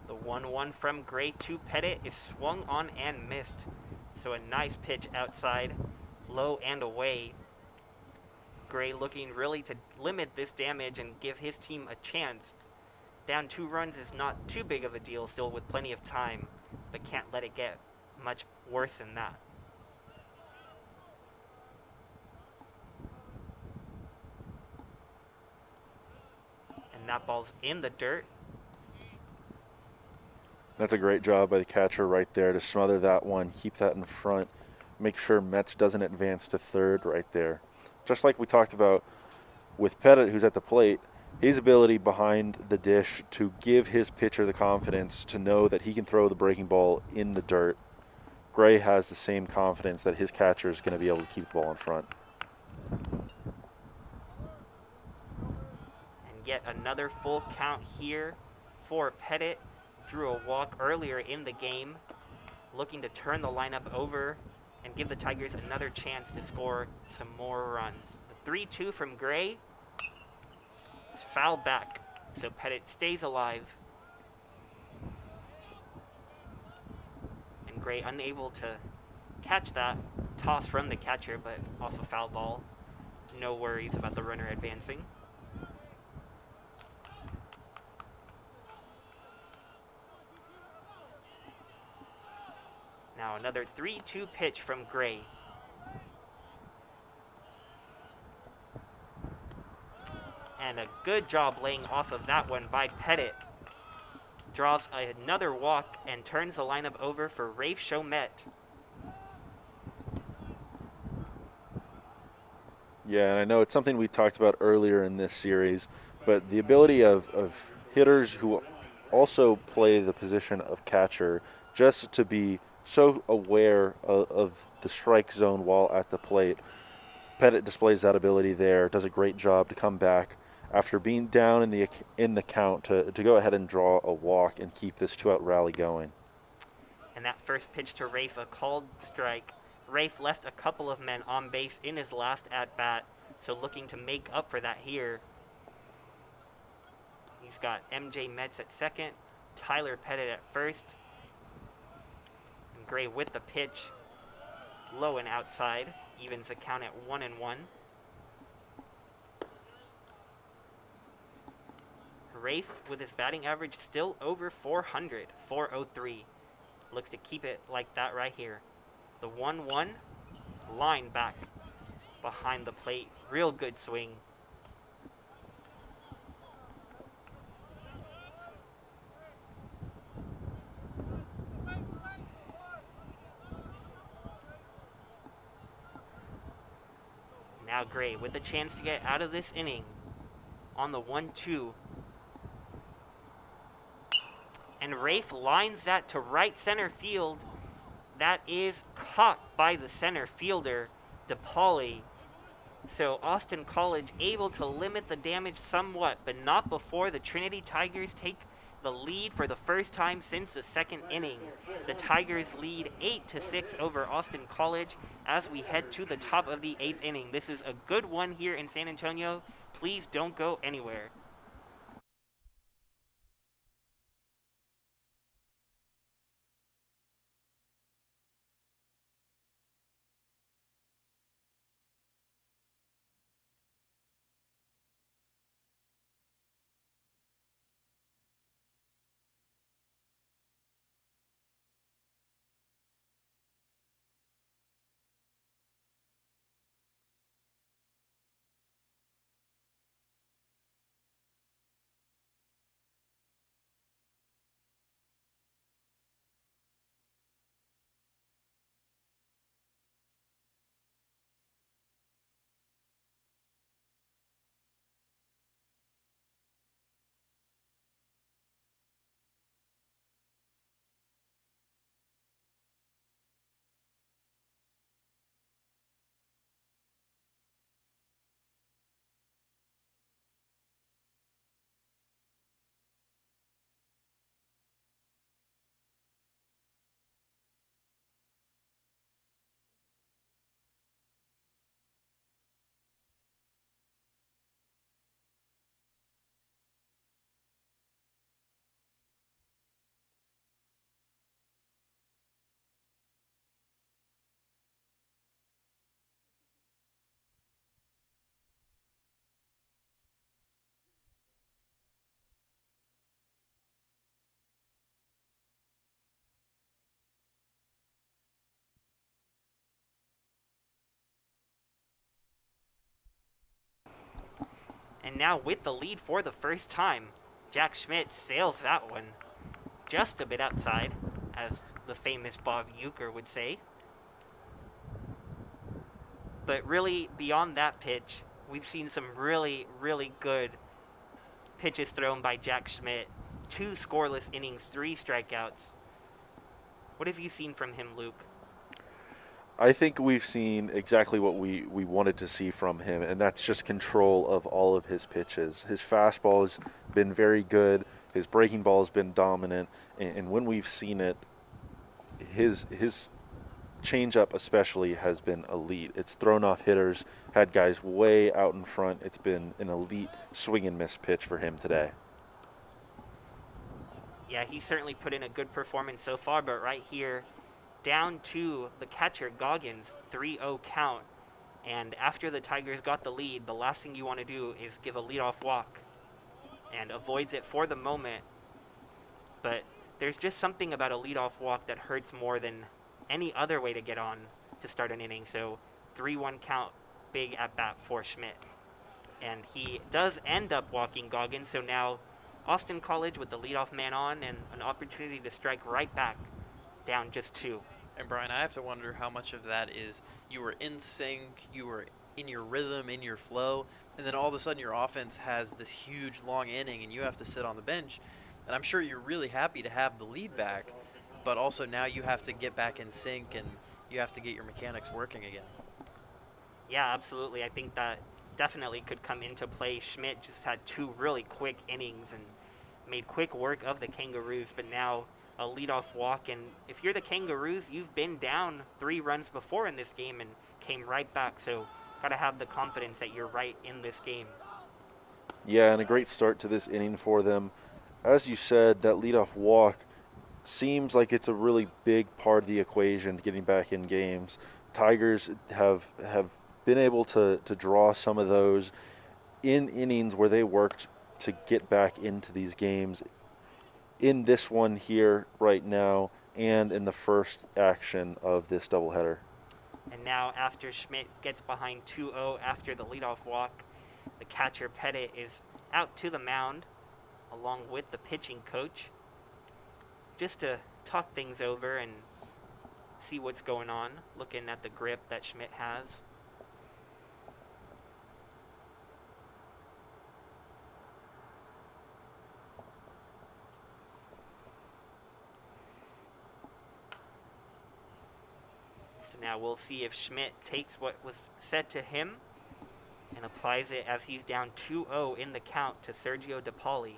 The 1-1 from Gray to Pettit is swung on and missed. So a nice pitch outside, low and away. Gray looking really to limit this damage and give his team a chance. Down 2 runs is not too big of a deal, still with plenty of time, but can't let it get much worse than that. And that ball's in the dirt. That's a great job by the catcher right there to smother that one, keep that in front, make sure Metz doesn't advance to third right there. Just like we talked about with Pettit, who's at the plate, his ability behind the dish to give his pitcher the confidence to know that he can throw the breaking ball in the dirt. Gray has the same confidence that his catcher is going to be able to keep the ball in front. And yet another full count here for Pettit. Drew a walk earlier in the game, looking to turn the lineup over and give the Tigers another chance to score some more runs. The 3-2 from Gray is fouled back, so Pettit stays alive. And Gray unable to catch that toss from the catcher, but off a foul ball. No worries about the runner advancing. Now another 3-2 pitch from Gray. And a good job laying off of that one by Pettit. Draws another walk and turns the lineup over for Rafe Chomet. Yeah, and I know it's something we talked about earlier in this series, but the ability of hitters who also play the position of catcher just to be so aware of the strike zone while at the plate. Pettit displays that ability there, does a great job to come back after being down in the count to go ahead and draw a walk and keep this 2-out rally going. And that first pitch to Rafe, a called strike. Rafe left a couple of men on base in his last at-bat, so looking to make up for that here. He's got MJ Metz at second, Tyler Pettit at first, and Gray with the pitch, low and outside, evens the count at 1-1. Rafe with his batting average still over 400, 403. Looks to keep it like that right here. The 1-1, line back behind the plate. Real good swing. Now Gray with the chance to get out of this inning on the 1-2. And Rafe lines that to right center field. That is caught by the center fielder, DePauli. So Austin College able to limit the damage somewhat, but not before the Trinity Tigers take the lead for the first time since the second inning. The Tigers lead 8-6 over Austin College as we head to the top of the 8th inning. This is a good one here in San Antonio. Please don't go anywhere. And now with the lead for the first time, Jack Schmidt sails that one just a bit outside, as the famous Bob Uecker would say. But really, beyond that pitch, we've seen some really, really good pitches thrown by Jack Schmidt. 2 scoreless innings, 3 strikeouts. What have you seen from him, Luke? I think we've seen exactly what we wanted to see from him, and that's just control of all of his pitches. His fastball has been very good. His breaking ball has been dominant, and when we've seen it, his changeup especially has been elite. It's thrown off hitters, had guys way out in front. It's been an elite swing and miss pitch for him today. Yeah, he certainly put in a good performance so far, but right here, down to the catcher, Goggins, 3-0 count. And after the Tigers got the lead, the last thing you want to do is give a leadoff walk, and avoids it for the moment. But there's just something about a leadoff walk that hurts more than any other way to get on to start an inning. So 3-1 count, big at bat for Schmidt. And he does end up walking Goggins, so now Austin College with the leadoff man on and an opportunity to strike right back, down just 2. And Brian, I have to wonder how much of that is you were in sync, you were in your rhythm, in your flow, and then all of a sudden your offense has this huge long inning and you have to sit on the bench. And I'm sure you're really happy to have the lead back, but also now you have to get back in sync and you have to get your mechanics working again. Yeah, absolutely. I think that definitely could come into play. Schmidt just had 2 really quick innings and made quick work of the Kangaroos, but now a leadoff walk. And if you're the Kangaroos, you've been down 3 runs before in this game and came right back, so got to have the confidence that you're right in this game. Yeah, and a great start to this inning for them. As you said, that leadoff walk seems like it's a really big part of the equation to getting back in games. Tigers have been able to draw some of those in innings where they worked to get back into these games. In this one here right now, and in the first action of this doubleheader. And now after Schmidt gets behind 2-0 after the leadoff walk, the catcher Pettit is out to the mound along with the pitching coach just to talk things over and see what's going on, looking at the grip that Schmidt has. So now we'll see if Schmidt takes what was said to him and applies it as he's down 2-0 in the count to Sergio DePauli.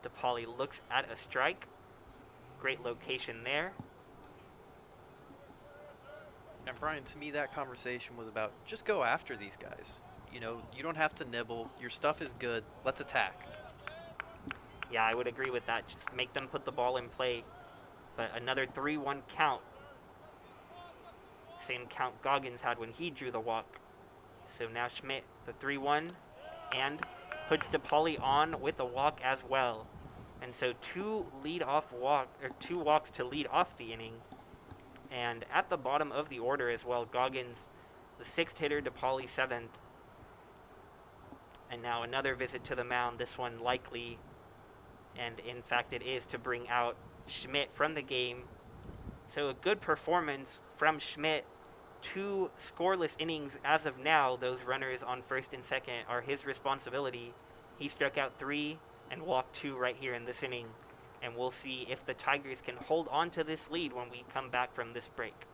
DePauli looks at a strike. Great location there. And Brian, to me, that conversation was about just go after these guys. You know, you don't have to nibble. Your stuff is good. Let's attack. Yeah, I would agree with that. Just make them put the ball in play. But another 3-1 count. Same count Goggins had when he drew the walk. So now Schmidt, the 3-1, and puts DePauli on with the walk as well. And so two walks to lead off the inning. And at the bottom of the order as well, Goggins, the 6th hitter, DePauli 7th. And now another visit to the mound, this one likely, and in fact it is, to bring out Schmidt from the game. So a good performance from Schmidt. 2 scoreless innings as of now. Those runners on first and second are his responsibility. He struck out 3 and walked 2 right here in this inning. And we'll see if the Tigers can hold on to this lead when we come back from this break.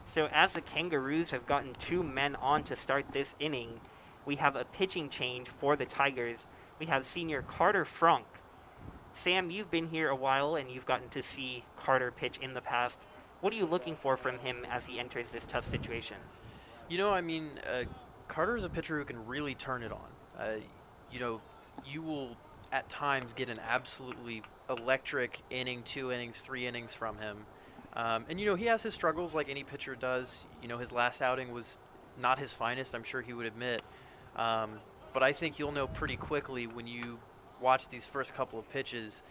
So as the Kangaroos have gotten 2 men on to start this inning, we have a pitching change for the Tigers. We have senior Carter Frank. Sam, you've been here a while and you've gotten to see Carter pitch in the past. What are you looking for from him as he enters this tough situation? You know, I mean, Carter is a pitcher who can really turn it on. You know, you will at times get an absolutely electric inning, 2 innings, 3 innings from him. And, you know, he has his struggles like any pitcher does. You know, his last outing was not his finest, I'm sure he would admit. But I think you'll know pretty quickly when you watch these first couple of pitches,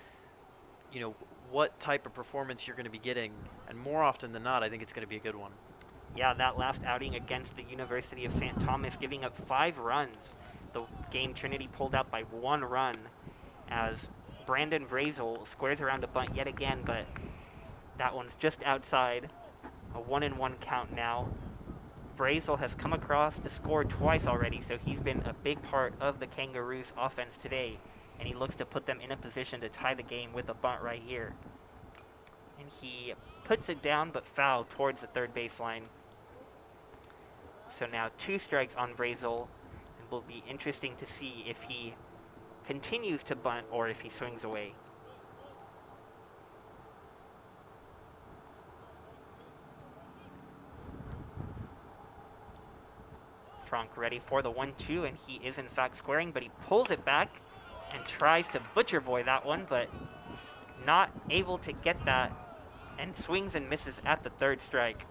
you know, what type of performance you're going to be getting. And more often than not, I think it's going to be a good one. Yeah, that last outing against the University of St. Thomas, giving up 5 runs. The game Trinity pulled out by 1 run as Brandon Vrazel squares around a bunt yet again, but that one's just outside. A 1-1 count now. Vrazel has come across to score twice already, so he's been a big part of the Kangaroos' offense today, and he looks to put them in a position to tie the game with a bunt right here. And he puts it down, but foul towards the third baseline. So now 2 strikes on Vrazel, and will be interesting to see if he continues to bunt or if he swings away. Frank ready for the 1-2, and he is in fact squaring, but he pulls it back and tries to butcher boy that one, but not able to get that, and swings and misses at the 3rd strike.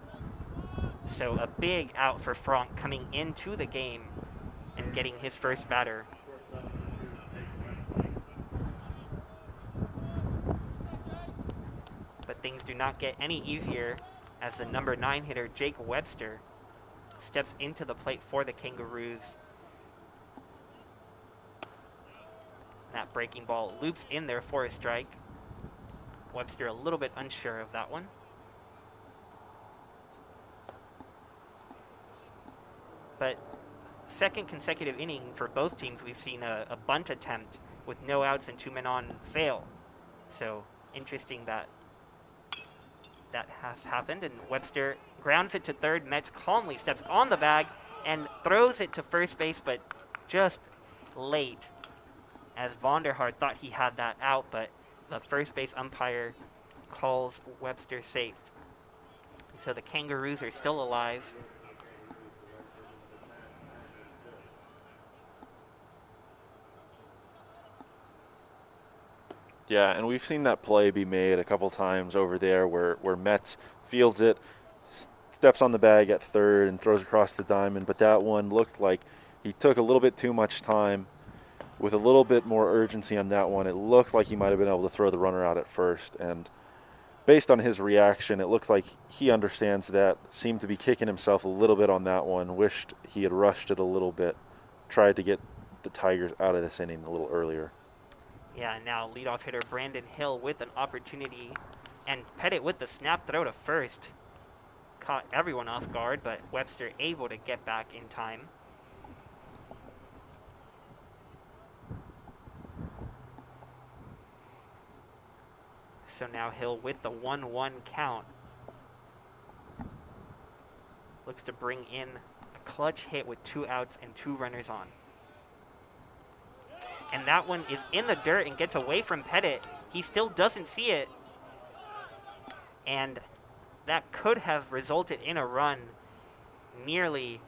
So a big out for Frank coming into the game and getting his first batter. But things do not get any easier as the number 9 hitter, Jake Webster, steps into the plate for the Kangaroos. That breaking ball loops in there for a strike. Webster a little bit unsure of that one. But second consecutive inning for both teams, we've seen a bunt attempt with no outs and 2 men on fail. So interesting that that has happened. And Webster grounds it to third. Metz calmly steps on the bag and throws it to first base, but just late, as Vonderhaar thought he had that out, but the first base umpire calls Webster safe. So the Kangaroos are still alive. Yeah, and we've seen that play be made a couple times over there where Metz fields it, steps on the bag at third, and throws across the diamond. But that one looked like he took a little bit too much time. With a little bit more urgency on that one, it looked like he might have been able to throw the runner out at first. And based on his reaction, it looks like he understands that, seemed to be kicking himself a little bit on that one, wished he had rushed it a little bit, tried to get the Tigers out of this inning a little earlier. Yeah, now leadoff hitter Brandon Hill with an opportunity, and Pettit with the snap throw to first. Caught everyone off guard, but Webster able to get back in time. So now Hill with the 1-1 count. Looks to bring in a clutch hit with 2 outs and 2 runners on. And that one is in the dirt and gets away from Pettit. He still doesn't see it. And that could have resulted in a run. Nearly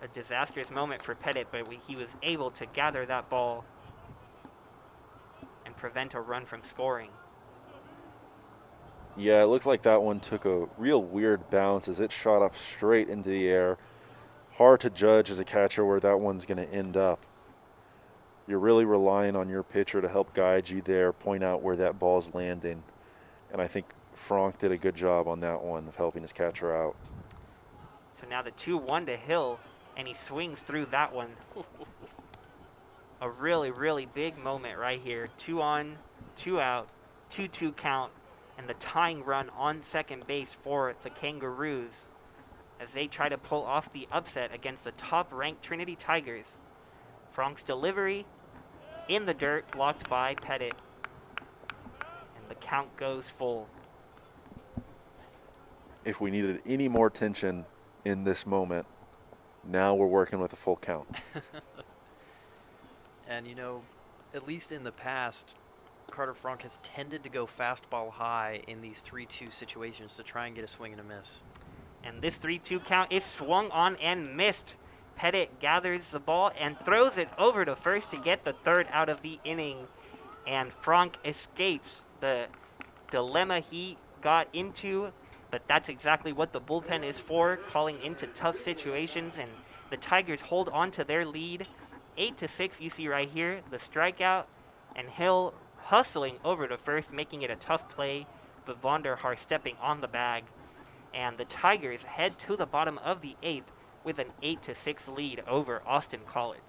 a disastrous moment for Pettit, but he was able to gather that ball and prevent a run from scoring. Yeah, it looked like that one took a real weird bounce as it shot up straight into the air. Hard to judge as a catcher where that one's going to end up. You're really relying on your pitcher to help guide you there, point out where that ball's landing. And I think Franck did a good job on that one of helping his catcher out. So now the 2-1 to Hill, and he swings through that one. A really, really big moment right here. 2 on, 2 out, 2-2 count, and the tying run on second base for the Kangaroos as they try to pull off the upset against the top-ranked Trinity Tigers. Franck's delivery in the dirt, blocked by Pettit, and the count goes full. If we needed any more tension in this moment, now we're working with a full count. And, you know, at least in the past, Carter Franck has tended to go fastball high in these 3-2 situations to try and get a swing and a miss. And this 3-2 count is swung on and missed. Pettit gathers the ball and throws it over to first to get the third out of the inning. And Franck escapes the dilemma he got into. But that's exactly what the bullpen is for, calling into tough situations. And the Tigers hold on to their lead. 8-6, you see right here, the strikeout. And Hill hustling over to first, making it a tough play. But Vonderhaar stepping on the bag. And the Tigers head to the bottom of the 8th with an 8-6 lead over Austin College.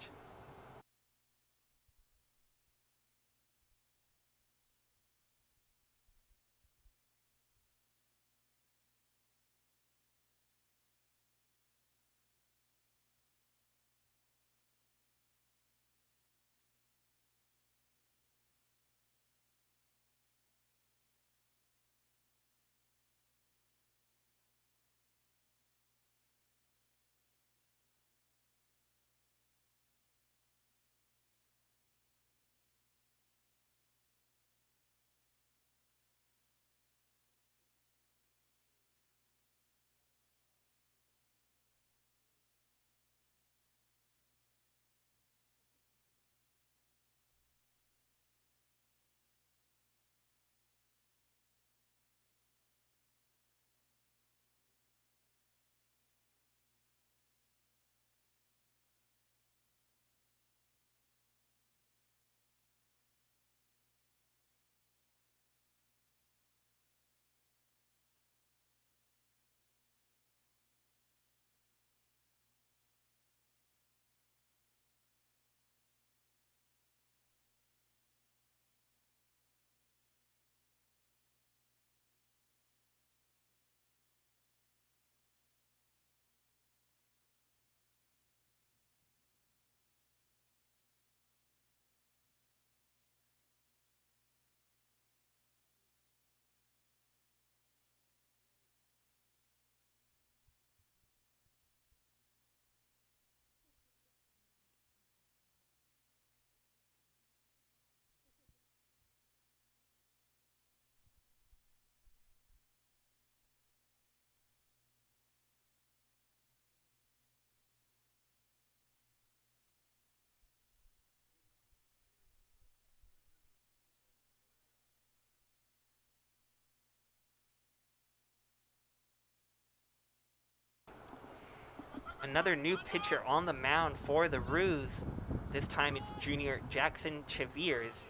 Another new pitcher on the mound for the Roos. This time it's junior Jackson Cheviers.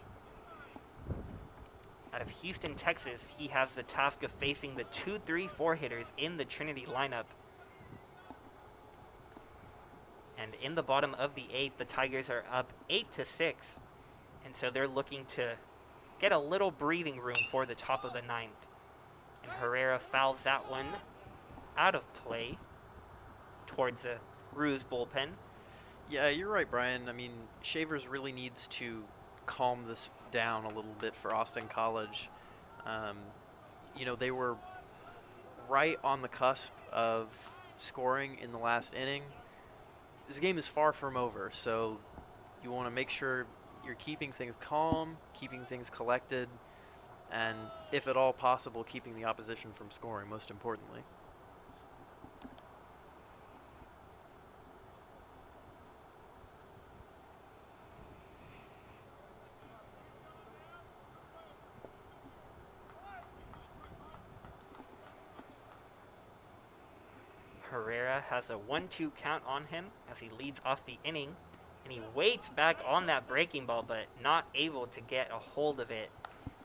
Out of Houston, Texas, he has the task of facing the 2-3-4 hitters in the Trinity lineup. And in the bottom of the 8th, the Tigers are up 8-6. And so they're looking to get a little breathing room for the top of the 9th. And Herrera fouls that one out of play towards the Roos bullpen. Yeah, you're right, Brian. I mean, Shavers really needs to calm this down a little bit for Austin College. They were right on the cusp of scoring in the last inning. This game is far from over, so you want to make sure you're keeping things calm, keeping things collected, and if at all possible, keeping the opposition from scoring, most importantly. Herrera has a 1-2 count on him as he leads off the inning, and he waits back on that breaking ball, but not able to get a hold of it.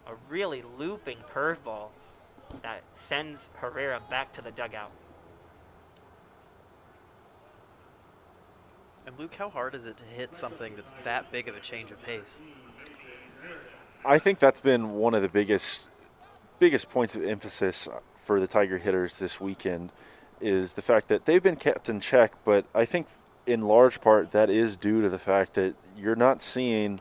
A really looping curveball that sends Herrera back to the dugout. And Luke, how hard is it to hit something that's that big of a change of pace? I think that's been one of the biggest points of emphasis for the Tiger hitters this weekend, is the fact that they've been kept in check, but I think in large part that is due to the fact that you're not seeing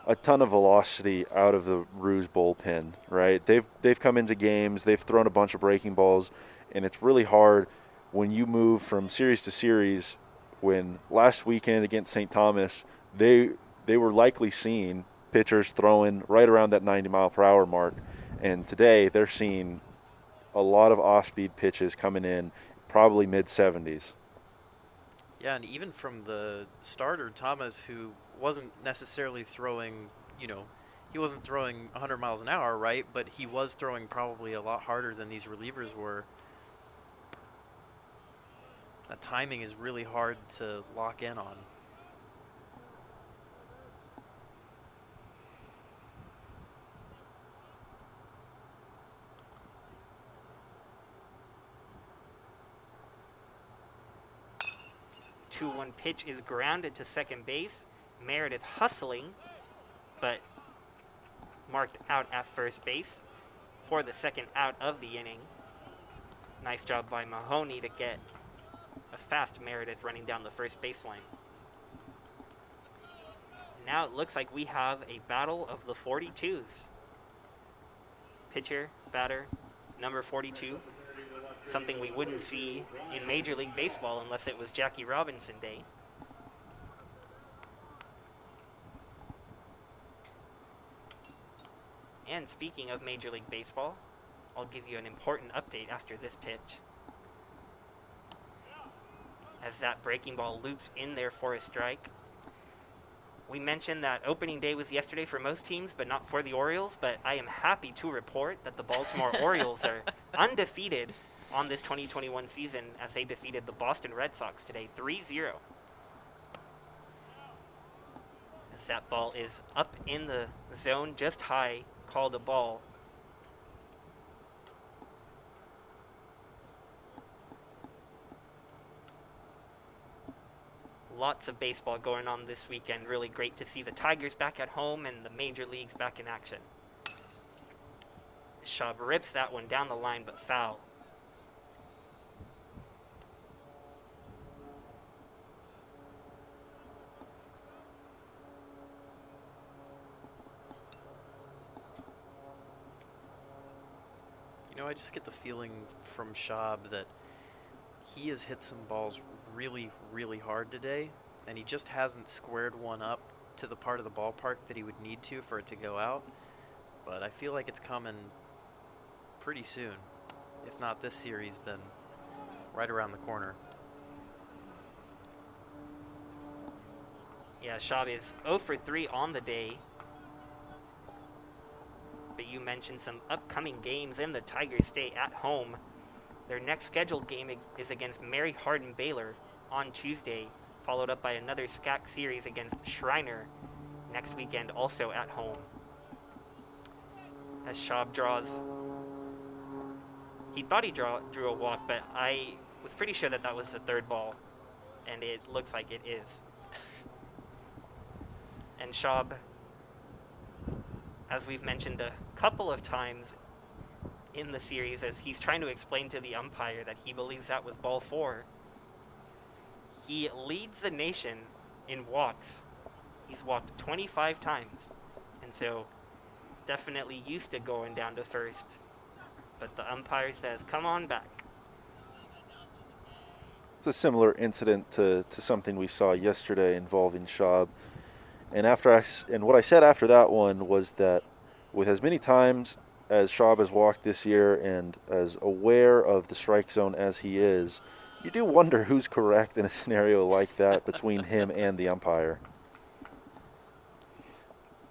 a ton of velocity out of the Roos bullpen, right? They've come into games, they've thrown a bunch of breaking balls, and it's really hard when you move from series to series. When last weekend against St. Thomas, they were likely seeing pitchers throwing right around that 90-mile-per-hour mark, and today they're seeing a lot of off-speed pitches coming in, probably mid-70s. Yeah, and even from the starter, Thomas, who wasn't necessarily throwing, he wasn't throwing 100 miles an hour, right? But he was throwing probably a lot harder than these relievers were. That timing is really hard to lock in on. The 2-1 pitch is grounded to second base. Meredith hustling, but marked out at first base for the second out of the inning. Nice job by Mahoney to get a fast Meredith running down the first baseline. Now it looks like we have a battle of the 42s. Pitcher, batter, number 42. Something we wouldn't see in Major League Baseball unless it was Jackie Robinson Day. And speaking of Major League Baseball, I'll give you an important update after this pitch. As that breaking ball loops in there for a strike. We mentioned that opening day was yesterday for most teams, but not for the Orioles. But I am happy to report that the Baltimore Orioles are undefeated on this 2021 season as they defeated the Boston Red Sox today 3-0. As that ball is up in the zone, just high, called a ball. Lots of baseball going on this weekend. Really great to see the Tigers back at home and the major leagues back in action. Schaub rips that one down the line, but foul. I just get the feeling from Schaub that he has hit some balls really, really hard today, and he just hasn't squared one up to the part of the ballpark that he would need to for it to go out. But I feel like it's coming pretty soon. If not this series, then right around the corner. Yeah, Schaub is 0 for 3 on the day. But you mentioned some upcoming games, and the Tigers stay at home. Their next scheduled game is against Mary Hardin Baylor on Tuesday, followed up by another SCAC series against Schreiner next weekend, also at home. As Schaub draws, he thought he drew a walk, but I was pretty sure that was the third ball, and it looks like it is. And Schaub, as we've mentioned a couple of times in the series, as he's trying to explain to the umpire that he believes that was ball 4, he leads the nation in walks. He's walked 25 times, and so definitely used to going down to first. But the umpire says, come on back. It's a similar incident to something we saw yesterday involving Schaub. And what I said after that one was that with as many times as Schaub has walked this year and as aware of the strike zone as he is, you do wonder who's correct in a scenario like that between him and the umpire.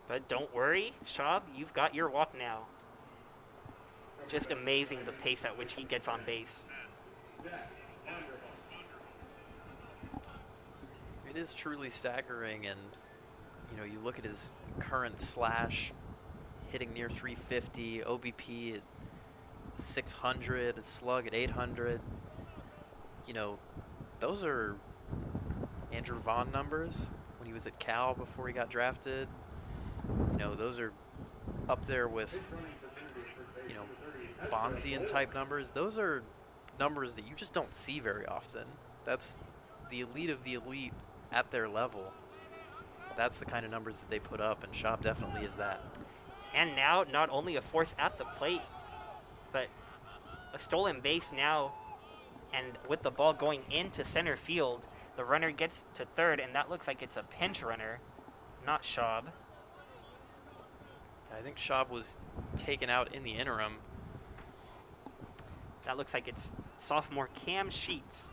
But don't worry, Schaub, you've got your walk now. Just amazing the pace at which he gets on base. It is truly staggering, and you look at his current slash, hitting near 350, OBP at 600, slug at 800. Those are Andrew Vaughn numbers when he was at Cal before he got drafted. Those are up there with, Bonzian type numbers. Those are numbers that you just don't see very often. That's the elite of the elite at their level. That's the kind of numbers that they put up, and Schaub definitely is that. And now, not only a force at the plate, but a stolen base now, and with the ball going into center field, the runner gets to third, and that looks like it's a pinch runner, not Schaub. I think Schaub was taken out in the interim. That looks like it's sophomore Cam Sheets.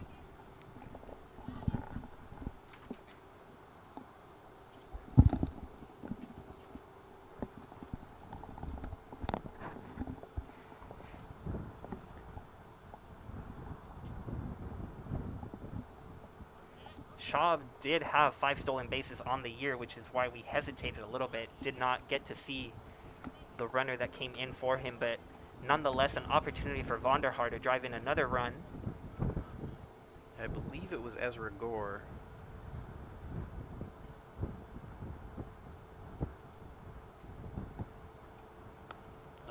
Schaub did have 5 stolen bases on the year, which is why we hesitated a little bit. Did not get to see the runner that came in for him, but nonetheless an opportunity for Vonderhaar to drive in another run. I believe it was Ezra Gore.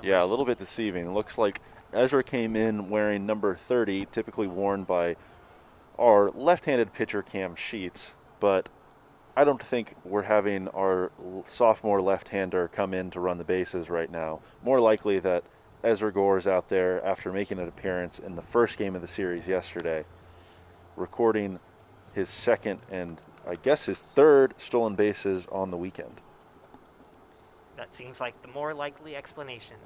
Yeah, a little bit deceiving. It looks like Ezra came in wearing number 30, typically worn by our left-handed pitcher Cam Sheets, but I don't think we're having our sophomore left-hander come in to run the bases right now. More likely that Ezra Gore is out there after making an appearance in the first game of the series yesterday, recording his second and I guess his third stolen bases on the weekend. That seems like the more likely explanation.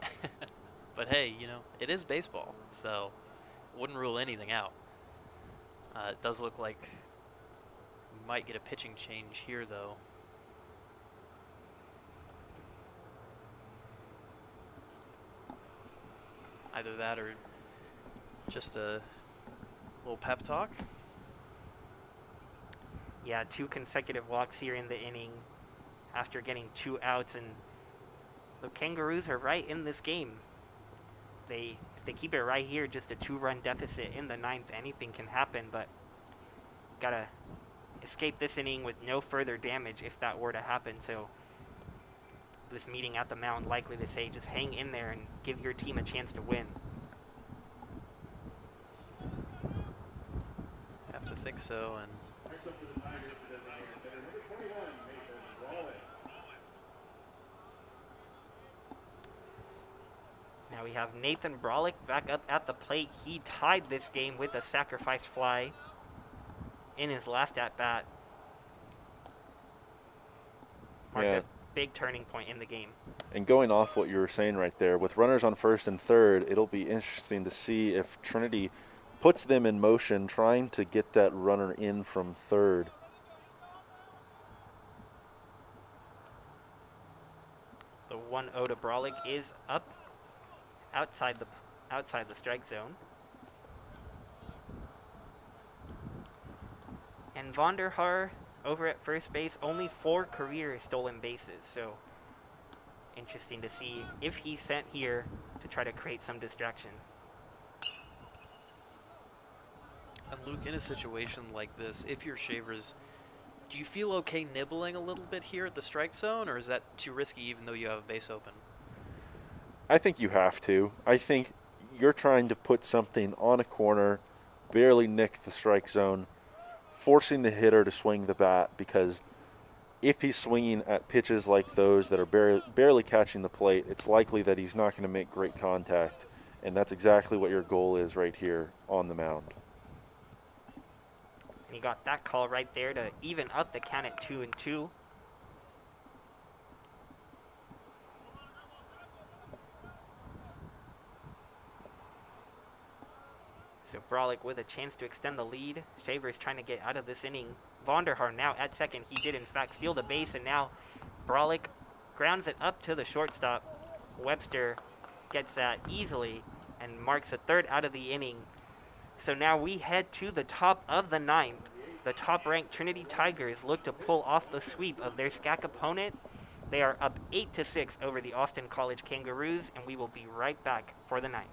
But hey, it is baseball, so wouldn't rule anything out. It does look like we might get a pitching change here, though. Either that or just a little pep talk. Yeah, 2 consecutive walks here in the inning after getting 2 outs, and the Kangaroos are right in this game. If they keep it right here, just a 2-run deficit in the 9th, anything can happen, but gotta escape this inning with no further damage if that were to happen. So this meeting at the mound likely to say just hang in there and give your team a chance to win. Have to think so. And now we have Nathan Brolick back up at the plate. He tied this game with a sacrifice fly in his last at-bat. Marked a big turning point in the game. And going off what you were saying right there, with runners on first and third, it'll be interesting to see if Trinity puts them in motion, trying to get that runner in from third. The 1-0 to Brolick is up outside the strike zone. And Vonderhaar over at first base, only 4 career stolen bases. So interesting to see if he's sent here to try to create some distraction. And Luke, in a situation like this, if you're Shavers, do you feel okay nibbling a little bit here at the strike zone, or is that too risky even though you have a base open? I think you have to. I think you're trying to put something on a corner, barely nick the strike zone, forcing the hitter to swing the bat, because if he's swinging at pitches like those that are barely catching the plate, it's likely that he's not going to make great contact, and that's exactly what your goal is right here on the mound. And he got that call right there to even up the count at 2-2. So Brolick with a chance to extend the lead. Shavers trying to get out of this inning. Vonderhaar now at second. He did in fact steal the base, and now Brolick grounds it up to the shortstop. Webster gets that easily and marks a third out of the inning. So now we head to the top of the ninth. The top-ranked Trinity Tigers look to pull off the sweep of their SCAC opponent. They are up 8-6 over the Austin College Kangaroos, and we will be right back for the ninth.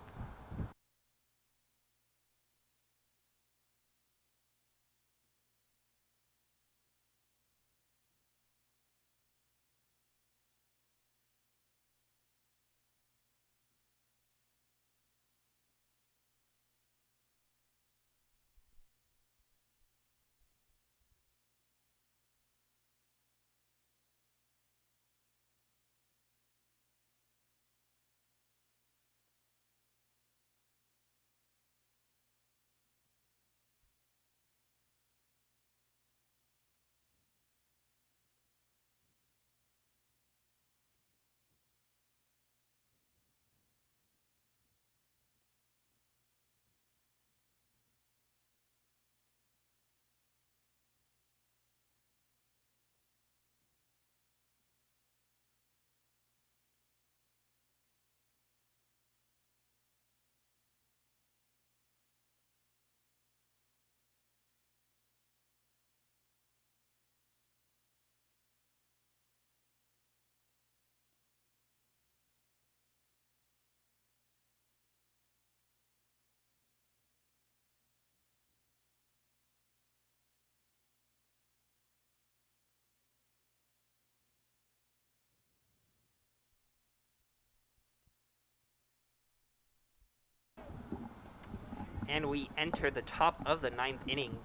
And we enter the top of the ninth inning.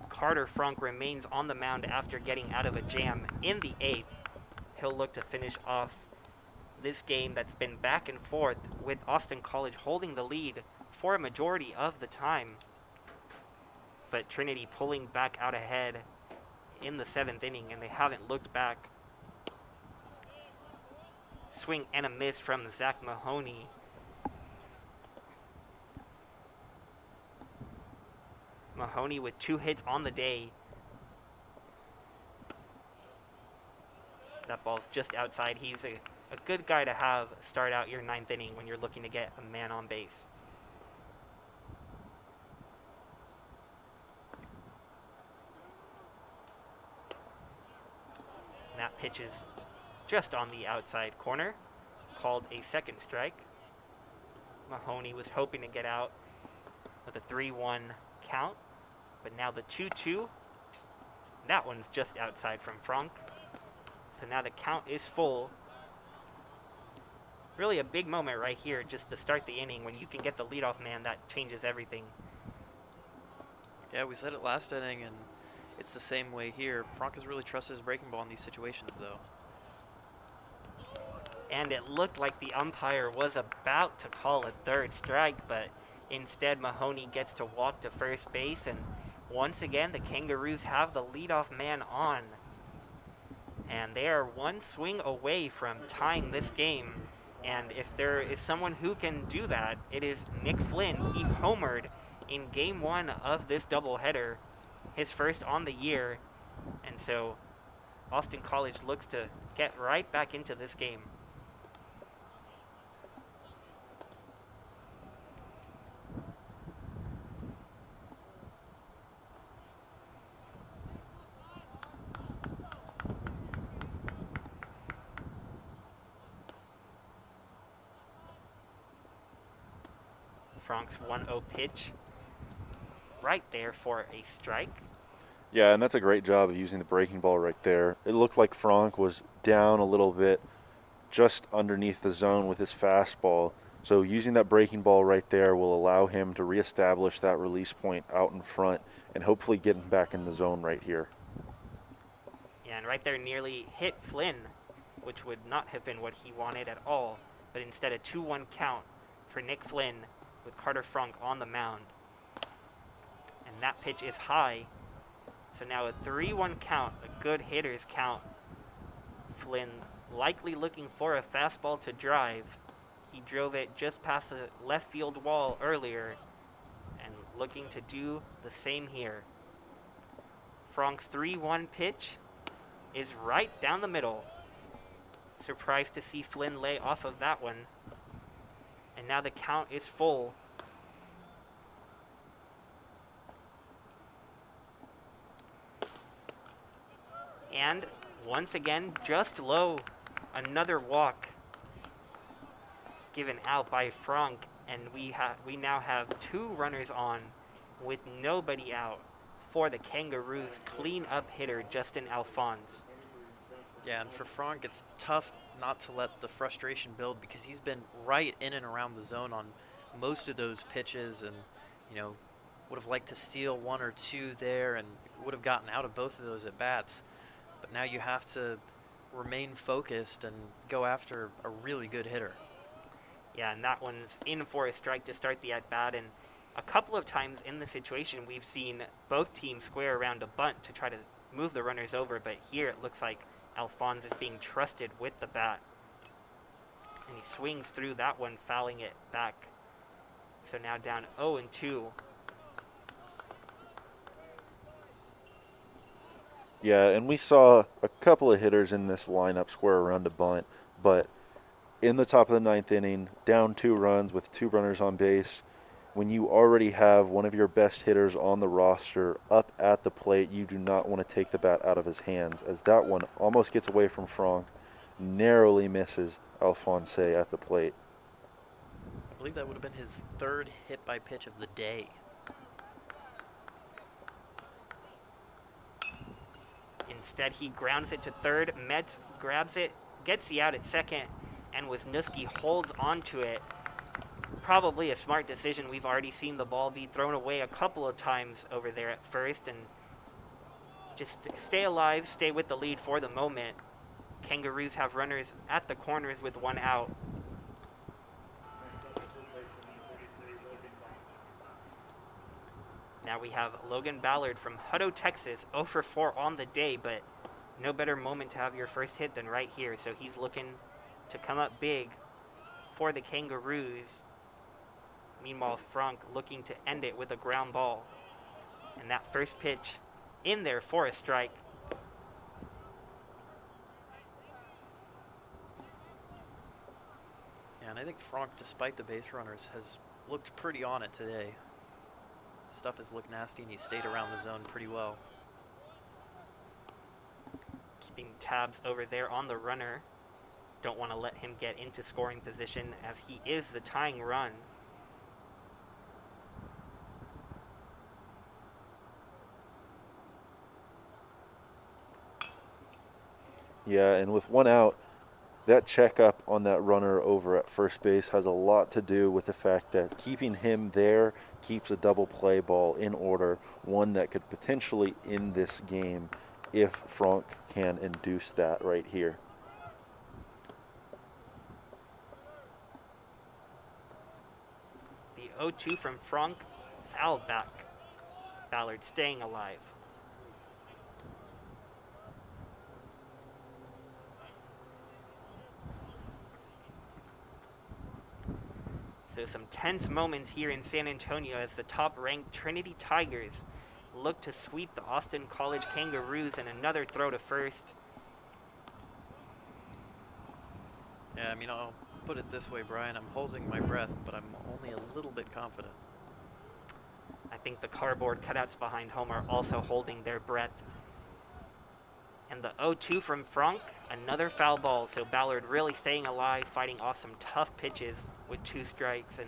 Carter Frank remains on the mound after getting out of a jam in the eighth. He'll look to finish off this game that's been back and forth, with Austin College holding the lead for a majority of the time. But Trinity pulling back out ahead in the seventh inning, and they haven't looked back. Swing and a miss from Zach Mahoney. Mahoney with 2 hits on the day. That ball's just outside. He's a good guy to have start out your ninth inning when you're looking to get a man on base. And that pitch is just on the outside corner, called a second strike. Mahoney was hoping to get out with a 3-1 count, but now the 2-2, that one's just outside from Frank. So now the count is full. Really a big moment right here just to start the inning. When you can get the leadoff man, that changes everything. Yeah, we said it last inning, and it's the same way here. Frank has really trusted his breaking ball in these situations, though. And it looked like the umpire was about to call a third strike, but instead Mahoney gets to walk to first base, and once again the Kangaroos have the leadoff man on. And they are one swing away from tying this game. And if there is someone who can do that, it is Nick Flynn. He homered in Game 1 of this doubleheader, his first on the year. And so Austin College looks to get right back into this game. Frank's 1-0 pitch right there for a strike. Yeah, and that's a great job of using the breaking ball right there. It looked like Frank was down a little bit just underneath the zone with his fastball. So using that breaking ball right there will allow him to reestablish that release point out in front and hopefully get him back in the zone right here. Yeah, and right there nearly hit Flynn, which would not have been what he wanted at all. But instead a 2-1 count for Nick Flynn with Carter Frank on the mound. And that pitch is high. So now a 3-1 count, a good hitter's count. Flynn likely looking for a fastball to drive. He drove it just past the left field wall earlier and looking to do the same here. Frank's 3-1 pitch is right down the middle. Surprised to see Flynn lay off of that one. And now the count is full. And once again, just low, another walk given out by Frank, and we now have 2 runners on with nobody out for the Kangaroos' clean-up hitter, Justin Alphonse. Yeah, and for Frank, it's tough not to let the frustration build because he's been right in and around the zone on most of those pitches and, would have liked to steal 1 or 2 there and would have gotten out of both of those at-bats. But now you have to remain focused and go after a really good hitter. Yeah, and that one's in for a strike to start the at-bat, and a couple of times in the situation we've seen both teams square around a bunt to try to move the runners over, but here it looks like Alphonse is being trusted with the bat. And he swings through that one, fouling it back. So now down 0-2. Yeah, and we saw a couple of hitters in this lineup square around a bunt, but in the top of the 9th inning, down 2 runs with 2 runners on base, when you already have one of your best hitters on the roster up at the plate, you do not want to take the bat out of his hands, as that one almost gets away from Frank, narrowly misses Alphonse at the plate. I believe that would have been his 3rd hit by pitch of the day. Instead, he grounds it to third. Metz grabs it, gets the out at second, and Wisniewski holds onto it. Probably a smart decision. We've already seen the ball be thrown away a couple of times over there at first, and just stay alive, stay with the lead for the moment. Kangaroos have runners at the corners with 1 out. Now we have Logan Ballard from Hutto, Texas, 0 for 4 on the day, but no better moment to have your first hit than right here. So he's looking to come up big for the Kangaroos. Meanwhile, Frank looking to end it with a ground ball. And that first pitch in there for a strike. Yeah, and I think Frank, despite the base runners, has looked pretty on it today. Stuff has looked nasty, and he stayed around the zone pretty well. Keeping tabs over there on the runner. Don't want to let him get into scoring position as he is the tying run. Yeah, and with 1 out, that checkup on that runner over at first base has a lot to do with the fact that keeping him there keeps a double play ball in order, one that could potentially end this game if Frank can induce that right here. The 0-2 from Frank, fouled back. Ballard staying alive. So some tense moments here in San Antonio as the top-ranked Trinity Tigers look to sweep the Austin College Kangaroos, and another throw to first. Yeah, I mean, I'll put it this way, Brian. I'm holding my breath, but I'm only a little bit confident. I think the cardboard cutouts behind home are also holding their breath. And the 0-2 from Frank, another foul ball. So Ballard really staying alive, fighting off some tough pitches with 2 strikes. And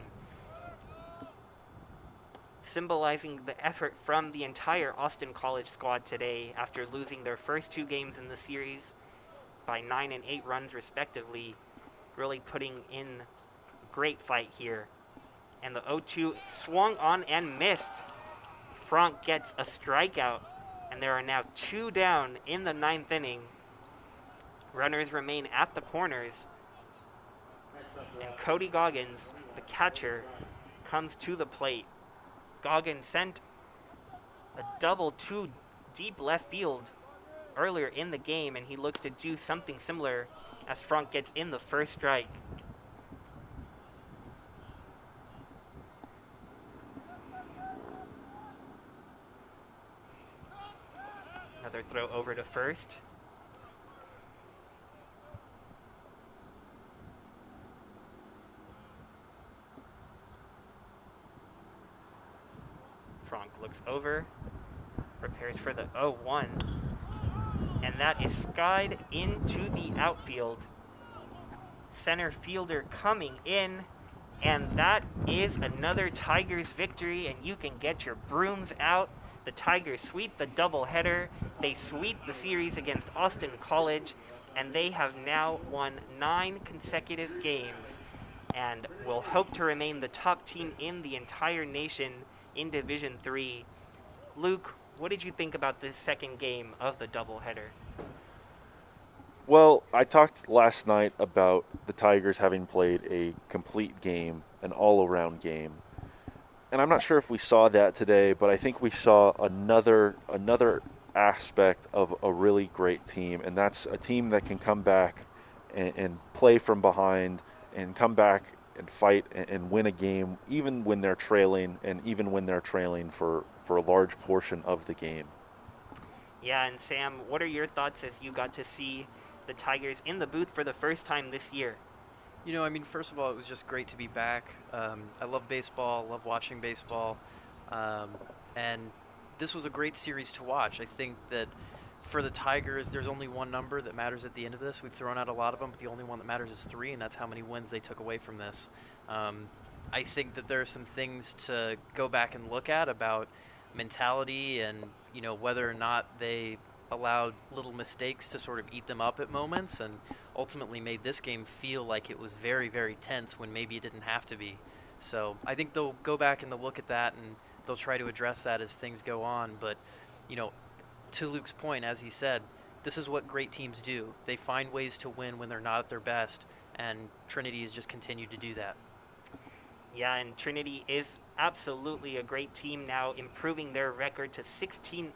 symbolizing the effort from the entire Austin College squad today after losing their first 2 games in the series by 9 and 8 runs respectively, really putting in great fight here. And the 0-2 swung on and missed. Franck gets a strikeout, and there are now 2 down in the 9th inning. Runners remain at the corners, and Cody Goggins, the catcher, comes to the plate. Goggins sent a double to deep left field earlier in the game, and he looks to do something similar as Franck gets in the first strike. Another throw over to first. Franck looks over, prepares for the 0-1, and that is skied into the outfield. Center fielder coming in, and that is another Tigers victory, and you can get your brooms out. The Tigers sweep the doubleheader. They sweep the series against Austin College, and they have now won 9 consecutive games and will hope to remain the top team in the entire nation in Division III. Luke, what did you think about this second game of the doubleheader? Well, I talked last night about the Tigers having played a complete game, an all-around game. And I'm not sure if we saw that today, but I think we saw another aspect of a really great team, and that's a team that can come back and play from behind and come back and fight and win a game even when they're trailing, and even when they're trailing for a large portion of the game. Yeah, and Sam, what are your thoughts as you got to see the Tigers in the booth for the first time this year? You know, I mean, first of all, it was just great to be back. I love baseball, love watching baseball, and this was a great series to watch. I think that for the Tigers, there's only one number that matters at the end of this. We've thrown out a lot of them, but the only one that matters is 3, and that's how many wins they took away from this. I think that there are some things to go back and look at about mentality and, you know, whether or not they allowed little mistakes to sort of eat them up at moments and ultimately made this game feel like it was very, very tense when maybe it didn't have to be. So I think they'll go back and they'll look at that and they'll try to address that as things go on. But, you know, to Luke's point, as he said, this is what great teams do. They find ways to win when they're not at their best, and Trinity has just continued to do that. Yeah, and Trinity is absolutely a great team now, improving their record to 16-1,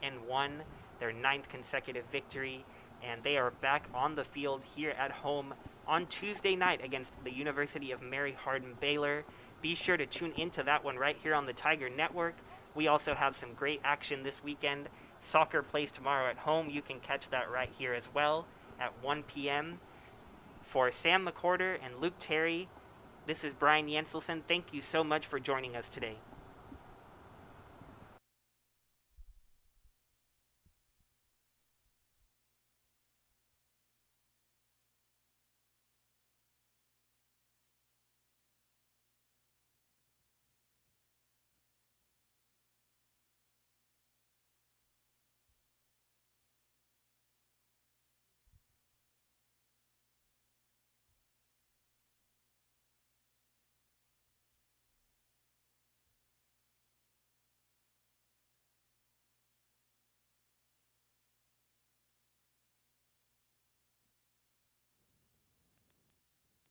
their 9th consecutive victory, and they are back on the field here at home on Tuesday night against the University of Mary Hardin-Baylor. Be sure to tune into that one right here on the Tiger Network. We also have some great action this weekend. Soccer plays tomorrow at home. You can catch that right here as well at 1 p.m. For Sam McCorder and Luke Terry, this is Brian Jenselson. Thank you so much for joining us today.